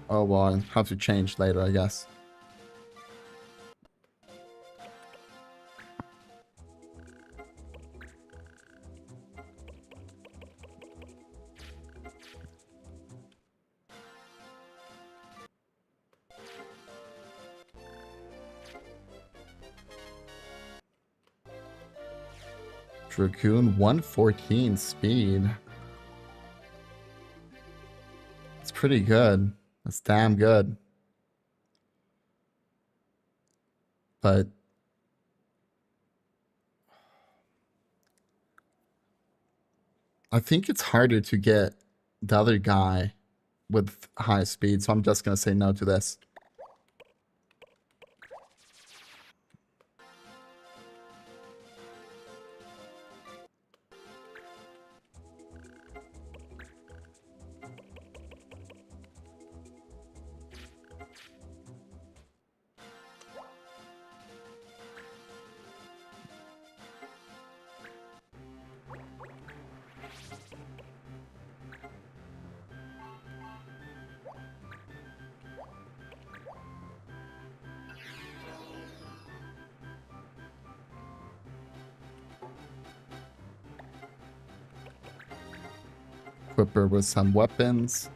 Oh well, I'll have to change later, I guess. Dragoon 114 speed. It's pretty good. That's damn good. But I think it's harder to get the other guy with high speed, so I'm just gonna say no to this. Equip her with some weapons.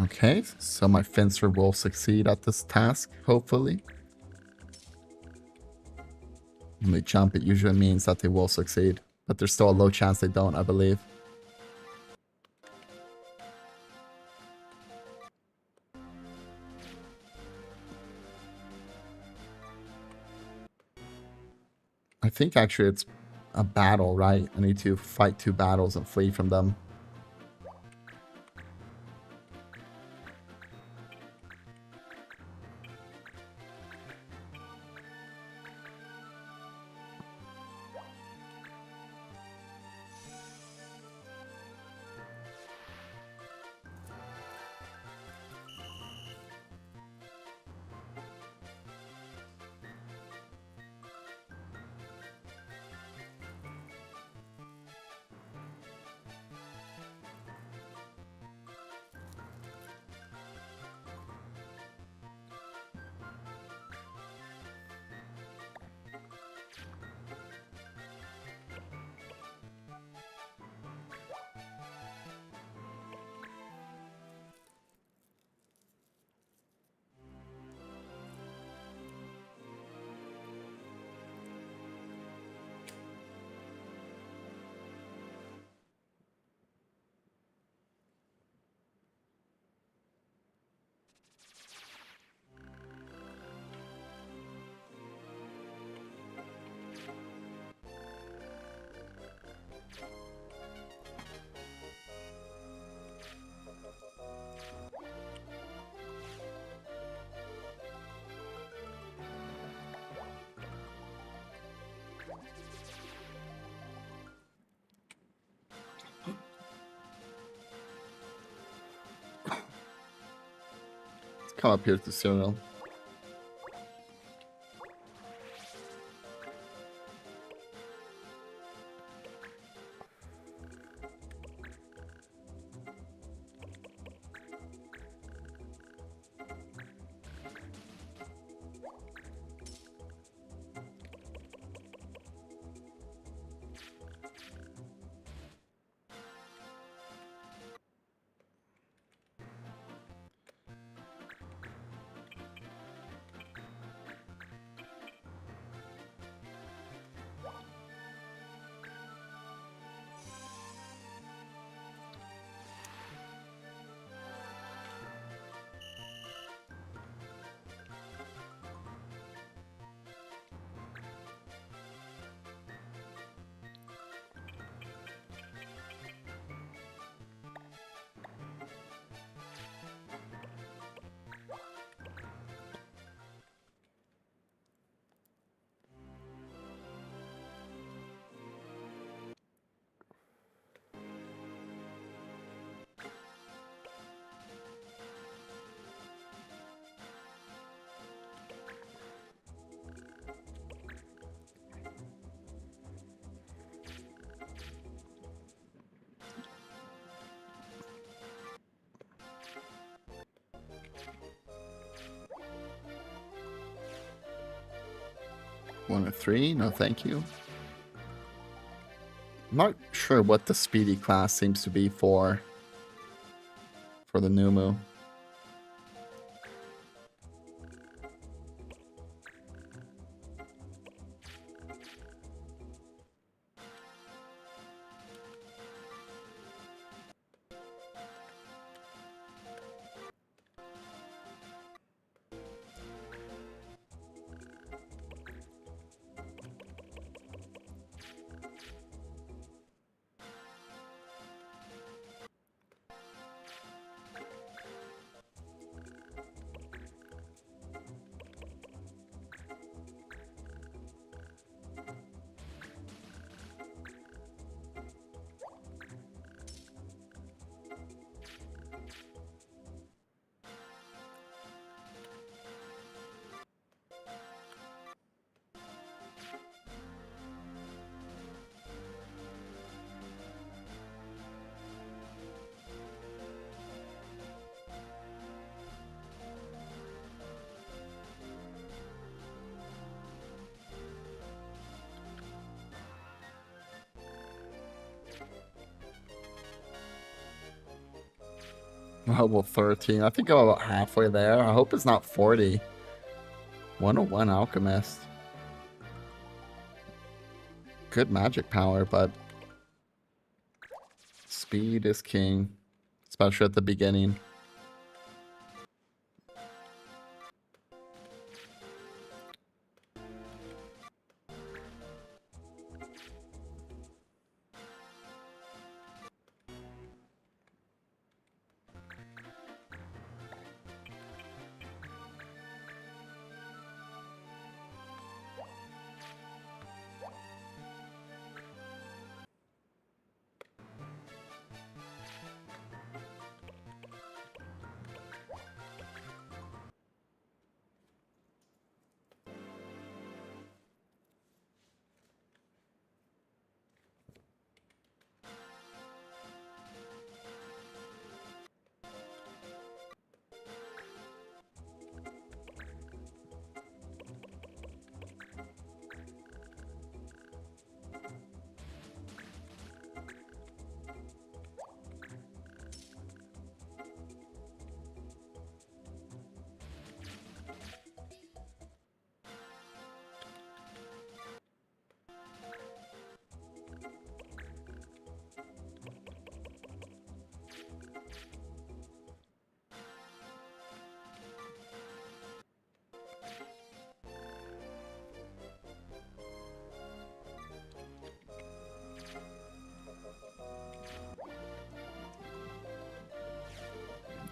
Okay, so my fencer will succeed at this task, hopefully. When they jump, it usually means that they will succeed. But there's still a low chance they don't, I believe. I think actually it's a battle, right? I need to fight 2 battles and flee from them. Come up here to Cyril. One of 3, no thank you. I'm not sure what the speedy class seems to be for the Numu. Level 13. I think I'm about halfway there. I hope it's not 40. 101 Alchemist. Good magic power, but speed is king, especially at the beginning.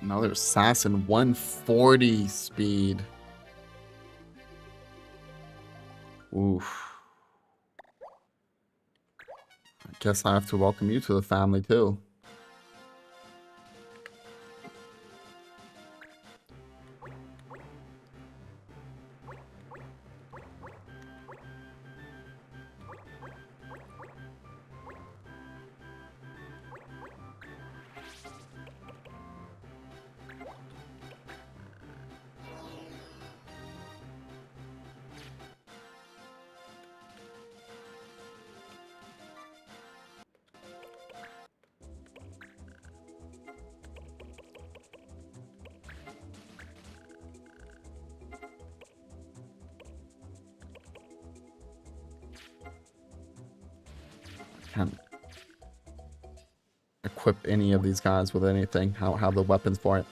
Another assassin, 140 speed. Oof. I guess I have to welcome you to the family too. Can't equip any of these guys with anything. How the weapons for it.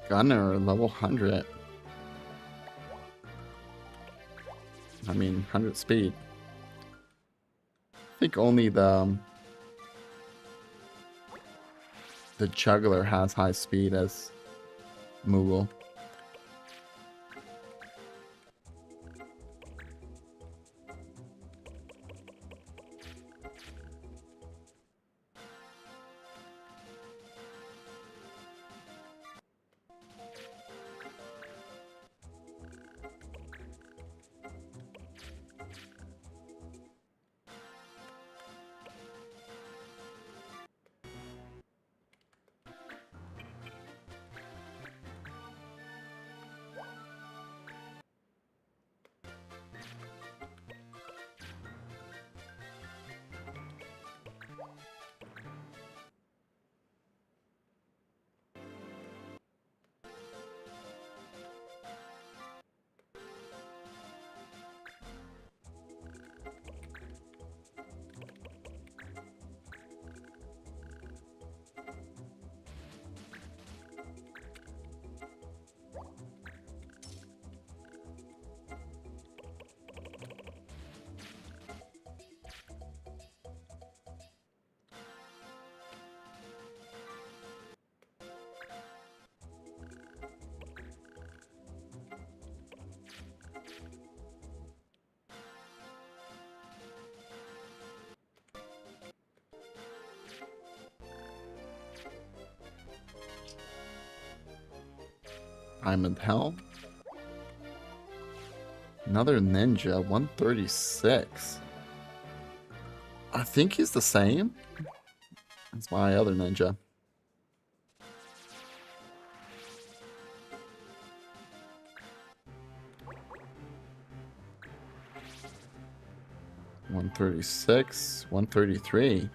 Gunner, level 100. I mean, 100 speed. I think only the juggler has high speed as Moogle. Diamond Hell. Another ninja, 136. I think he's the same. That's my other ninja. $136, $133.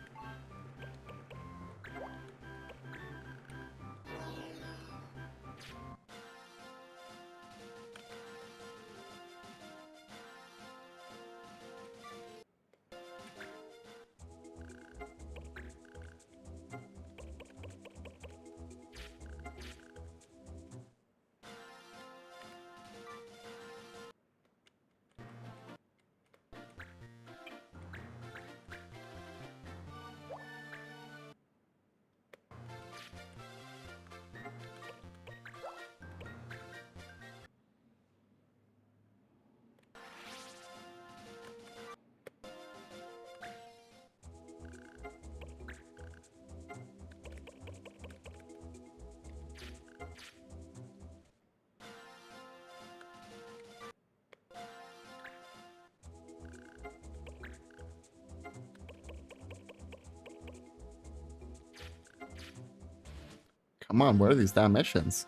Come on, where are these damn missions?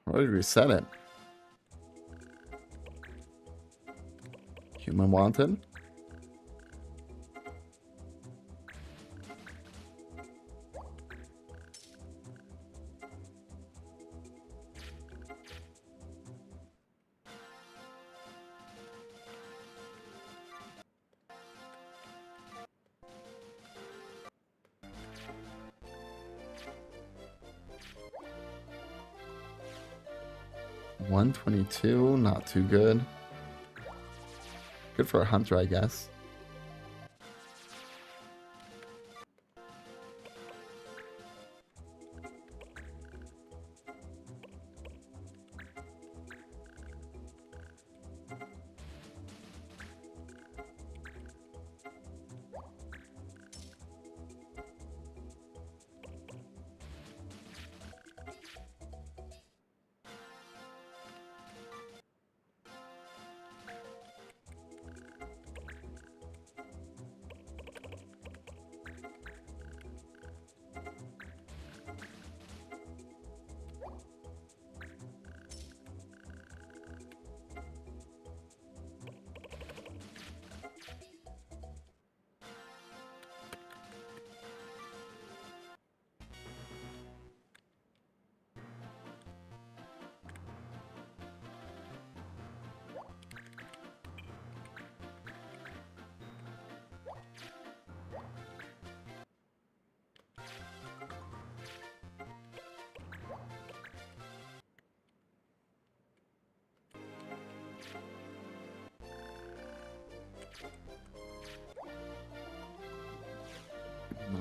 Where did we reset it? Human Wanted? $122, not too good. Good for a hunter, I guess.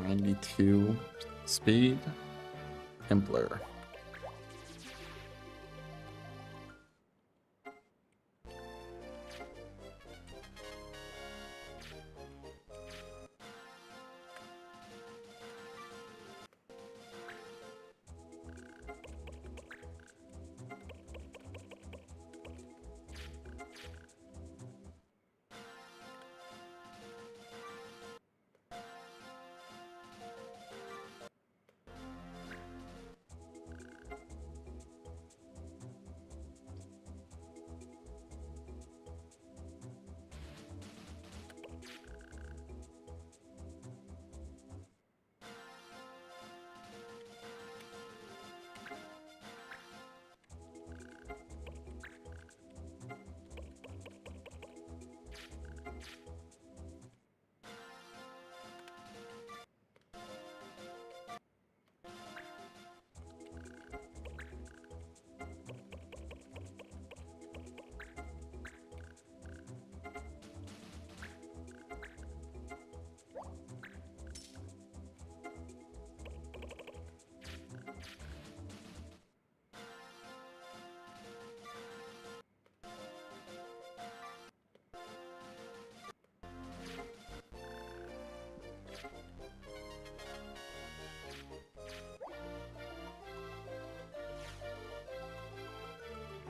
92 speed. Templar.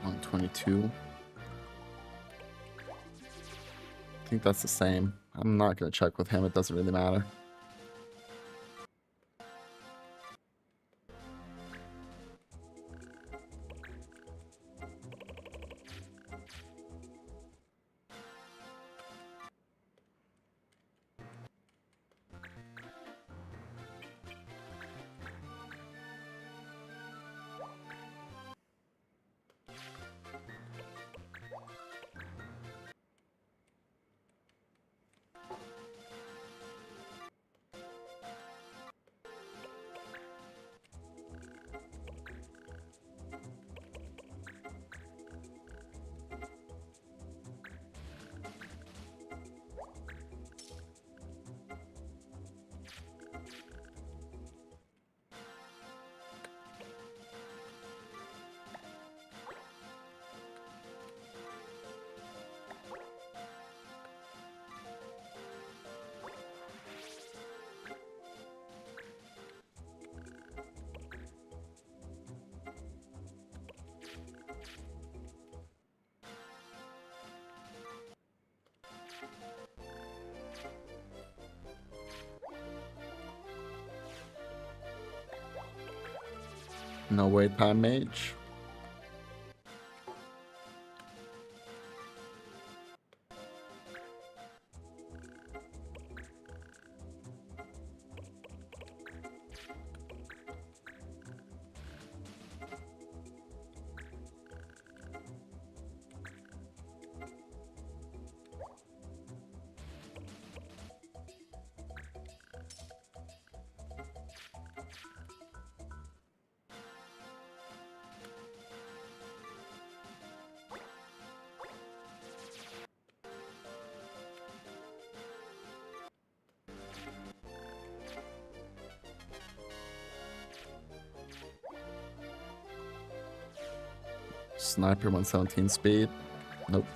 On 22. I think that's the same. I'm not going to check with him. It doesn't really matter. No wait time mage. Sniper 117 speed. Nope.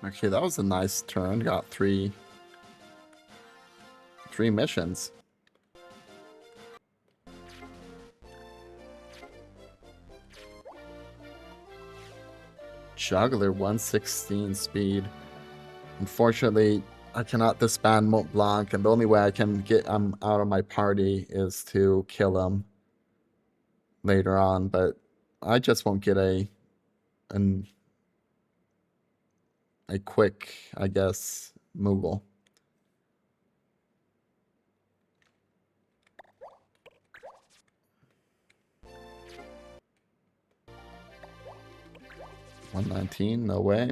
Okay, that was a nice turn. Got three missions. Juggler 116 speed. Unfortunately, I cannot disband Mont Blanc, and the only way I can get him out of my party is to kill him later on, but I just won't get a quick, I guess, Moogle. $119, no way.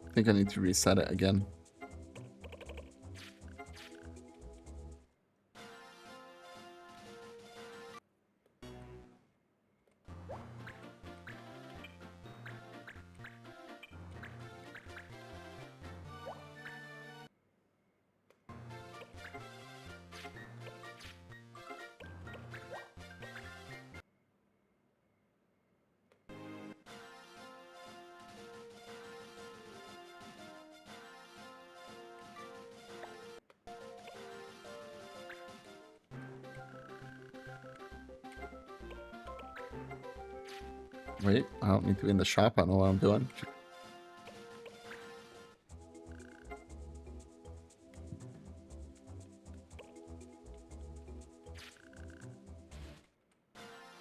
I think I need to reset it again. Wait, I don't need to be in the shop. I don't know what I'm doing.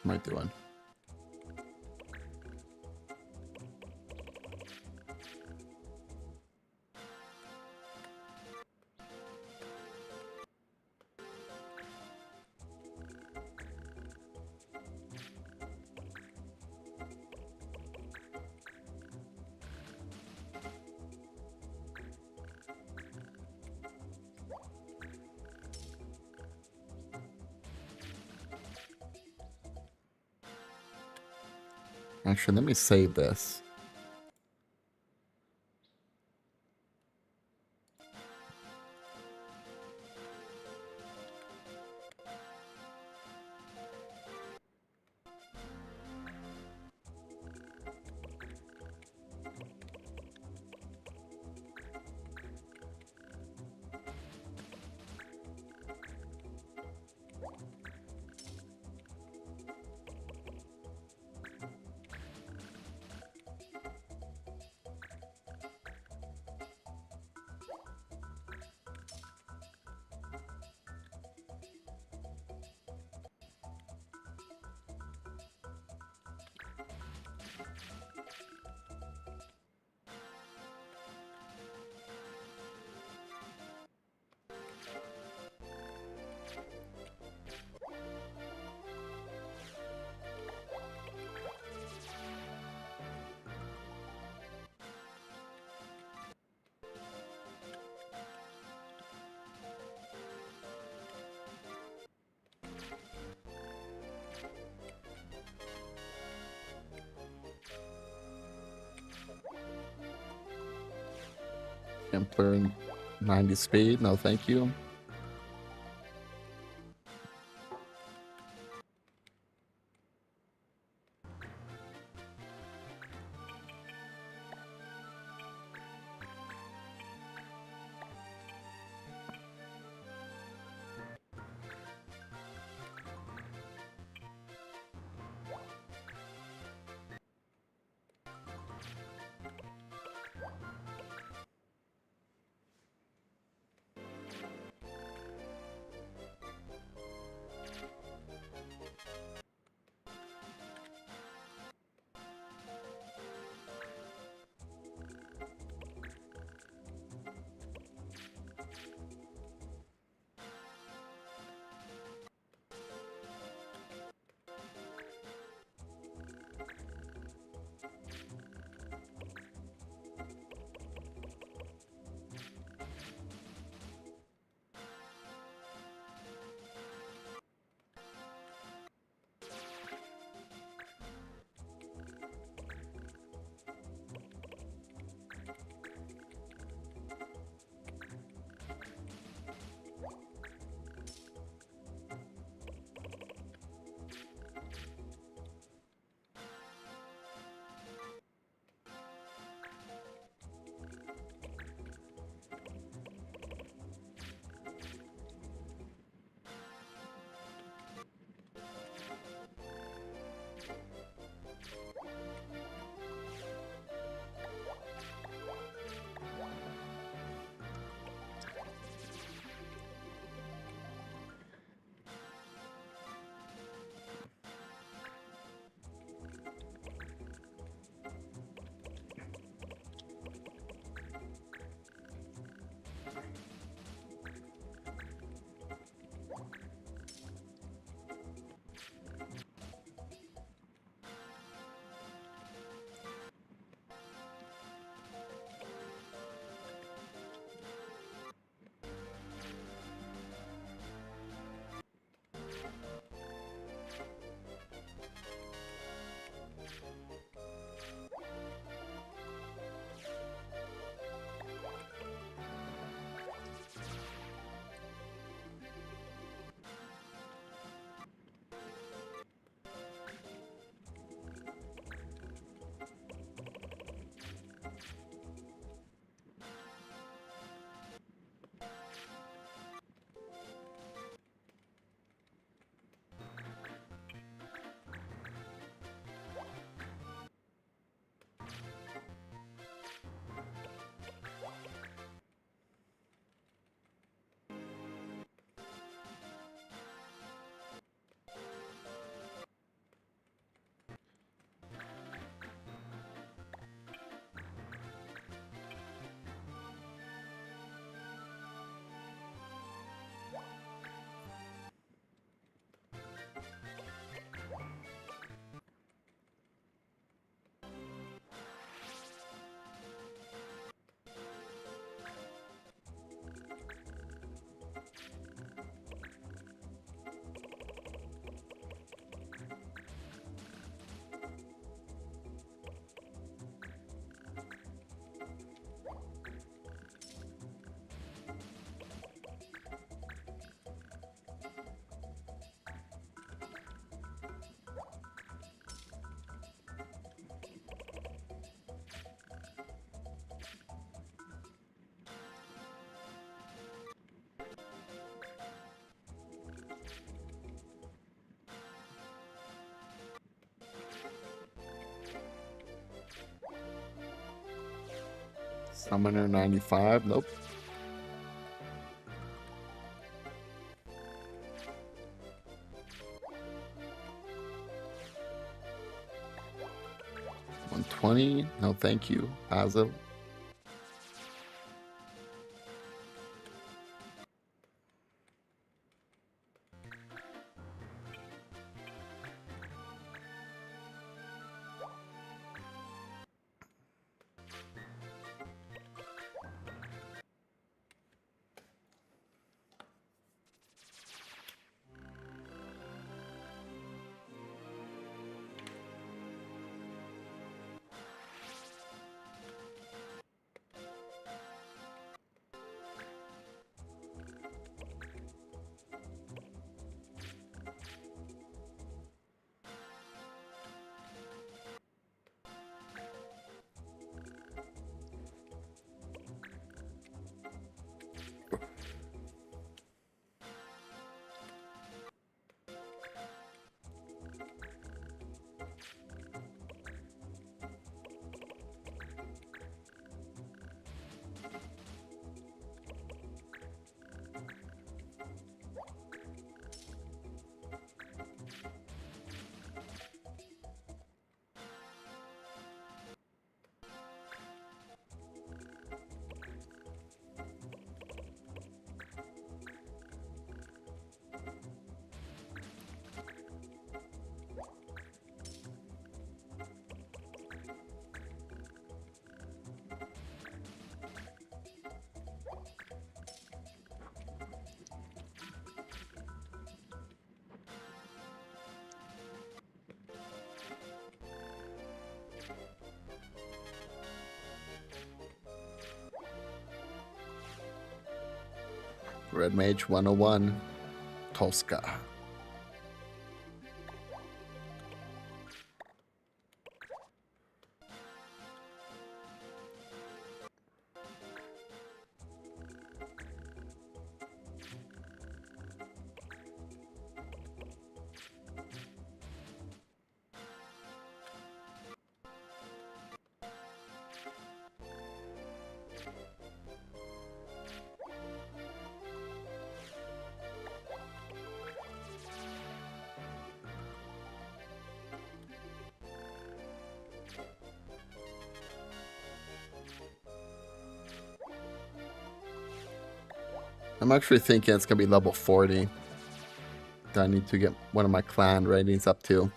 What am I doing? Actually, let me save this. Templar 90 speed, no thank you. Summoner 95, nope. $120, no thank you. Basil. Red Mage 101. Tosca. I'm actually thinking it's going to be level 40 that I need to get one of my clan ratings up to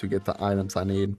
get the items I need.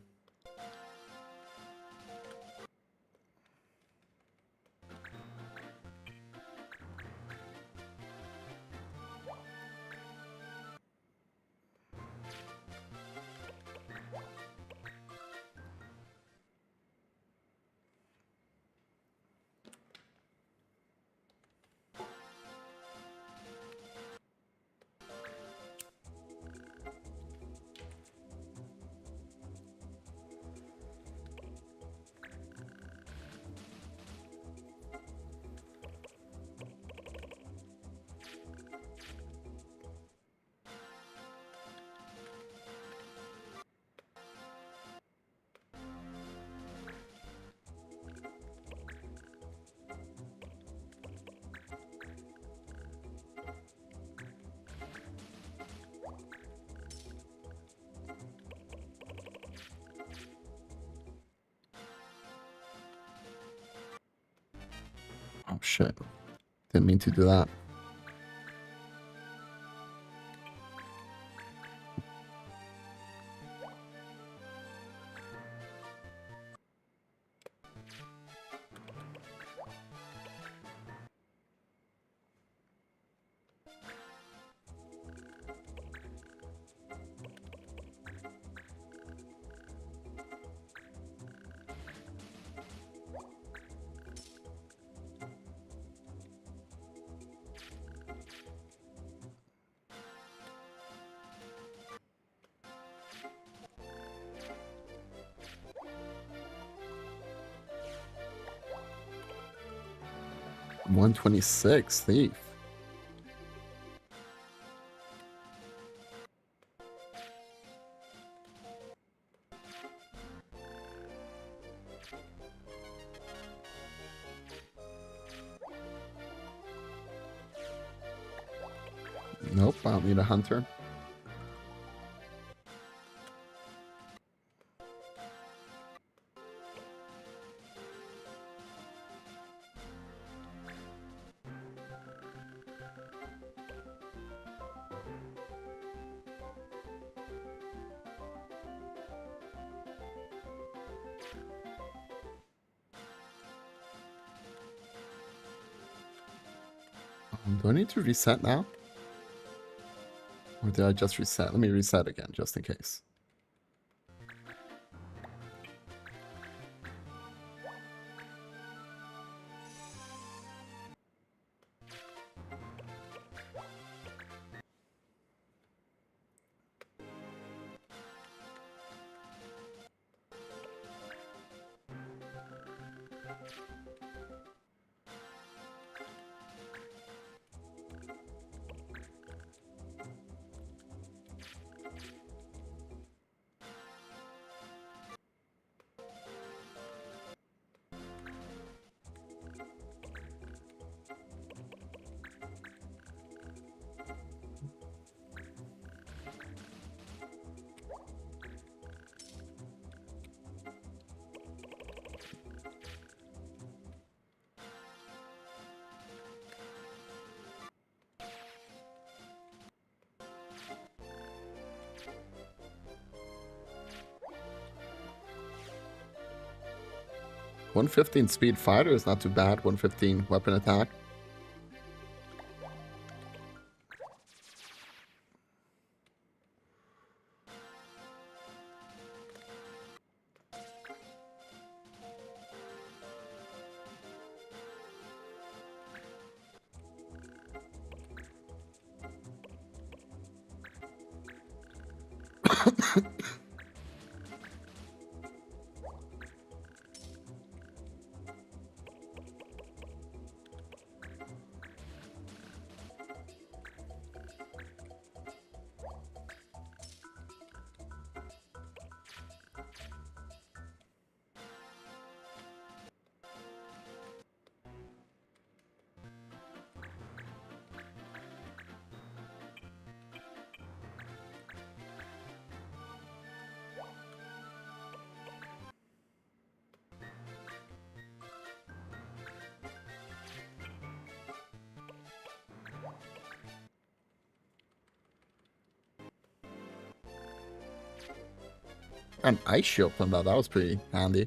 Oh shit. Didn't mean to do that. $126 thief. Nope, I don't need a hunter. Do I need to reset now? Or did I just reset? Let me reset again, just in case. $115 speed fighter is not too bad. $115 weapon attack. An ice shield from that. That was pretty handy.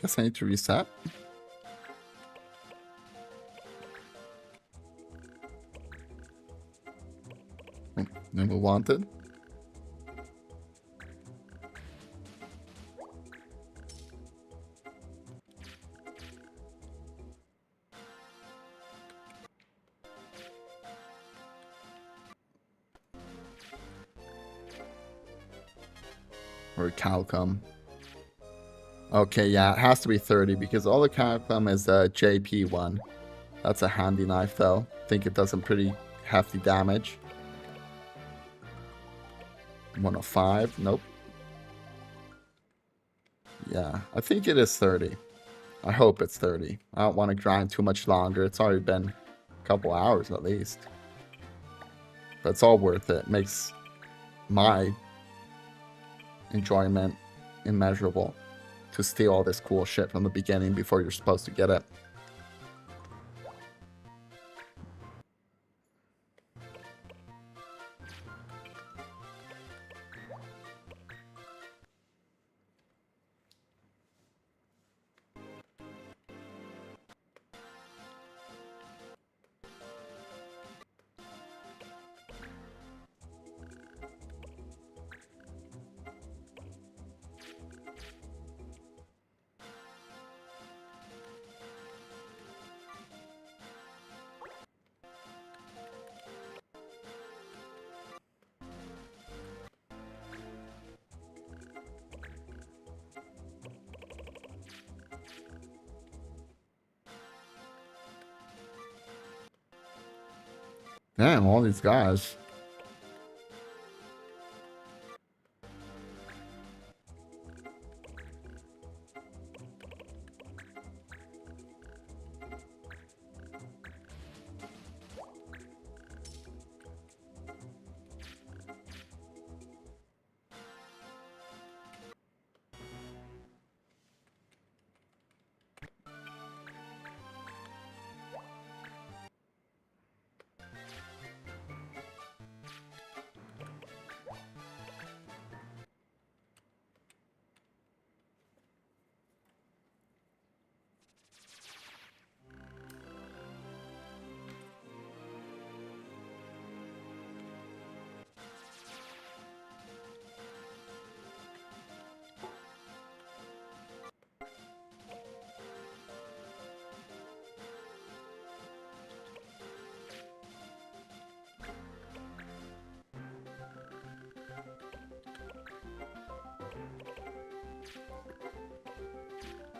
Guess I need to reset. Oh, never wanted. Or Calcum. Okay, yeah, it has to be 30 because all the Calcum is a JP one. That's a handy knife though. I think it does some pretty hefty damage. 105, nope. Yeah, I think it is 30. I hope it's 30. I don't want to grind too much longer. It's already been a couple hours at least. But it's all worth it. Makes my enjoyment immeasurable to steal all this cool shit from the beginning before you're supposed to get it. Damn, all these guys.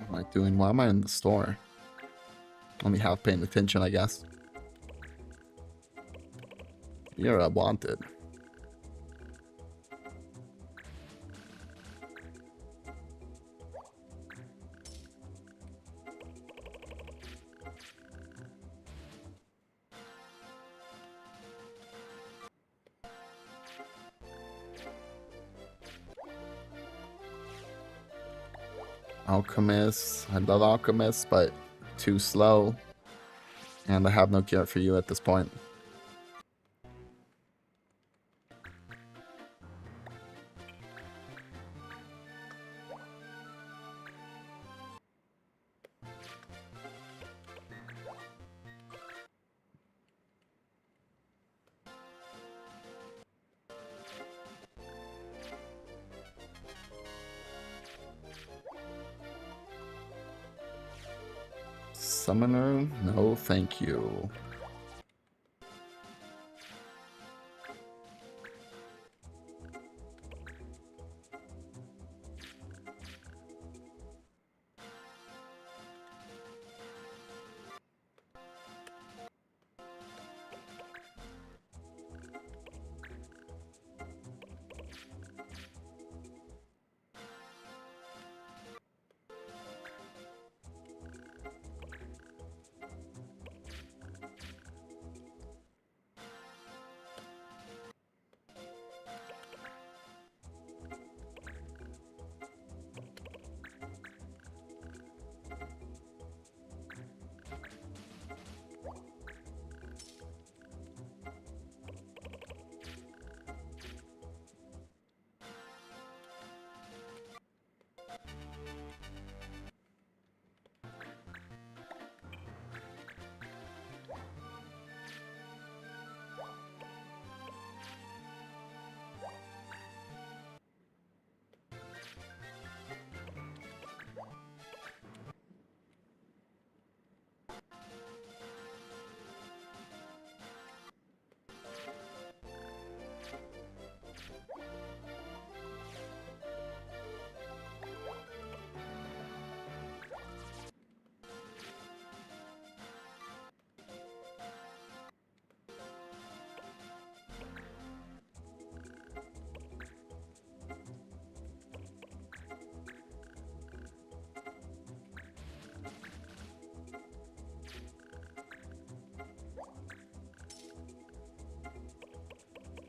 What am I doing? Why am I in the store? Only half paying attention, I guess. You're a wanted. Alchemist. I love Alchemist, but too slow. And I have no cure for you at this point. Summoner? No, thank you.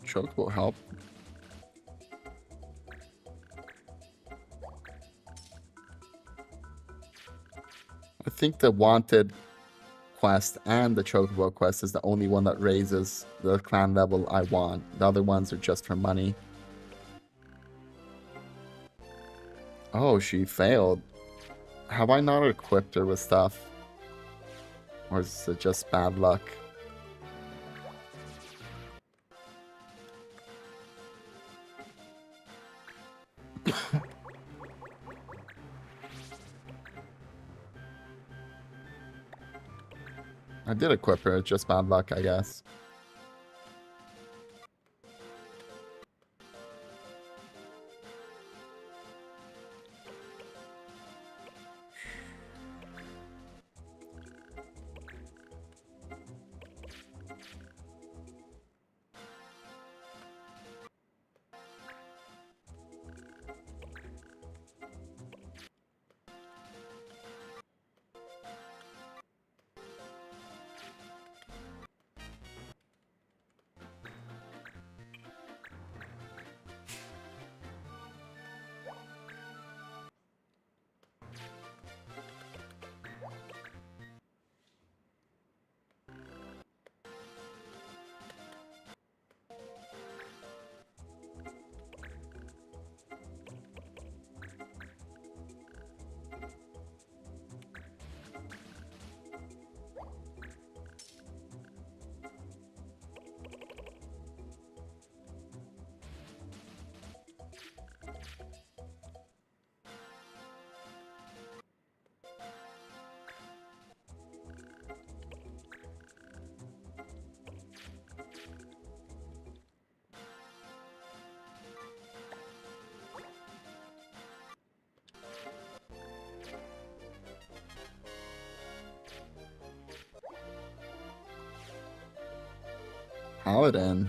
Choke will help. I think the wanted quest and the chocobo quest is the only one that raises the clan level I want. The other ones are just for money. Oh, she failed. Have I not equipped her with stuff? Or is it just bad luck? I did equip her, it's just bad luck, I guess. Paladin.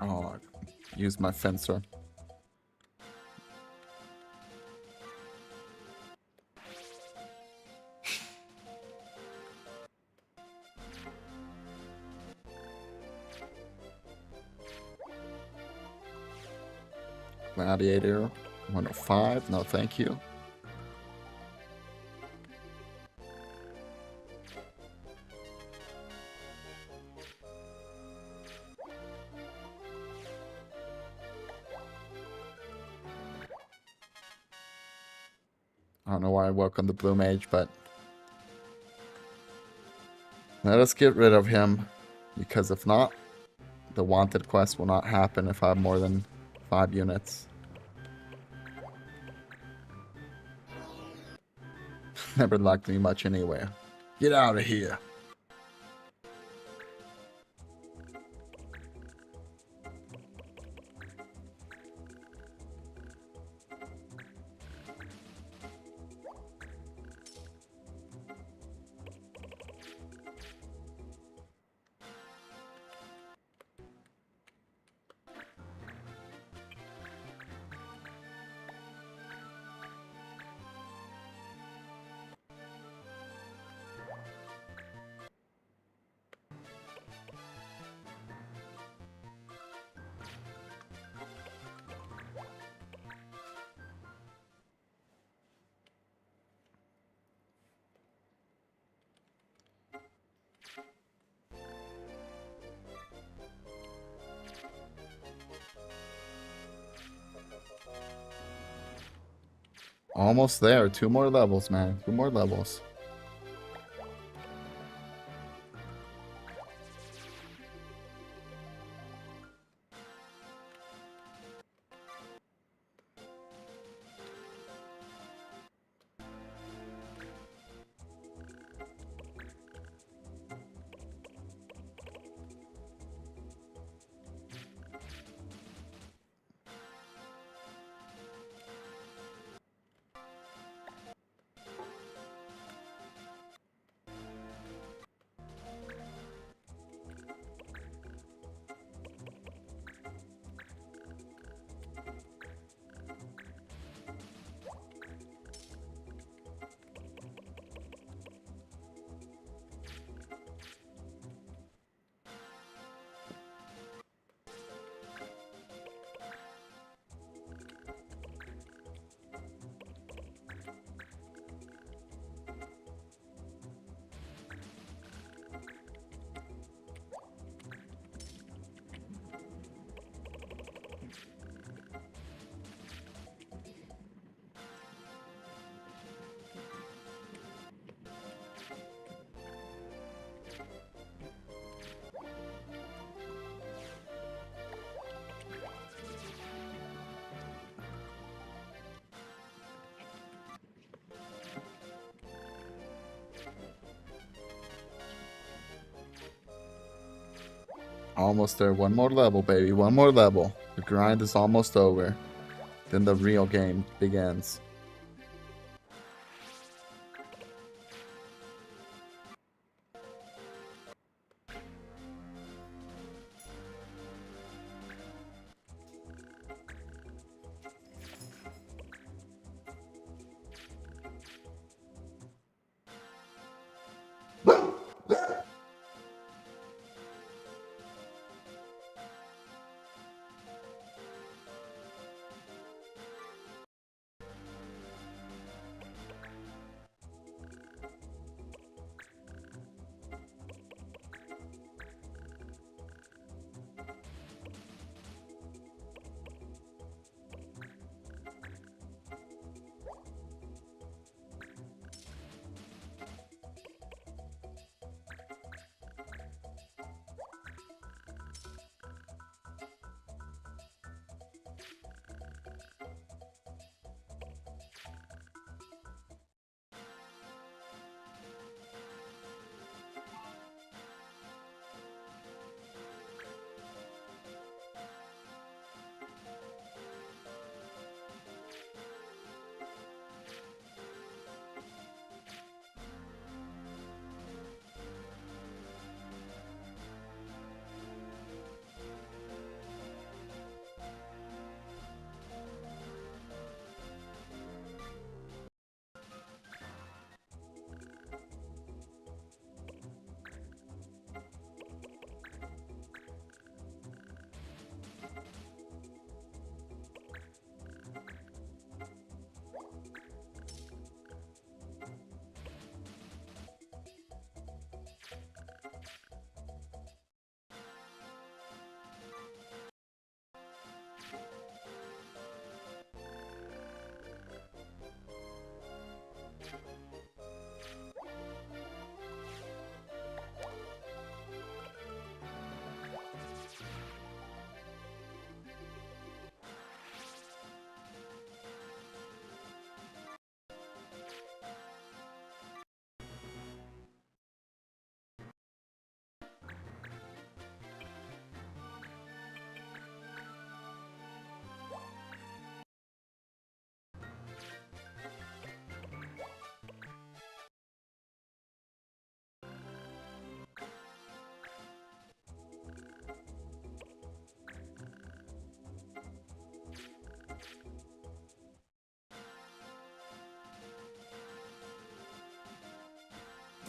Oh, use my fencer. Gladiator 105. No, thank you. I don't know why I woke on the Blue Mage, but let us get rid of him, because if not, the wanted quest will not happen if I have more than 5 units. Never liked me much anywhere. Get out of here. Almost there. 2 more levels, man. 2 more levels. Almost there. 1 more level, baby. 1 more level. The grind is almost over. Then the real game begins.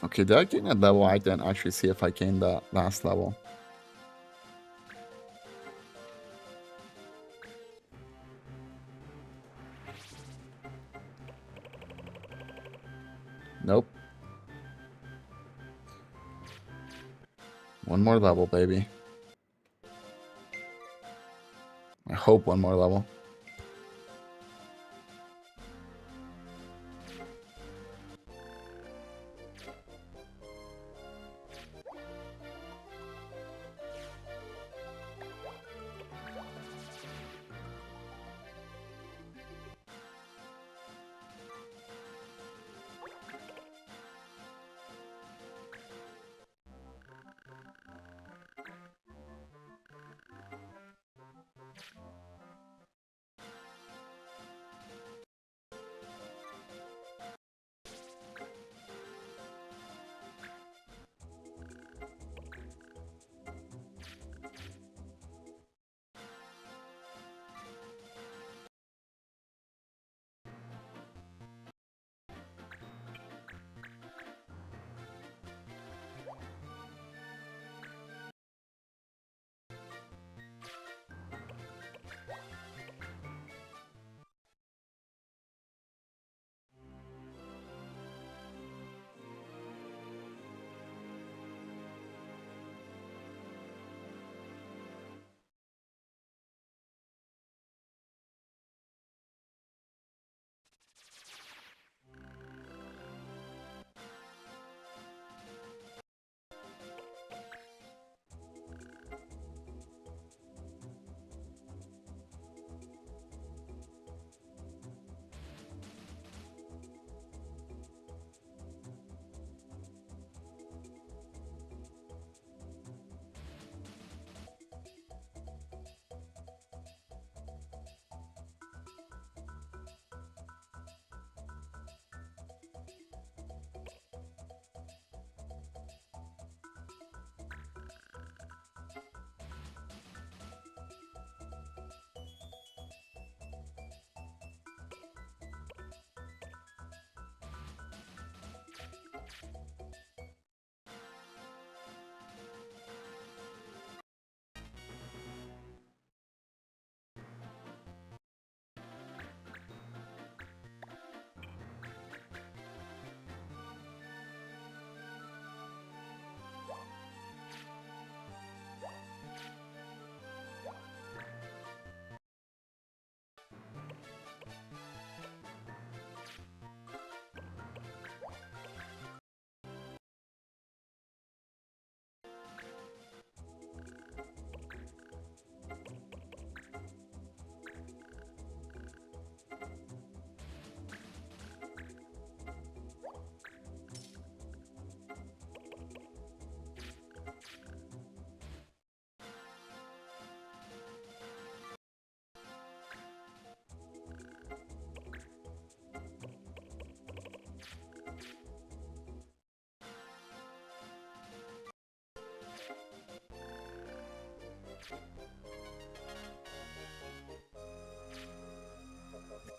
Okay, did I gain that level? I didn't actually see if I gained that last level. Nope. One more level, baby. I hope one more level.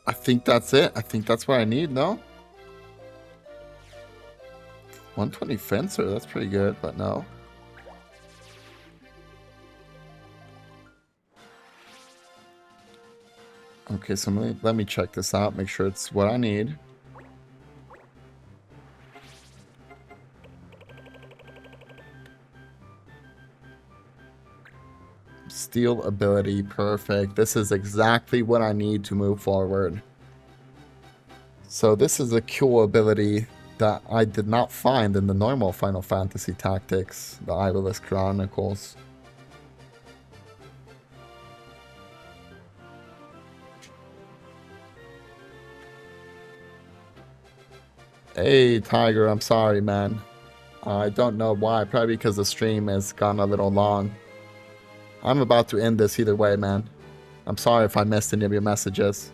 I think that's it. I think that's what I need, no? 120 Fencer, that's pretty good, but no. Okay, so let me check this out, make sure it's what I need. Steel ability, perfect. This is exactly what I need to move forward. So this is a cool ability that I did not find in the normal Final Fantasy Tactics, the Ivalice Chronicles. Hey, Tiger, I'm sorry, man. I don't know why, probably because the stream has gone a little long. I'm about to end this either way, man. I'm sorry if I missed any of your messages.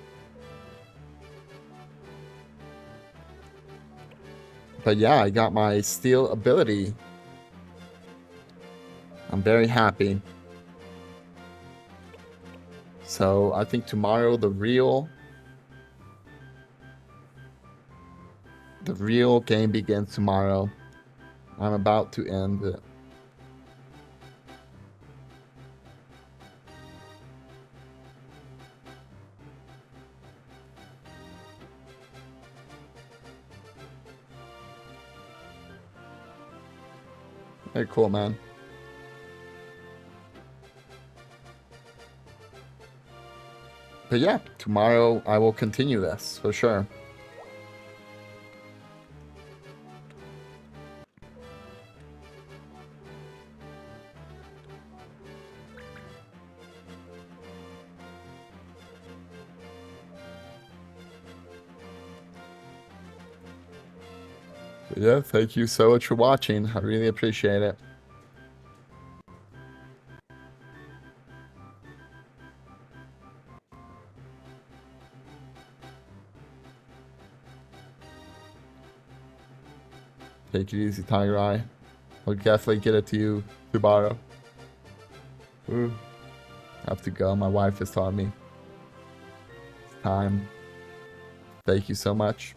But yeah, I got my steel ability. I'm very happy. So I think tomorrow the real game begins tomorrow. I'm about to end it. Very cool, man. But yeah, tomorrow I will continue this for sure. But yeah, thank you so much for watching. I really appreciate it. Take it easy, Tiger Eye. I'll definitely get it to you tomorrow. Ooh. I have to go. My wife has taught me. It's time. Thank you so much.